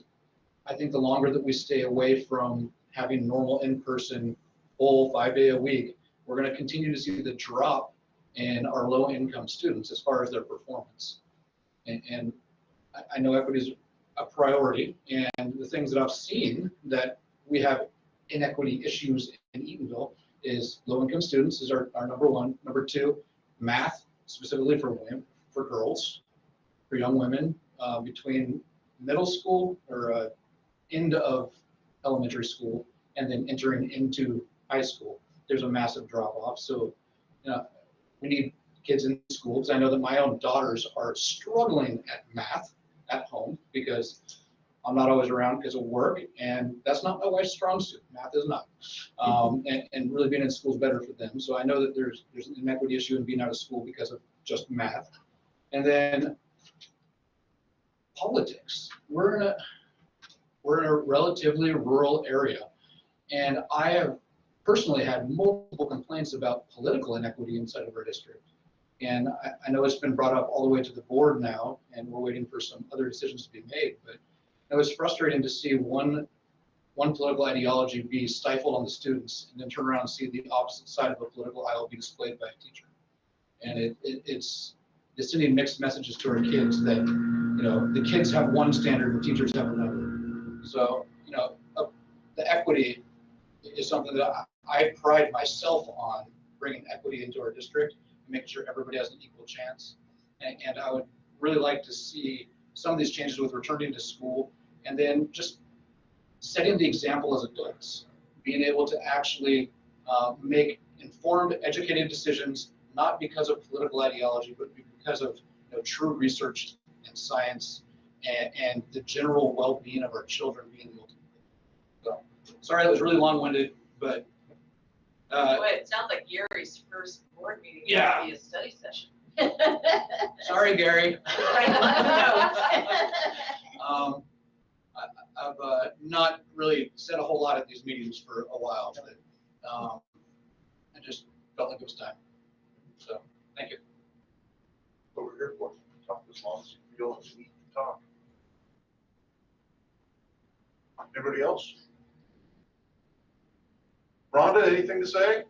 L: I think the longer that we stay away from having normal in-person, full 5-day a week, we're going to continue to see the drop in our low-income students as far as their performance. And I know equity is a priority, and the things that I've seen that we have inequity issues in Eatonville is low-income students is our number one. Number two, math, specifically for women, for girls, for young women, between middle school or end of elementary school and then entering into high school, there's a massive drop-off. So, we need kids in school, because I know that my own daughters are struggling at math at home because I'm not always around because of work, and that's not my wife's strong suit. Math is not. And really being in school is better for them. So I know that there's an inequity issue in being out of school because of just math. And then politics. We're in a relatively rural area, and I have personally had multiple complaints about political inequity inside of our district. And I know it's been brought up all the way to the board now, and we're waiting for some other decisions to be made. But it was frustrating to see one political ideology be stifled on the students, and then turn around and see the opposite side of a political aisle be displayed by a teacher. And it's sending mixed messages to our kids that, the kids have one standard, the teachers have another. So, the equity is something that I pride myself on, bringing equity into our district and making sure everybody has an equal chance. And I would really like to see some of these changes with returning to school, and then just setting the example as adults, being able to actually make informed, educated decisions, not because of political ideology, but because of true research and science and the general well-being of our children being able to. So, sorry, that was really long-winded, but.
C: Boy, it sounds like Gary's first board meeting
L: Yeah.
C: will be a study session.
L: Sorry, Gary. I've not really said a whole lot at these meetings for a while, but I just felt like it was time. So, thank you.
A: What we're here for, talk as long as you feel you need to talk. Anybody else? Rhonda, anything to say?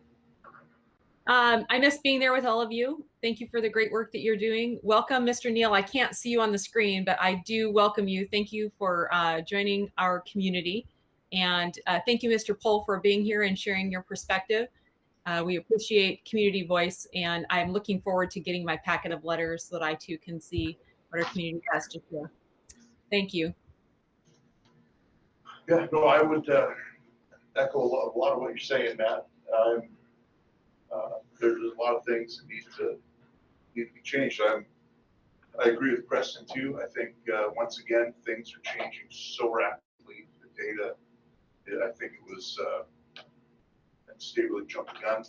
D: I miss being there with all of you. Thank you for the great work that you're doing. Welcome, Mr. Neal. I can't see you on the screen, but I do welcome you. Thank you for joining our community. And thank you, Mr. Pohl, for being here and sharing your perspective. We appreciate community voice, and I'm looking forward to getting my packet of letters so that I too can see what our community has to share. Thank you.
A: Yeah, no, I would echo a lot of what you're saying, Matt. There's a lot of things that need to be changed. I agree with Preston too. I think once again things are changing so rapidly. The data, I think it was state really jumped the gun,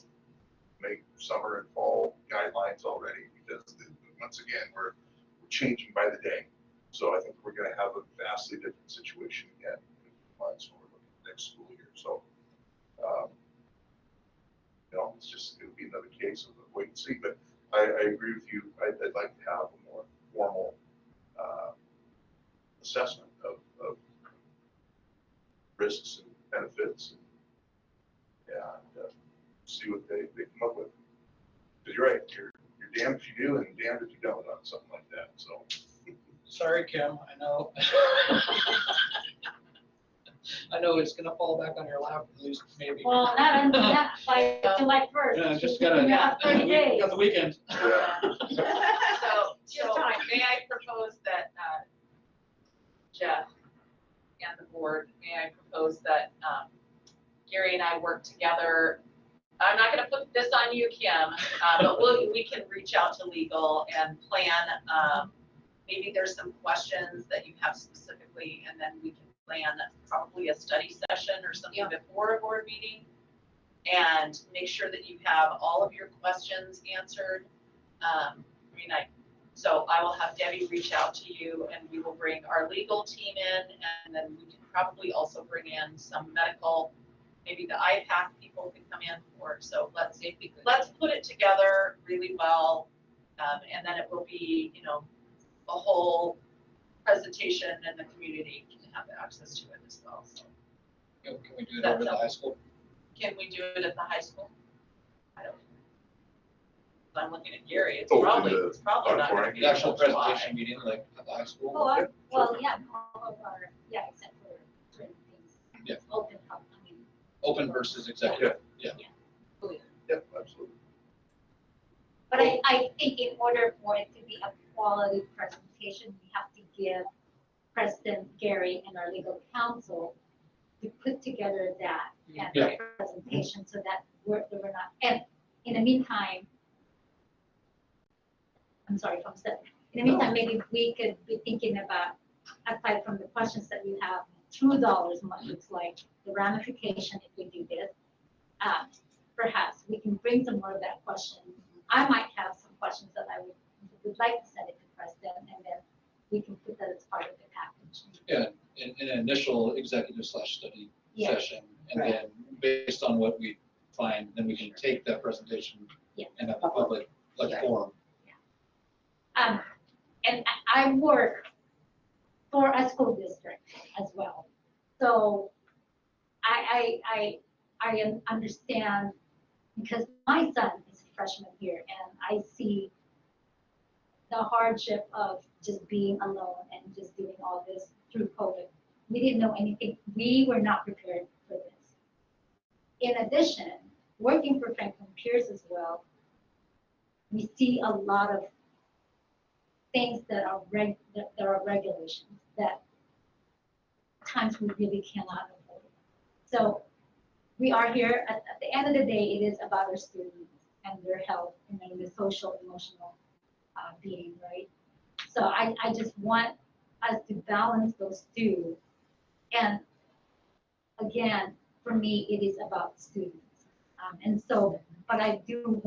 A: make summer and fall guidelines already, because once again we're changing by the day. So I think we're going to have a vastly different situation again in months when we're looking at next school year. So. It's just going to be another case of a wait and see. But I agree with you. I'd like to have a more formal assessment of risks and benefits, and see what they come up with. Because you're right, you're damned if you do and damned if you don't on something like that. So.
L: Sorry, Kim. I know. I know it's going to fall back on your lap, at least maybe.
F: Well, not by July 1st.
L: Yeah, just got
F: 30 days.
L: got the weekend.
A: Yeah.
C: So may I propose that Jeff and the board, may I propose that Gary and I work together. I'm not going to put this on you, Kim, but we can reach out to legal and plan. Maybe there's some questions that you have specifically, and then we can plan probably a study session or something before a board meeting, and make sure that you have all of your questions answered. So I will have Debbie reach out to you, and we will bring our legal team in, and then we can probably also bring in some medical, maybe the IPAC people can come in for. So let's put it together really well, and then it will be, a whole presentation, and the community can have access to it as well. So
L: Can we do it over at the high school?
C: can we do it at the high school? I don't.
H: I'm looking at Gary, it's
A: Oh, to
H: probably,
A: the
H: it's probably not gonna
A: auditorium.
H: be.
L: The actual
H: until July.
L: presentation meeting, like at the high school.
F: Well, well, yeah, all of our, yeah, except for certain things.
L: Yeah.
F: Open, I mean,
L: Open versus executive.
A: Yep, absolutely.
F: but I think in order for it to be a quality presentation, we have to give Preston, Gary, and our legal counsel to put together that
L: Yeah.
F: presentation so that we're not, and in the meantime, I'm sorry if I'm stepping. In the meantime, maybe we could be thinking about, aside from the questions that we have, $2 what looks like, the ramification if we do this. Perhaps we can bring some more of that question. I might have some questions that I would like to send it to Preston, and then we can put that as part of the package.
L: Yeah, in an initial executive/study
F: Yeah.
L: session, and
F: Right.
L: then based on what we find, then we can take that presentation
F: Yeah.
L: and have a public, like,
F: Right.
L: forum.
F: And I work for a school district as well. So I understand, because my son is a freshman here, and I see the hardship of just being alone and just doing all this through COVID. We didn't know anything. We were not prepared for this. In addition, working for Franklin Pierce as well, we see a lot of things that are regulations that at times we really cannot avoid. So we are here, at the end of the day, it is about our students and their health and then the social, emotional being, right? So I just want us to balance those two. And again, for me, it is about students. And so, but I do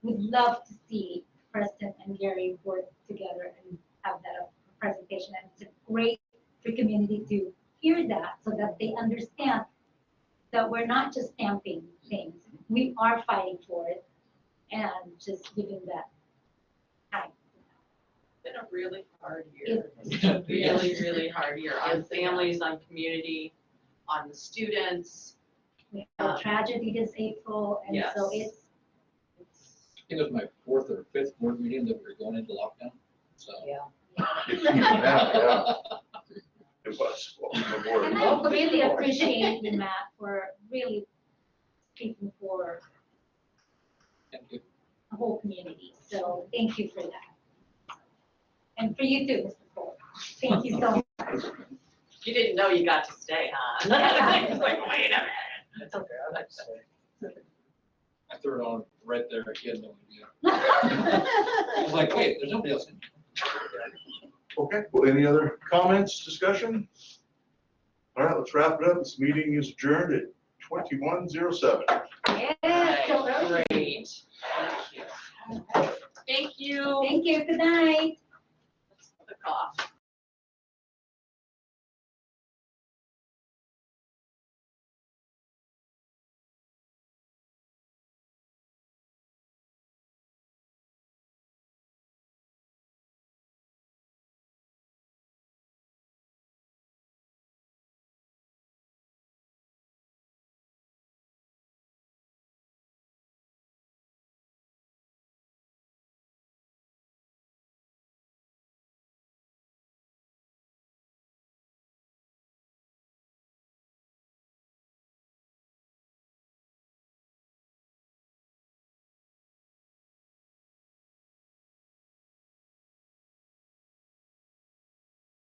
F: would love to see Preston and Gary work together and have that presentation. And it's a great for community to hear that so that they understand that we're not just stamping things. We are fighting for it and just giving that time.
C: It's been a really hard year.
F: It-
C: Really, really hard year on families, on community, on the students.
F: We had a tragedy this April, and so
C: Yes.
L: I think it was my 4th or 5th board meeting that we were going into lockdown, so.
C: Yeah.
A: Yeah. It was. Well, Memorial.
F: And I really appreciate you, Matt, for really speaking for
L: Thank you.
F: the whole community. So thank you for that. And for you too, Mr. Cole. Thank you so much.
C: You didn't know you got to stay, huh? I was like, wait a minute. It's okay.
L: I threw it on right there, he had no idea. I was like, wait, there's nobody else in here.
A: Okay, well, any other comments, discussion? All right, let's wrap it up. This meeting is adjourned at 21:07.
F: Yes, so early.
C: Great. Thank you.
F: Thank you. Good night.